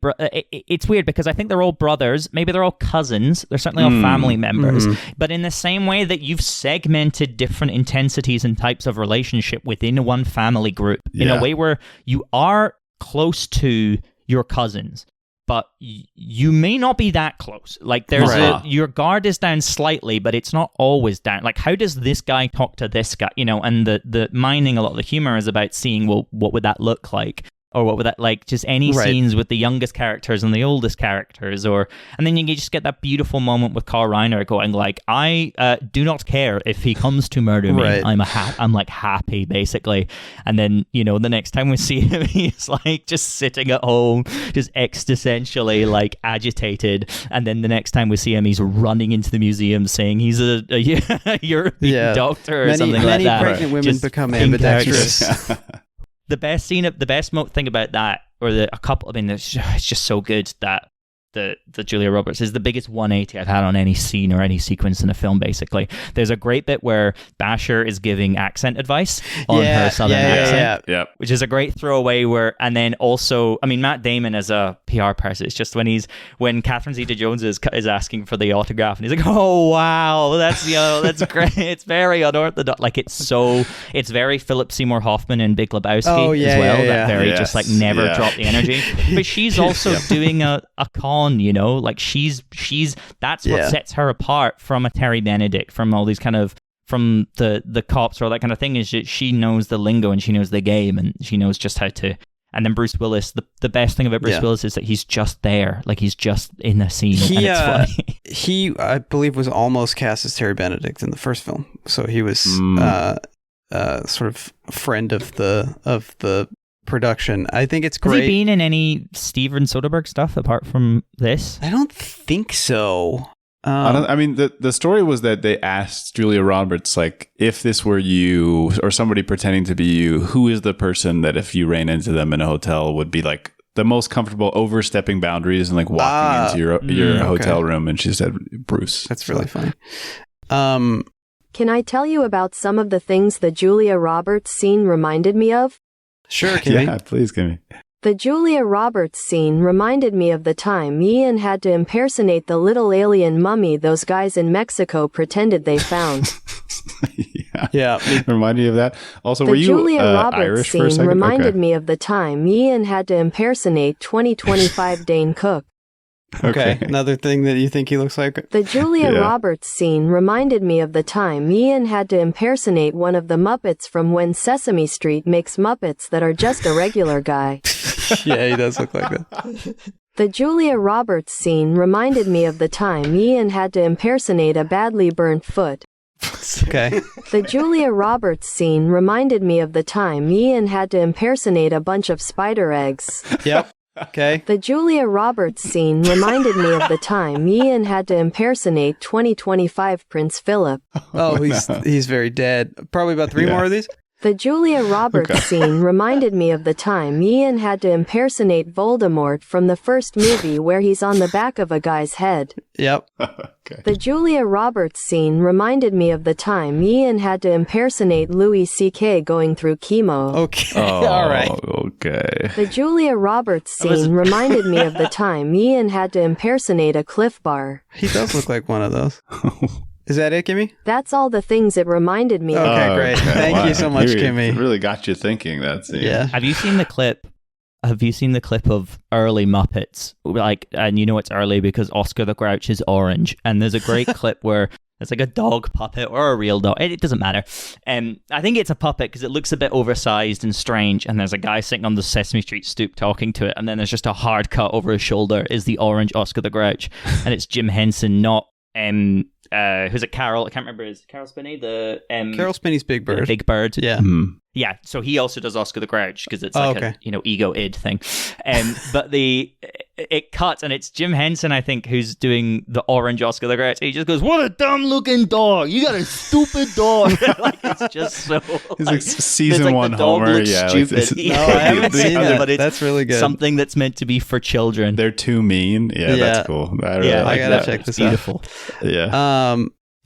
Speaker 4: it's weird because I think they're all brothers. Maybe they're all cousins. They're certainly all family members. But in the same way that you've segmented different intensities and types of relationship within one family group, in a way where you are close to your cousins, but you may not be that close. Like there's your guard is down slightly, but it's not always down. Like how does this guy talk to this guy? And the mining, a lot of the humor is about seeing, well, what would that look like? Or what would that, like, just any scenes with the youngest characters and the oldest characters, and then you just get that beautiful moment with Carl Reiner going like, I do not care if he comes to murder me. I'm like happy, basically. And then, the next time we see him, he's like just sitting at home, just existentially like agitated. And then the next time we see him, he's running into the museum saying he's a European doctor or something like that.
Speaker 2: Many pregnant women become ambidextrous.
Speaker 4: The best thing about that, or a couple, I mean, it's just so good that the Julia Roberts is the biggest 180 I've had on any scene or any sequence in a film, basically. There's a great bit where Basher is giving accent advice on her southern accent, which is a great throwaway and then also, I mean, Matt Damon as a PR person, it's just when Catherine Zeta-Jones is asking for the autograph and he's like, oh, wow, that's great. It's very unorthodox. Like, it's very Philip Seymour Hoffman and Big Lebowski as well. That very just like never drop the energy. But she's also doing a con, you know, like she's that's what sets her apart from a Terry Benedict, from all these kind of, from the cops or all that kind of thing, is that she knows the lingo and she knows the game and she knows just how to. And then Bruce Willis, the best thing about Bruce Willis is that he's just there, like he's just in the scene, and it's funny.
Speaker 2: He, I believe, was almost cast as Terry Benedict in the first film, so he was sort of a friend of the production. I think it's great.
Speaker 4: Has he been in any Steven Soderbergh stuff apart from this?
Speaker 2: I don't think so.
Speaker 3: I mean, the story was that they asked Julia Roberts, like, if this were you or somebody pretending to be you, who is the person that if you ran into them in a hotel would be like the most comfortable overstepping boundaries and like walking into your hotel room? And she said, Bruce.
Speaker 2: That's really funny.
Speaker 5: Can I tell you about some of the things the Julia Roberts scene reminded me of?
Speaker 2: Sure, Kimmy.
Speaker 3: Yeah, please, Kimmy.
Speaker 5: The Julia Roberts scene reminded me of the time Ian had to impersonate the little alien mummy those guys in Mexico pretended they found.
Speaker 2: Yeah.
Speaker 3: Remind me of that. Also,
Speaker 5: the
Speaker 3: were you
Speaker 5: Julia Roberts
Speaker 3: Irish
Speaker 5: scene
Speaker 3: for a second?
Speaker 5: reminded me of the time Ian had to impersonate 2025 Dane Cook.
Speaker 2: Okay, another thing that you think he looks like?
Speaker 5: The Julia Roberts scene reminded me of the time Ian had to impersonate one of the Muppets from When Sesame Street Makes Muppets that are just a regular guy.
Speaker 2: Yeah, he does look like that.
Speaker 5: The Julia Roberts scene reminded me of the time Ian had to impersonate a badly burnt foot.
Speaker 2: Okay.
Speaker 5: The Julia Roberts scene reminded me of the time Ian had to impersonate a bunch of spider eggs.
Speaker 2: Yep. Okay.
Speaker 5: The Julia Roberts scene reminded me of the time Ian had to impersonate 2025 Prince Philip.
Speaker 2: Oh, he's very dead. Probably about 3 more of these.
Speaker 5: The Julia Roberts scene reminded me of the time Ian had to impersonate Voldemort from the first movie where he's on the back of a guy's head.
Speaker 2: Yep.
Speaker 3: Okay.
Speaker 5: The Julia Roberts scene reminded me of the time Ian had to impersonate Louis C.K. going through chemo.
Speaker 2: Okay. All right.
Speaker 3: Okay.
Speaker 5: The Julia Roberts scene reminded me of the time Ian had to impersonate a Cliff Bar.
Speaker 2: He does look like one of those. Is that it, Kimmy?
Speaker 5: That's all the things it reminded me of.
Speaker 2: Okay, great. Thank you so much, Kimmy.
Speaker 3: It really got you thinking, that scene.
Speaker 2: Yeah.
Speaker 4: Have you seen the clip of early Muppets? Like, and you know it's early because Oscar the Grouch is orange. And there's a great clip where it's like a dog puppet or a real dog. It doesn't matter. I think it's a puppet because it looks a bit oversized and strange. And there's a guy sitting on the Sesame Street stoop talking to it. And then there's just a hard cut over his shoulder is the orange Oscar the Grouch. And it's Jim Henson, not who's it? Carol? I can't remember. Is it Carol Spinney?
Speaker 2: Carol Spinney's Big Bird.
Speaker 4: Big Bird.
Speaker 2: Yeah.
Speaker 3: Mm.
Speaker 4: Yeah. So he also does Oscar the Grouch because it's like a ego id thing. But it cuts and it's Jim Henson, I think, who's doing the orange Oscar the Grouch. He just goes, "What a dumb looking dog! You got a stupid dog!" Like, it's just so.
Speaker 3: He's like season one Homer. Yeah.
Speaker 4: Stupid.
Speaker 2: No, I haven't seen that. But that's really good.
Speaker 4: Something that's meant to be for children.
Speaker 3: They're too mean. Yeah, that's cool. I really like
Speaker 2: I gotta
Speaker 3: that.
Speaker 2: check this
Speaker 4: Beautiful.
Speaker 2: out.
Speaker 3: Yeah.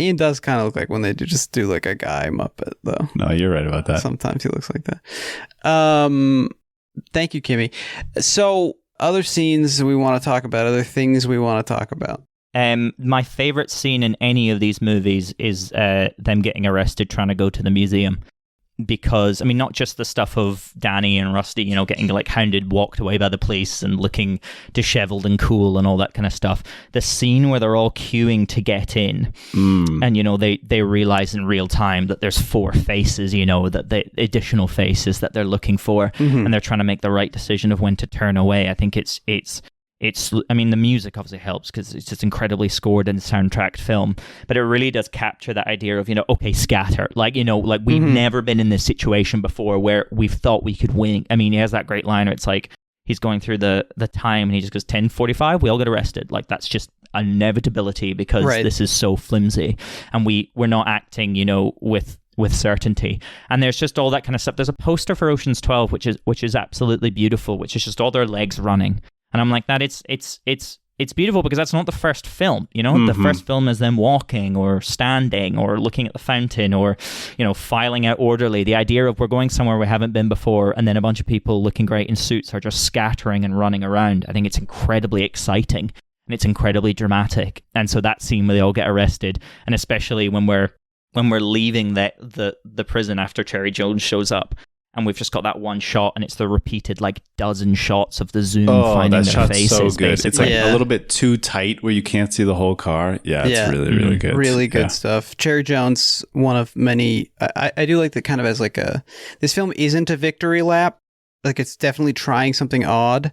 Speaker 2: Ian does kind of look like when they just do like a guy Muppet, though.
Speaker 3: No, you're right about that.
Speaker 2: Sometimes he looks like that. Thank you, Kimmy. So, other scenes we want to talk about, other things we want to talk about.
Speaker 4: My favorite scene in any of these movies is them getting arrested trying to go to the museum. Because, I mean, not just the stuff of Danny and Rusty, you know, getting like hounded, walked away by the police and looking disheveled and cool and all that kind of stuff. The scene where they're all queuing to get in and, you know, they realize in real time that there's 4 faces, you know, that the additional faces that they're looking for and they're trying to make the right decision of when to turn away. I think it's I mean, the music obviously helps because it's just incredibly scored and soundtracked film, but it really does capture that idea of, you know, okay, scatter. Like, you know, like we've never been in this situation before where we've thought we could win. I mean, he has that great line where it's like, he's going through the time and he just goes 10:45, we all get arrested. Like, that's just an inevitability because this is so flimsy and we're not acting, you know, with certainty. And there's just all that kind of stuff. There's a poster for Ocean's 12, which is absolutely beautiful, which is just all their legs running. And I'm like, that it's it's beautiful because that's not the first film, you know? The first film is them walking or standing or looking at the fountain or, you know, filing out orderly. The idea of we're going somewhere we haven't been before and then a bunch of people looking great in suits are just scattering and running around. I think it's incredibly exciting and it's incredibly dramatic. And so that scene where they all get arrested, and especially when we're leaving the prison after Cherry Jones shows up, and we've just got that one shot, and it's the repeated like dozen shots of the zoom finding their faces.
Speaker 3: So good.
Speaker 4: Basically.
Speaker 3: It's like a little bit too tight where you can't see the whole car. Yeah, it's really, really good.
Speaker 2: Really good stuff. Cherry Jones, one of many. I do like that kind of as like this film isn't a victory lap. Like it's definitely trying something odd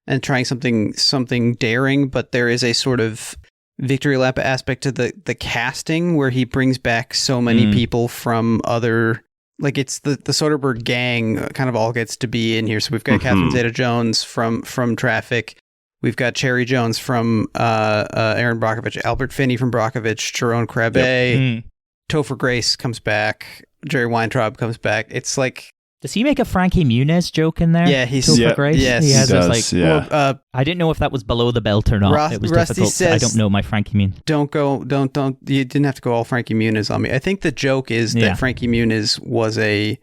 Speaker 2: and trying something daring, but there is a sort of victory lap aspect to the casting where he brings back so many people from other. Like it's the Soderbergh gang kind of all gets to be in here. So we've got Catherine Zeta-Jones from Traffic. We've got Cherry Jones from Aaron Brockovich, Albert Finney from Brockovich, Jerome Crabbe, Topher Grace comes back, Jerry Weintraub comes back. It's like...
Speaker 4: Does he make a Frankie Muniz joke in there?
Speaker 2: Yeah, he's...
Speaker 4: Topher Grace?
Speaker 2: Yes,
Speaker 4: he has
Speaker 3: does,
Speaker 4: this, like,
Speaker 3: yeah.
Speaker 4: I didn't know if that was below the belt or not. It was
Speaker 2: Rusty
Speaker 4: difficult.
Speaker 2: says,
Speaker 4: I don't know my Frankie Muniz.
Speaker 2: Don't. You didn't have to go all Frankie Muniz on me. I think the joke is that Frankie Muniz was I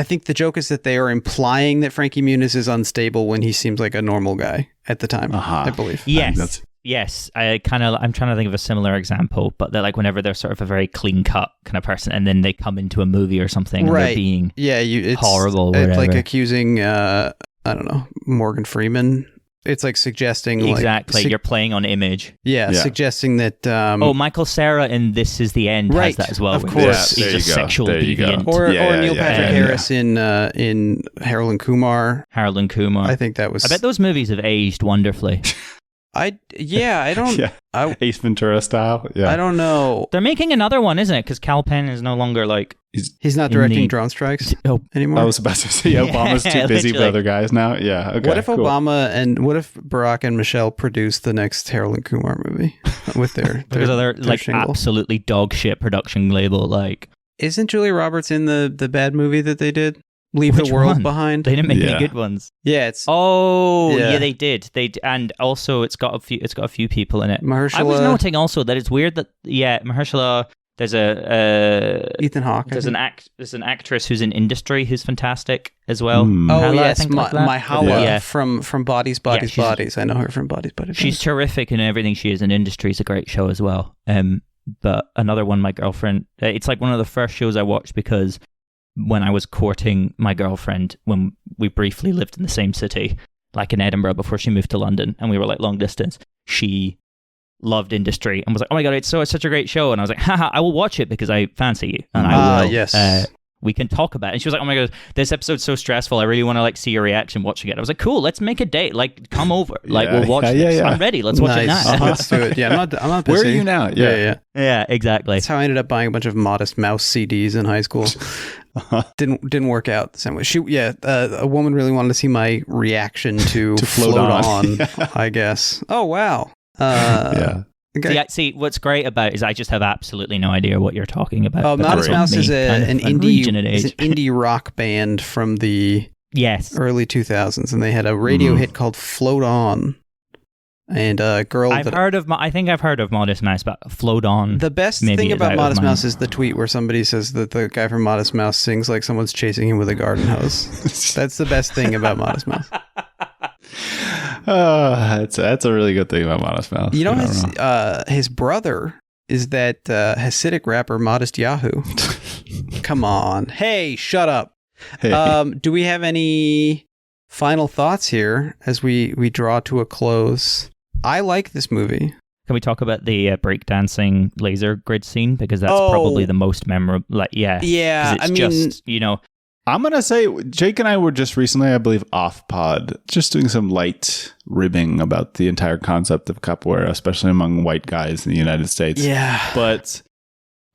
Speaker 2: think the joke is that they are implying that Frankie Muniz is unstable when he seems like a normal guy at the time, I believe.
Speaker 4: Yes. Yes, I'm trying to think of a similar example, but they're like whenever they're sort of a very clean cut kind of person, and then they come into a movie or something, and they're being
Speaker 2: it's
Speaker 4: horrible. Whatever.
Speaker 2: Like accusing, I don't know, Morgan Freeman. It's like suggesting
Speaker 4: exactly you're playing on image.
Speaker 2: Yeah, suggesting that.
Speaker 4: Michael Cera in This Is the End has that as well.
Speaker 2: Of course,
Speaker 4: he's just sexual deviant.
Speaker 2: Or Neil Patrick Harris in Harold and Kumar.
Speaker 4: Harold and Kumar.
Speaker 2: I think that was.
Speaker 4: I bet those movies have aged wonderfully.
Speaker 2: I don't.
Speaker 3: Ace Ventura style. Yeah,
Speaker 2: I don't know.
Speaker 4: They're making another one, isn't it? Because Cal Penn is no longer like
Speaker 2: he's not directing drone strikes anymore.
Speaker 3: I was about to say Obama's too busy with other guys now. Yeah. Okay,
Speaker 2: what if Obama and what if Barack and Michelle produce the next Harold and Kumar movie with their
Speaker 4: because of their like
Speaker 2: shingle?
Speaker 4: Absolutely dog shit production label? Like,
Speaker 2: isn't Julia Roberts in the bad movie that they did? Leave the World Behind.
Speaker 4: They didn't make any good ones.
Speaker 2: Yeah, it's.
Speaker 4: Oh, yeah, they did. And also it's got a few people in it.
Speaker 2: Mahershala.
Speaker 4: I was noting also that it's weird that Mahershala. There's
Speaker 2: Ethan Hawke.
Speaker 4: There's an actress who's in Industry who's fantastic as well.
Speaker 2: Yes, Myha'la from Bodies. I know her from Bodies.
Speaker 4: She's terrific in everything she is in Industry. Is a great show as well. But another one, my girlfriend. It's like one of the first shows I watched because when I was courting my girlfriend, when we briefly lived in the same city, like in Edinburgh before she moved to London, and we were like long distance, she loved Industry and was like, oh my God, it's such a great show. And I was like, haha, I will watch it because I fancy you. And I will.
Speaker 2: Yes.
Speaker 4: We can talk about it. And she was like, oh my God, this episode's so stressful. I really want to like see your reaction watching it. I was like, cool, let's make a date. Like, come over. Like, we'll watch this. I'm ready. Let's watch it now.
Speaker 2: Let's do it. Yeah, I'm not busy.
Speaker 3: Where are you now?
Speaker 4: Yeah, exactly.
Speaker 2: That's how I ended up buying a bunch of Modest Mouse CDs in high school. Didn't work out the same way. A woman really wanted to see my reaction to Float On, I guess. Oh, wow. Okay.
Speaker 4: See, what's great about is I just have absolutely no idea what you're talking about.
Speaker 2: Oh, Modest Mouse is an indie rock band from the early 2000s, and they had a radio hit called Float On. And a girl
Speaker 4: I think I've heard of Modest Mouse, but Float On.
Speaker 2: The best thing about Modest Mouse is the tweet where somebody says that the guy from Modest Mouse sings like someone's chasing him with a garden hose. That's the best thing about Modest Mouse.
Speaker 3: That's a really good thing about Modest Mouse.
Speaker 2: You know, his brother is that Hasidic rapper Modest Yahoo. Come on. Hey, shut up. Hey. Do we have any final thoughts here as we draw to a close? I like this movie.
Speaker 4: Can we talk about the breakdancing laser grid scene? Because that's probably the most memorable. Like, yeah.
Speaker 2: I mean,
Speaker 3: I'm going to say Jake and I were just recently, I believe, off pod, just doing some light ribbing about the entire concept of capoeira, especially among white guys in the United States.
Speaker 2: Yeah.
Speaker 3: But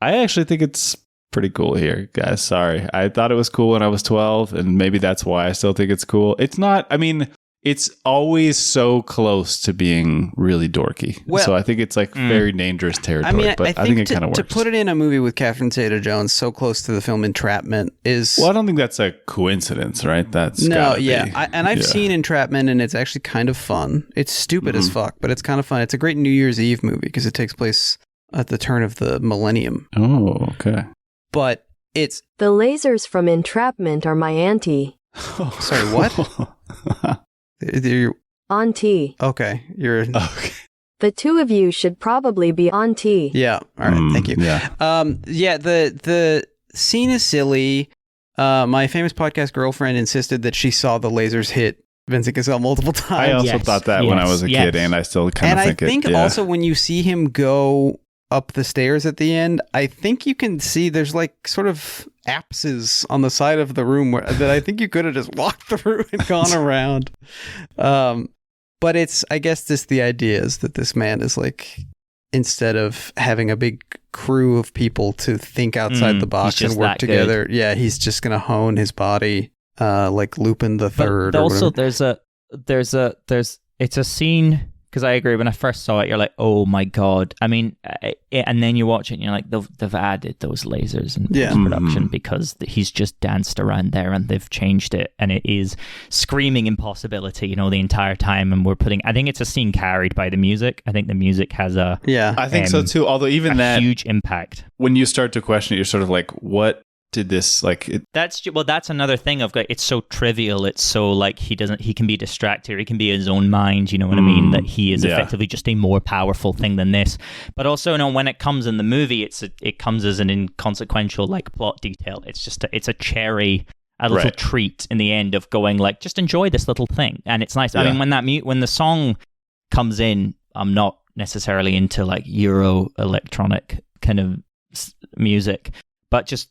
Speaker 3: I actually think it's pretty cool here, guys. Sorry. I thought it was cool when I was 12, and maybe that's why I still think it's cool. It's not, I mean, it's always so close to being really dorky.
Speaker 2: Well,
Speaker 3: so I think it's like very dangerous territory. But I think it kind of works.
Speaker 2: To put it in a movie with Catherine Zeta-Jones so close to the film Entrapment is...
Speaker 3: Well, I don't think that's a coincidence, right? That's
Speaker 2: I've seen Entrapment, and it's actually kind of fun. It's stupid as fuck, but it's kind of fun. It's a great New Year's Eve movie because it takes place at the turn of the millennium.
Speaker 3: Oh, okay.
Speaker 2: But it's...
Speaker 5: The lasers from Entrapment are my auntie.
Speaker 2: Sorry, what? You're,
Speaker 5: Auntie.
Speaker 2: okay, you're...
Speaker 3: Okay.
Speaker 5: The two of you should probably be auntie.
Speaker 2: Yeah, all right, thank you.
Speaker 3: Yeah.
Speaker 2: The scene is silly. My famous podcast girlfriend insisted that she saw the lasers hit Vincent Cassel multiple times.
Speaker 3: I also thought that when I was a kid, and I still kind of think it.
Speaker 2: And I think also when you see him go up the stairs at the end, I think you can see there's like sort of apses on the side of the room that I think you could have just walked through and gone around. But it's, I guess, the idea is that this man is like, instead of having a big crew of people to think outside the box and work together, he's just going to hone his body like Lupin the Third.
Speaker 4: But also, it's a scene. Because I agree, when I first saw it, you're like, oh my God. I mean, and then you watch it and you're like, they've added those lasers in post-production because he's just danced around there and they've changed it. And it is screaming impossibility, the entire time. And I think it's a scene carried by the music. I think the music has
Speaker 3: I think so too. Although even that
Speaker 4: huge impact.
Speaker 3: When you start to question it, you're sort of like, what did this
Speaker 4: that's another thing of like, it's so trivial, it's so like he can be distracted, he can be his own mind, you know what I mean, that he is effectively just a more powerful thing than this. But also, when it comes in the movie, it comes as an inconsequential like plot detail. It's just it's a cherry, a little treat in the end of going like, just enjoy this little thing. And it's nice. I mean, when the song comes in, I'm not necessarily into like Euro electronic kind of music, but just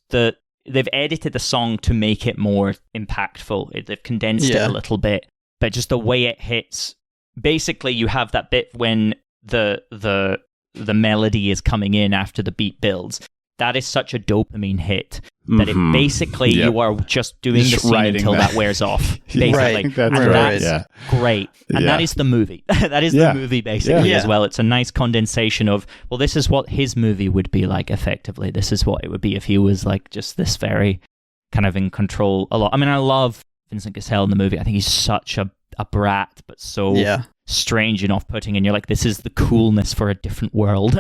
Speaker 4: they've edited the song to make it more impactful. They've condensed it a little bit, but just the way it hits. Basically, you have that bit when the melody is coming in after the beat builds. That is such a dopamine hit that it basically you are just doing the scene until that wears off. Basically, that's great. And that is the movie. That is the movie basically as well. It's a nice condensation of, well, this is what his movie would be like. Effectively, this is what it would be if he was like just this very kind of in control a lot. I mean, I love Vincent Cassel in the movie. I think he's such a brat, but so strange and off-putting. And you're like, this is the coolness for a different world.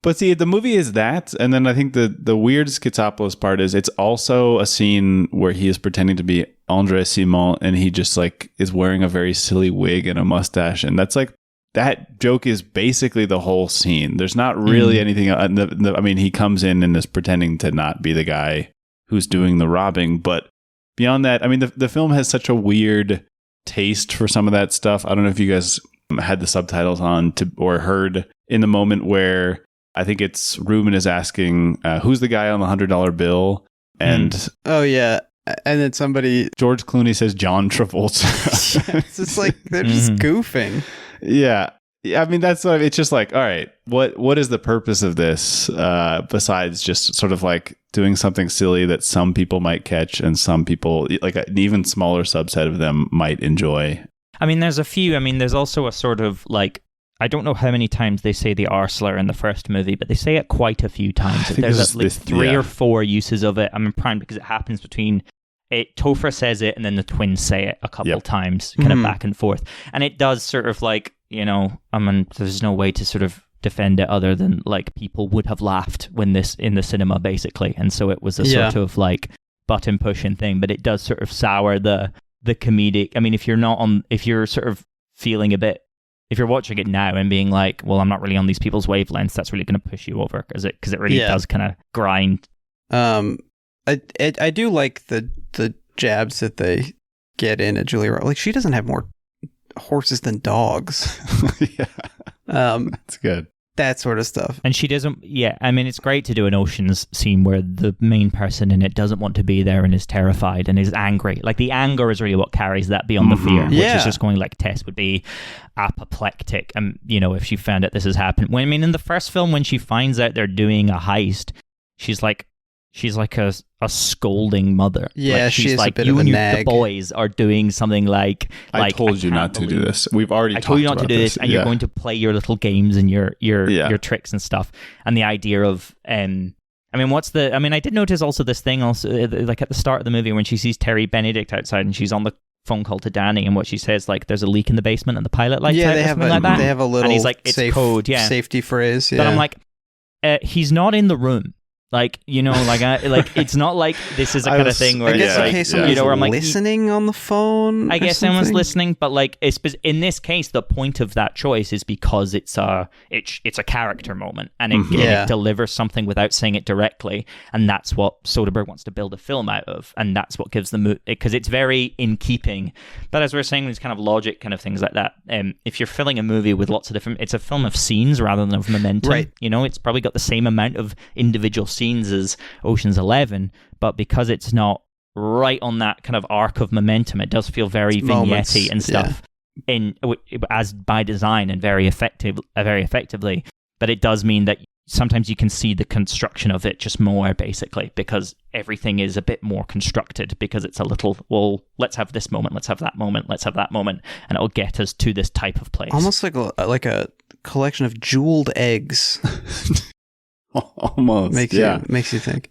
Speaker 3: But see, the movie is that, and then I think the weird Schizopoulos part is it's also a scene where he is pretending to be André Simon, and he just like is wearing a very silly wig and a mustache, and that's like, that joke is basically the whole scene. There's not really anything. I mean, he comes in and is pretending to not be the guy who's doing the robbing, but beyond that, I mean, the film has such a weird taste for some of that stuff. I don't know if you guys had the subtitles on or heard in the moment where I think it's Ruben is asking, who's the guy on the $100 bill? And
Speaker 2: oh yeah, and then
Speaker 3: George Clooney says John Travolta.
Speaker 2: It's just like they're just goofing.
Speaker 3: Yeah, I mean that's what it's just like. All right, what is the purpose of this besides just sort of like doing something silly that some people might catch and some people, like an even smaller subset of them, might enjoy?
Speaker 4: I mean, there's a few. I mean, there's also a sort of like, I don't know how many times they say the R slur in the first movie, but they say it quite a few times. There's at least 3 or 4 uses of it. I'm primed because it happens between it. Topher says it, and then the twins say it a couple times, kind of back and forth. And it does sort of like, I mean, there's no way to sort of defend it other than like people would have laughed when this in the cinema, basically. And so it was a sort of like button pushing thing, but it does sort of sour the comedic. I mean, if you're sort of feeling a bit, if you're watching it now and being like, well, I'm not really on these people's wavelengths, that's really going to push you over because it really does kind of grind.
Speaker 2: I do like the jabs that they get in at Julia Roberts. Like, she doesn't have more horses than dogs.
Speaker 3: That's good.
Speaker 2: That sort of stuff.
Speaker 4: And she doesn't, I mean, it's great to do an Ocean's scene where the main person in it doesn't want to be there and is terrified and is angry. Like, the anger is really what carries that beyond the fear, which is just going like Tess would be apoplectic. And, if she found out this has happened. In the first film, when she finds out they're doing a heist, she's like, she's like a scolding mother.
Speaker 2: Yeah,
Speaker 4: like, she's
Speaker 2: she's
Speaker 4: like,
Speaker 2: a bit
Speaker 4: you
Speaker 2: of a
Speaker 4: and the
Speaker 2: nag.
Speaker 4: boys are doing something like
Speaker 3: I told you not to do this. We've already
Speaker 4: I
Speaker 3: talked
Speaker 4: told you not to
Speaker 3: about
Speaker 4: do this, and you're going to play your little games and your tricks and stuff. And the idea of I did notice also this thing also like at the start of the movie when she sees Terry Benedict outside and she's on the phone call to Danny, and what she says, like, there's a leak in the basement and the pilot lights out,
Speaker 2: they
Speaker 4: or
Speaker 2: have
Speaker 4: something like that.
Speaker 2: They have a little
Speaker 4: and he's like, it's code,
Speaker 2: safety phrase. Yeah.
Speaker 4: But I'm like, he's not in the room. Like, you know, like it's not like this is a kind of thing where
Speaker 2: I guess
Speaker 4: it's
Speaker 2: case
Speaker 4: like, you know, where I'm like
Speaker 2: listening on the phone.
Speaker 4: I guess someone's listening, but like in this case, the point of that choice is because it's a character moment, and it delivers something without saying it directly, and that's what Soderbergh wants to build a film out of, and that's what gives the movie, because it's very in keeping. But as we were saying, these kind of logic kind of things like that. If you're filling a movie with lots of different, it's a film of scenes rather than of momentum.
Speaker 2: Right.
Speaker 4: You know, it's probably got the same amount of individual scenes as Ocean's 11, but because it's not right on that kind of arc of momentum, it does feel very vignette-y and stuff as by design and very effectively. But it does mean that sometimes you can see the construction of it just more, basically, because everything is a bit more constructed, because it's a little, well, let's have this moment, let's have that moment, let's have that moment, and it'll get us to this type of place.
Speaker 2: Almost like a collection of jeweled eggs.
Speaker 3: Almost.
Speaker 2: Makes you think.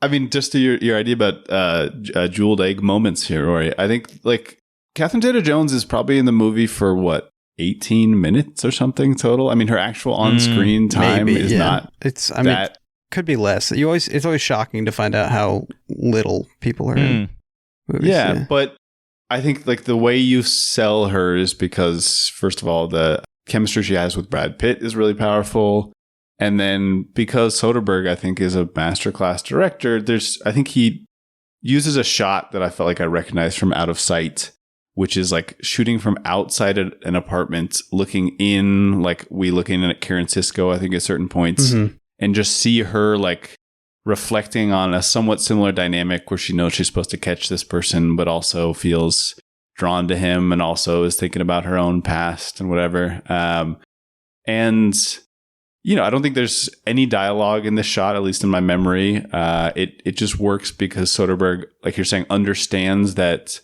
Speaker 3: I mean, just to your idea about jeweled egg moments here, Rory, I think like Catherine Zeta-Jones is probably in the movie for what, 18 minutes or something total? I mean, her actual on-screen time is not
Speaker 2: it could be less. It's always shocking to find out how little people are in movies.
Speaker 3: Yeah, but I think like the way you sell her is because, first of all, the chemistry she has with Brad Pitt is really powerful. And then because Soderbergh, I think, is a masterclass director, I think he uses a shot that I felt like I recognized from Out of Sight, which is like shooting from outside an apartment, looking in, like we looking at Karen Sisko, I think, at certain points, and just see her like reflecting on a somewhat similar dynamic where she knows she's supposed to catch this person, but also feels drawn to him and also is thinking about her own past and whatever. And you know, I don't think there's any dialogue in this shot, at least in my memory. It just works because Soderbergh, like you're saying, understands that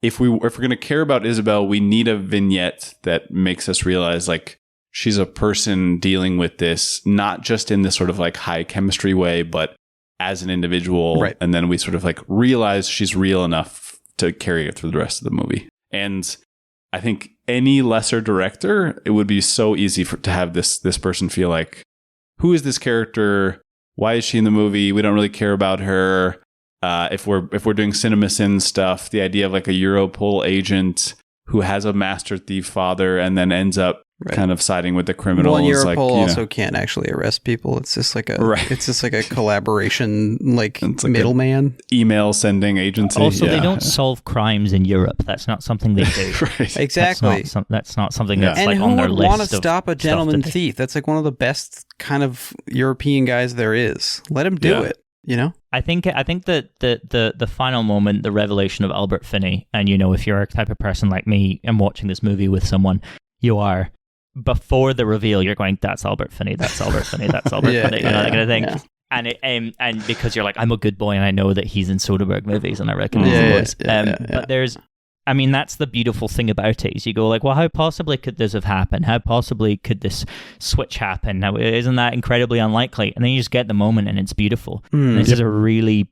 Speaker 3: if we're going to care about Isabel, we need a vignette that makes us realize like she's a person dealing with this, not just in this sort of like high chemistry way, but as an individual.
Speaker 2: Right.
Speaker 3: And then we sort of like realize she's real enough to carry it through the rest of the movie. And I think any lesser director, it would be so easy to have this person feel like, who is this character? Why is she in the movie? We don't really care about her. If we're doing CinemaSin stuff, the idea of like a Europol agent who has a master thief father and then ends up kind of siding with the criminals.
Speaker 2: Well, Europol
Speaker 3: like,
Speaker 2: also can't actually arrest people. It's just like a collaboration, like middleman.
Speaker 3: Email sending agency.
Speaker 4: Also, they don't solve crimes in Europe. That's not something they do.
Speaker 3: Right.
Speaker 2: Exactly.
Speaker 4: That's not something that's like on their list.
Speaker 2: And who would want to stop a gentleman thief? That's like one of the best kind of European guys there is. Let him do it. You know,
Speaker 4: I think that the final moment, the revelation of Albert Finney, and you know, if you're a type of person like me and watching this movie with someone, you are, before the reveal, you're going, that's Albert Finney, that's Albert Finney, that's Albert Finney, you know, that kind of thing. Yeah. And because you're like, I'm a good boy and I know that he's in Soderbergh movies and I recognize the voice. But there's, I mean, that's the beautiful thing about it, is you go like, well, how possibly could this have happened? How possibly could this switch happen? Now, isn't that incredibly unlikely? And then you just get the moment and it's beautiful. This is a really,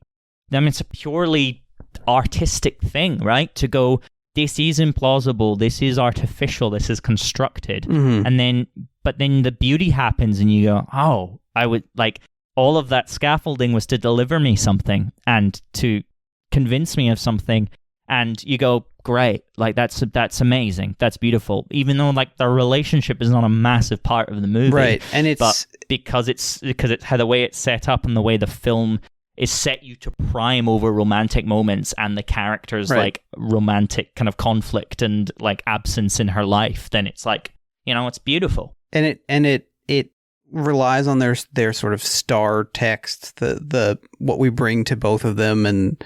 Speaker 4: I mean, it's a purely artistic thing, right? To go, this is implausible, this is artificial, this is constructed. And then, but then the beauty happens and you go, oh, I would like, all of that scaffolding was to deliver me something and to convince me of something. And you go, great, like that's amazing, that's beautiful. Even though like the relationship is not a massive part of the movie,
Speaker 2: right? And it's
Speaker 4: because it's how the way it's set up and the way the film is set you to prime over romantic moments and the characters like romantic kind of conflict and like absence in her life. Then it's like, you know, it's beautiful.
Speaker 2: And it relies on their sort of star text, the what we bring to both of them, and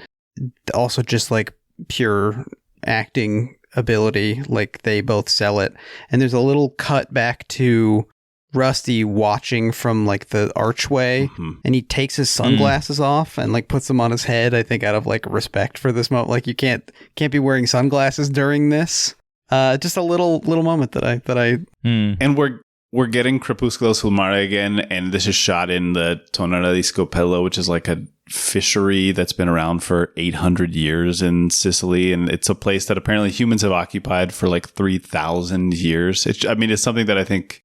Speaker 2: also just like pure acting ability, like they both sell it. And there's a little cut back to Rusty watching from like the archway, and he takes his sunglasses off and like puts them on his head, I think out of like respect for this moment. Like you can't be wearing sunglasses during this. Just a little moment that I
Speaker 3: And we're getting Crepúsculo sul Mare again, and this is shot in the Tonara di Scopello, which is like a fishery that's been around for 800 years in Sicily, and it's a place that apparently humans have occupied for like 3,000 years. It's something that I think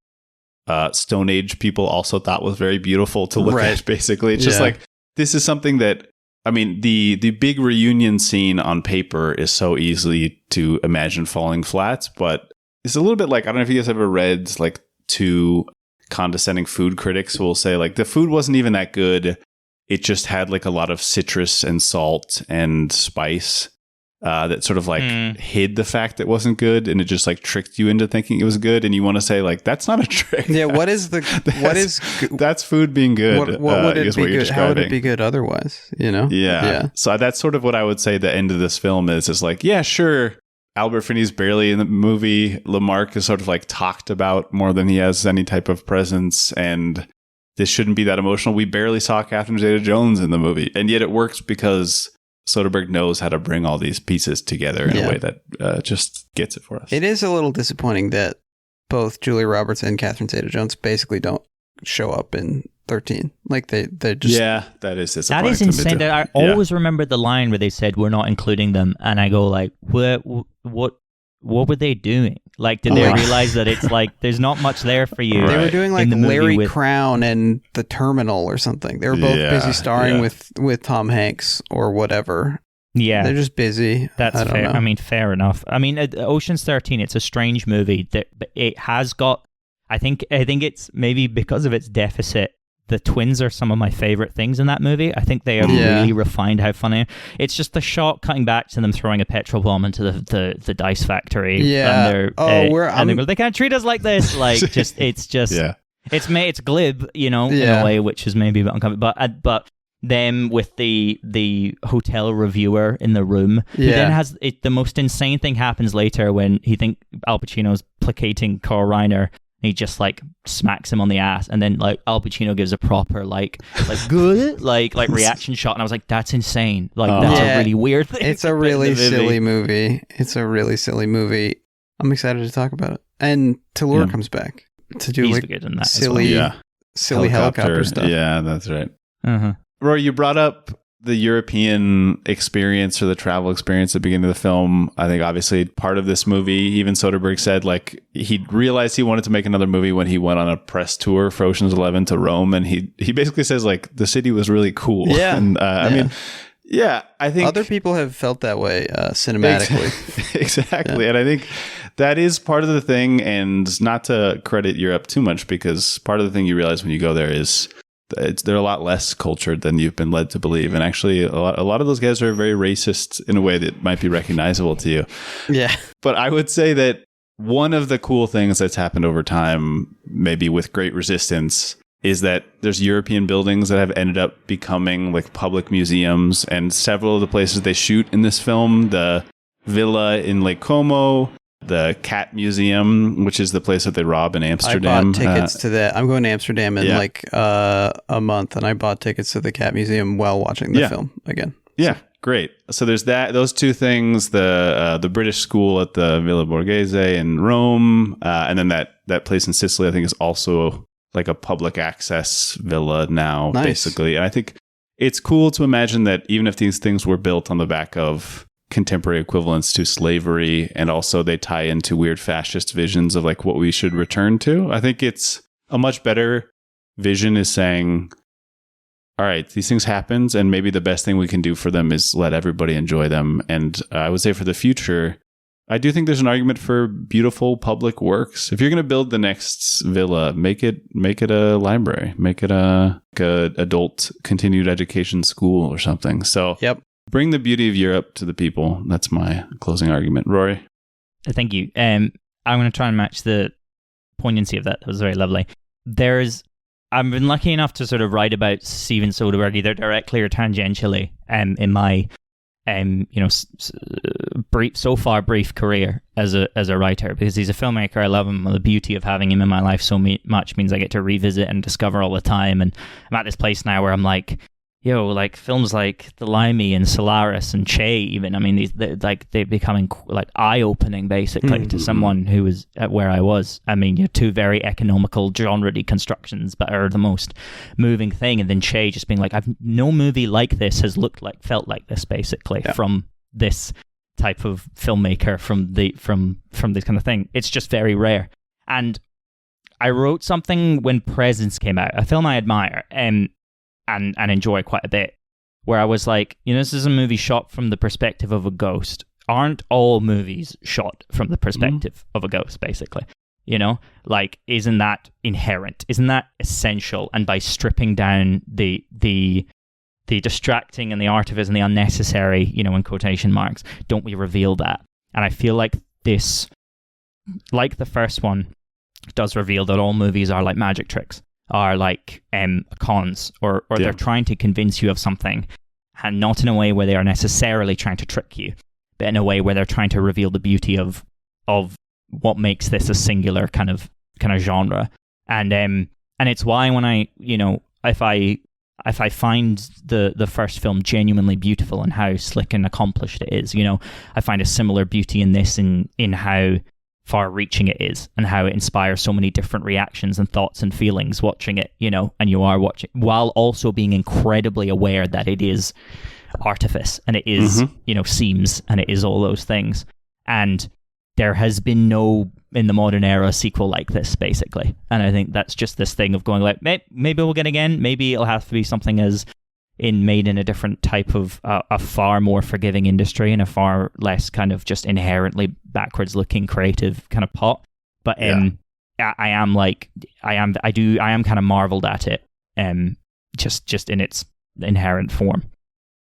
Speaker 3: Stone Age people also thought was very beautiful to look at, basically. It's just like, this is something that, I mean, the big reunion scene on paper is so easily to imagine falling flat, but it's a little bit like, I don't know if you guys ever read like two condescending food critics who will say like, the food wasn't even that good. It just had like a lot of citrus and salt and spice that sort of like hid the fact it wasn't good, and it just like tricked you into thinking it was good. And you want to say like, that's not a trick.
Speaker 2: Yeah,
Speaker 3: that's food being good.
Speaker 2: What would it be good? How would it
Speaker 3: describing.
Speaker 2: be good otherwise? You know?
Speaker 3: Yeah. So that's sort of what I would say the end of this film is like, yeah, sure, Albert Finney's barely in the movie. Lamarck is sort of like talked about more than he has any type of presence, and this shouldn't be that emotional. We barely saw Catherine Zeta-Jones in the movie, and yet it works because Soderbergh knows how to bring all these pieces together in a way that just gets it for us.
Speaker 2: It is a little disappointing that both Julia Roberts and Catherine Zeta-Jones basically don't show up in 13. Like they just...
Speaker 3: Yeah, that is disappointing.
Speaker 4: That is insane. I always remember the line where they said, we're not including them. And I go like, what were they doing? Like, did they realize that it's like, there's not much there for you?
Speaker 2: They were doing like Larry Crown and The Terminal or something. They were both busy starring with Tom Hanks or whatever.
Speaker 4: Yeah.
Speaker 2: They're just busy.
Speaker 4: That's fair. Know. I mean, fair enough. I mean, Ocean's 13, it's a strange movie that it has got, I think it's maybe because of its deficit. The twins are some of my favorite things in that movie. I think they have really refined how funny. It's just the shot cutting back to them throwing a petrol bomb into the dice factory.
Speaker 2: Yeah.
Speaker 4: And they go, they can't treat us like this. Like, it's glib, you know, in a way, which is maybe a bit uncomfortable. But them with the hotel reviewer in the room, who then has the most insane thing happens later when Al Pacino's placating Carl Reiner. He just like smacks him on the ass, and then like Al Pacino gives a proper like good like reaction shot, and I was like, that's insane. Like that's a really weird thing.
Speaker 2: It's a really silly movie. I'm excited to talk about it. And Tallur comes back to do like silly helicopter stuff.
Speaker 3: Yeah, that's right. Rory, you brought up the European experience or the travel experience at the beginning of the film. I think obviously part of this movie, even Soderbergh said like he realized he wanted to make another movie when he went on a press tour for Ocean's 11 to Rome, and he basically says like the city was really cool.
Speaker 2: Yeah.
Speaker 3: And I mean, I think
Speaker 2: other people have felt that way cinematically.
Speaker 3: Exactly. Yeah. And I think that is part of the thing, and not to credit Europe too much, because part of the thing you realize when you go there is they're a lot less cultured than you've been led to believe. And actually, a lot of those guys are very racist in a way that might be recognizable to you.
Speaker 2: Yeah.
Speaker 3: But I would say that one of the cool things that's happened over time, maybe with great resistance, is that there's European buildings that have ended up becoming like public museums. And several of the places they shoot in this film, the villa in Lake Como, the Cat Museum, which is the place that they rob in Amsterdam.
Speaker 2: I bought tickets to that. I'm going to Amsterdam in like a month, and I bought tickets to the Cat Museum while watching the film again.
Speaker 3: Yeah, great. So there's those two things: the British school at the Villa Borghese in Rome, and then that place in Sicily. I think is also like a public access villa now, basically. And I think it's cool to imagine that even if these things were built on the back of contemporary equivalents to slavery, and also they tie into weird fascist visions of like what we should return to. I think it's a much better vision is saying, all right, these things happen, and maybe the best thing we can do for them is let everybody enjoy them. And I would say for the future, I do think there's an argument for beautiful public works. If you're going to build the next villa, make it a library, make it a adult continued education school or something. So bring the beauty of Europe to the people. That's my closing argument. Rory?
Speaker 4: Thank you. I'm going to try and match the poignancy of that. That was very lovely. I've been lucky enough to sort of write about Steven Soderbergh either directly or tangentially in my brief career as a writer, because he's a filmmaker. I love him. The beauty of having him in my life so much means I get to revisit and discover all the time. And I'm at this place now where I'm like, like films like The Limey and Solaris and Che, even. I mean, they're becoming like eye-opening basically to someone who was at where I was. I mean, two very economical genre deconstructions, but are the most moving thing. And then Che just being like, no movie like this has felt like this basically from this type of filmmaker, from this kind of thing. It's just very rare. And I wrote something when Presence came out, a film I admire and enjoy quite a bit, where I was like, this is a movie shot from the perspective of a ghost. Aren't all movies shot from the perspective of a ghost, basically? Like, isn't that inherent? Isn't that essential? And by stripping down the distracting and the artifice and the unnecessary, in quotation marks, don't we reveal that? And I feel like this, like the first one, does reveal that all movies are like magic tricks, are like cons, or they're trying to convince you of something, and not in a way where they are necessarily trying to trick you, but in a way where they're trying to reveal the beauty of what makes this a singular kind of genre. And it's why when I, if I find the first film genuinely beautiful and how slick and accomplished it is, I find a similar beauty in this in how far-reaching it is, and how it inspires so many different reactions and thoughts and feelings watching it, and you are watching while also being incredibly aware that it is artifice, and it is, seams, and it is all those things. And there has been no, in the modern era, sequel like this, basically. And I think that's just this thing of going like, maybe we'll get again, maybe it'll have to be something made in a different type of a far more forgiving industry, and a far less kind of just inherently backwards looking creative kind of pot. But I am kind of marveled at it, just in its inherent form.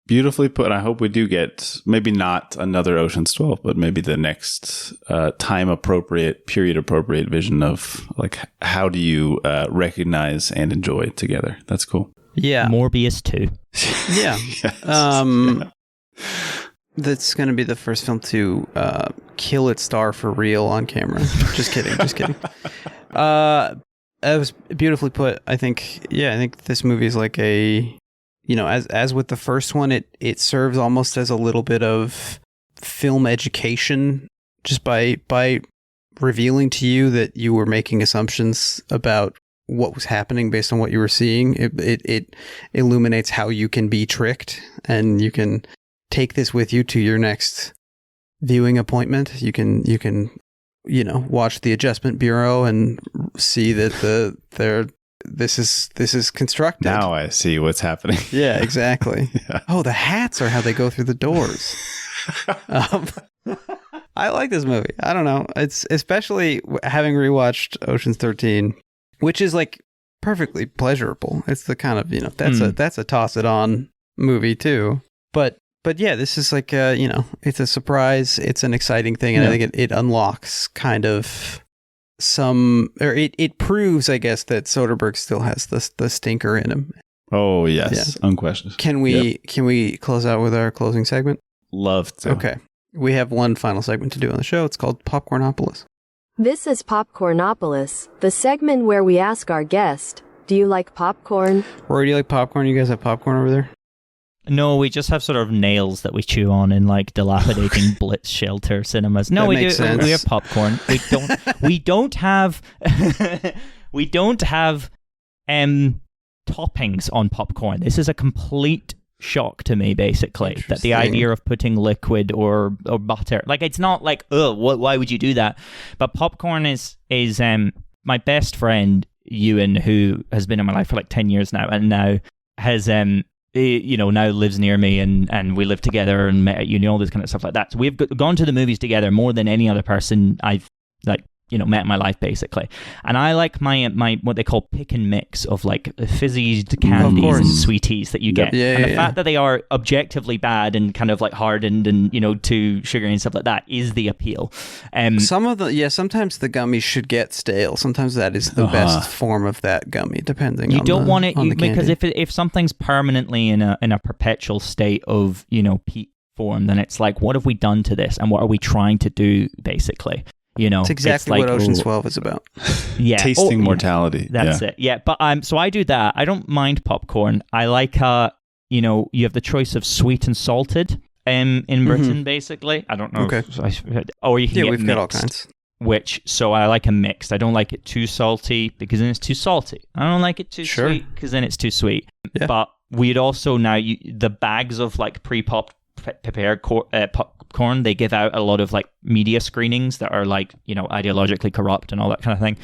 Speaker 3: Beautifully put. I hope we do get maybe not another Ocean's 12, but maybe the next time appropriate, period appropriate vision of like, how do you recognize and enjoy it together? That's cool.
Speaker 2: Yeah.
Speaker 4: Morbius 2. Yeah.
Speaker 3: Yes.
Speaker 2: That's going to be the first film to kill its star for real on camera. Just kidding. It was beautifully put. I think this movie is like a, as with the first one, it serves almost as a little bit of film education, just by revealing to you that you were making assumptions about what was happening based on what you were seeing. It illuminates how you can be tricked, and you can take this with you to your next viewing appointment. You can watch The Adjustment Bureau and see that this is constructed.
Speaker 3: Now I see what's happening.
Speaker 2: Yeah, exactly.
Speaker 3: Yeah.
Speaker 2: Oh, the hats are how they go through the doors. I like this movie. I don't know. It's especially having rewatched Ocean's 13, which is like perfectly pleasurable. It's the kind of, that's a toss it on movie too. But yeah, this is like it's a surprise. It's an exciting thing, and I think it unlocks kind of it proves, I guess, that Soderbergh still has the stinker in him.
Speaker 3: Oh yes, unquestioned.
Speaker 2: Can we close out with our closing segment?
Speaker 3: Love to.
Speaker 2: Okay, we have one final segment to do on the show. It's called Popcornopolis.
Speaker 5: This is Popcornopolis, the segment where we ask our guest, do you like popcorn?
Speaker 2: Rory, do you like popcorn? You guys have popcorn over there?
Speaker 4: No, we just have sort of nails that we chew on in like dilapidating Blitz shelter cinemas. No,
Speaker 2: That
Speaker 4: we
Speaker 2: makes
Speaker 4: do.
Speaker 2: sense.
Speaker 4: We have popcorn. We don't have toppings on popcorn. This is a complete shock to me, basically, that the idea of putting liquid or butter, like, it's not like, why would you do that? But popcorn is my best friend Ewan, who has been in my life for like 10 years now, and now has now lives near me, and we live together and met at uni, all this kind of stuff like that. So we've gone to the movies together more than any other person I've met in my life, basically. And I like my what they call pick and mix of like fizzy candies and sweeties that you get. And the fact that they are objectively bad and kind of like hardened and too sugary and stuff like that is the appeal.
Speaker 2: Sometimes the gummies should get stale. Sometimes that is the best form of that gummy, depending.
Speaker 4: You don't want it
Speaker 2: on the
Speaker 4: because
Speaker 2: candy.
Speaker 4: if something's permanently in a perpetual state of form, then it's like, what have we done to this, and what are we trying to do, basically? You know,
Speaker 2: it's exactly
Speaker 4: like,
Speaker 2: what Ocean's 12 is about.
Speaker 4: Yeah,
Speaker 3: tasting mortality.
Speaker 4: That's it. Yeah, but so I do that. I don't mind popcorn. I like you know, you have the choice of sweet and salted in Britain, basically. I don't know.
Speaker 2: Okay.
Speaker 4: Or you can get
Speaker 2: we've
Speaker 4: mixed,
Speaker 2: got all kinds.
Speaker 4: So I like a mixed. I don't like it too salty because then it's too salty. I don't like it too sweet because then it's too sweet. Yeah. But we'd also now the bags of like pre-popped prepared popcorn, they give out a lot of like media screenings that are like, you know, ideologically corrupt and all that kind of thing.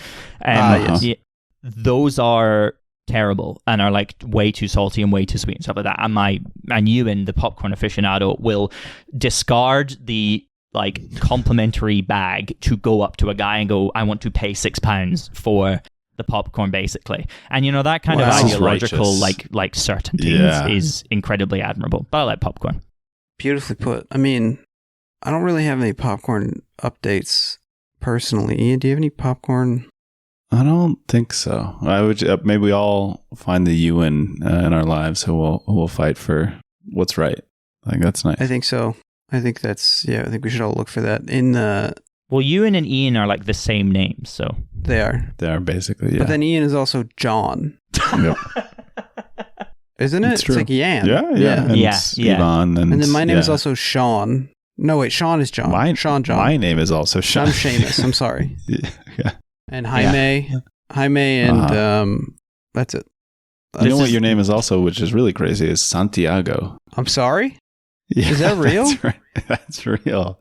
Speaker 4: Yes. Those are terrible and are like way too salty and way too sweet and stuff like that. And Ewan, the popcorn aficionado, will discard the like complimentary bag to go up to a guy and go, I want to pay £6 for the popcorn, basically. And you know, that kind of ideological like certainty is incredibly admirable. But I like popcorn.
Speaker 2: Beautifully put. I mean, I don't really have any popcorn updates personally. Ian, do you have any popcorn?
Speaker 3: I don't think so. I would maybe we all find the Ewan in our lives who will fight for what's right. I think that's nice.
Speaker 2: I think so. I think that's I think we should all look for that in
Speaker 4: Well, Ewan and Ian are like the same names, so
Speaker 2: they are
Speaker 3: basically. Yeah.
Speaker 2: But then Ian is also John.
Speaker 3: Yep.
Speaker 2: Isn't it? It's like Yan.
Speaker 3: Yeah. And Yvonne, and
Speaker 2: then my name is also Sean. No, wait, Sean is John. Sean John.
Speaker 3: My name is also Sean.
Speaker 2: I'm Seamus. I'm sorry.
Speaker 3: Yeah.
Speaker 2: And Jaime, and that's it.
Speaker 3: You know what your name is also, which is really crazy, is Santiago.
Speaker 2: I'm sorry?
Speaker 3: Yeah,
Speaker 2: is that real?
Speaker 3: That's right. That's real.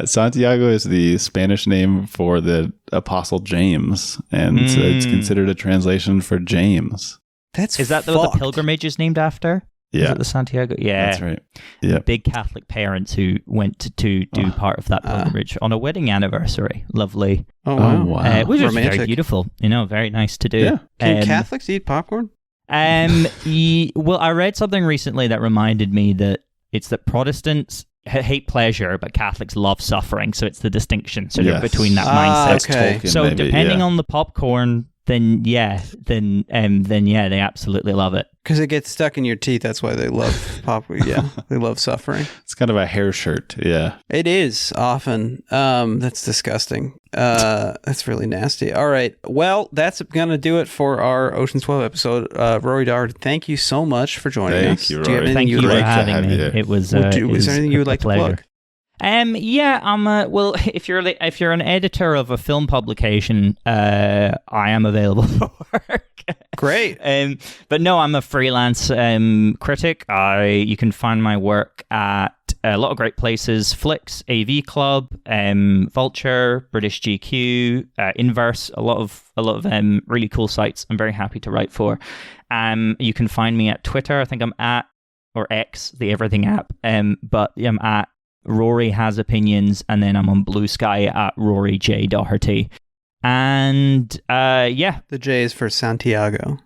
Speaker 3: Santiago is the Spanish name for the Apostle James, and it's considered a translation for James.
Speaker 2: Is
Speaker 4: that what the pilgrimage is named after?
Speaker 3: Yeah.
Speaker 4: Is it the Santiago? Yeah.
Speaker 3: That's right. Yeah.
Speaker 4: Big Catholic parents who went to do part of that pilgrimage on a wedding anniversary. Lovely.
Speaker 2: Oh, wow.
Speaker 4: Which was very beautiful. You know, very nice to do.
Speaker 3: Yeah.
Speaker 2: Can Catholics eat popcorn?
Speaker 4: Well, I read something recently that reminded me that it's that Protestants hate pleasure, but Catholics love suffering. So it's the distinction between that mindset.
Speaker 2: Okay.
Speaker 4: So depending on the popcorn, then they absolutely love it.
Speaker 2: Because it gets stuck in your teeth. That's why they love popcorn. Yeah, they love suffering.
Speaker 3: It's kind of a hair shirt. Yeah,
Speaker 2: it is often. That's disgusting. That's really nasty. All right. Well, that's gonna do it for our Ocean's 12 episode. Rory Doherty, thank you so much for joining us.
Speaker 3: Thank you, Rory.
Speaker 4: Thank you for having me. It was.
Speaker 2: Is there anything you would like to plug?
Speaker 4: Well, if you're an editor of a film publication, I am available for work.
Speaker 2: Great.
Speaker 4: But no, I'm a freelance critic. You can find my work at a lot of great places: Flix, AV Club, Vulture, British GQ, Inverse. A lot of really cool sites. I'm very happy to write for. You can find me at Twitter. I think I'm at, or X, the everything app. But I'm at Rory Has Opinions, and then I'm on Blue Sky at Rory J. Doherty. And the
Speaker 2: J is for Santiago.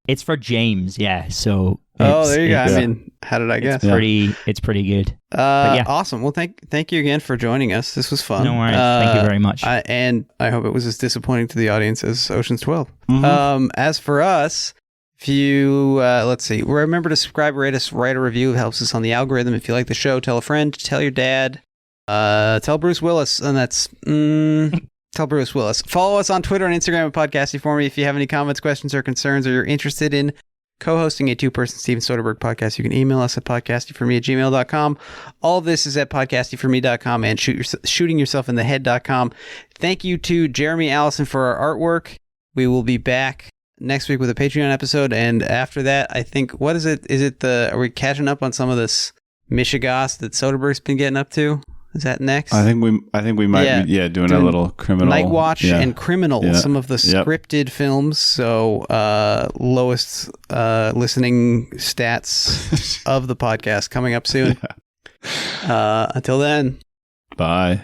Speaker 4: It's for James, yeah. So
Speaker 2: there you go. I mean, how did I guess?
Speaker 4: It's pretty good.
Speaker 2: Awesome. Well, thank you again for joining us. This was fun.
Speaker 4: No worries. Thank you very much.
Speaker 2: And I hope it was as disappointing to the audience as Ocean's 12.
Speaker 3: Mm-hmm.
Speaker 2: As for us, if you, let's see, remember to subscribe, rate us, write a review. It helps us on the algorithm. If you like the show, tell a friend, tell your dad, tell Bruce Willis, and that's, tell Bruce Willis. Follow us on Twitter and Instagram at Pod Casty For Me. If you have any comments, questions, or concerns, or you're interested in co-hosting a two-person Steven Soderbergh podcast, you can email us at podcastyforme@gmail.com. All of this is at podcastyforme.com and shootingyourselfinthehead.com. Thank you to Jeremy Allison for our artwork. We will be back next week with a Patreon episode, and after that, I think, what is it? Are we catching up on some of this Michigas that Soderbergh's been getting up to? Is that next?
Speaker 3: I think we might be doing a little criminal
Speaker 2: Night Watch and Criminal, some of the scripted films. So lowest listening stats of the podcast coming up soon. Until then,
Speaker 3: bye.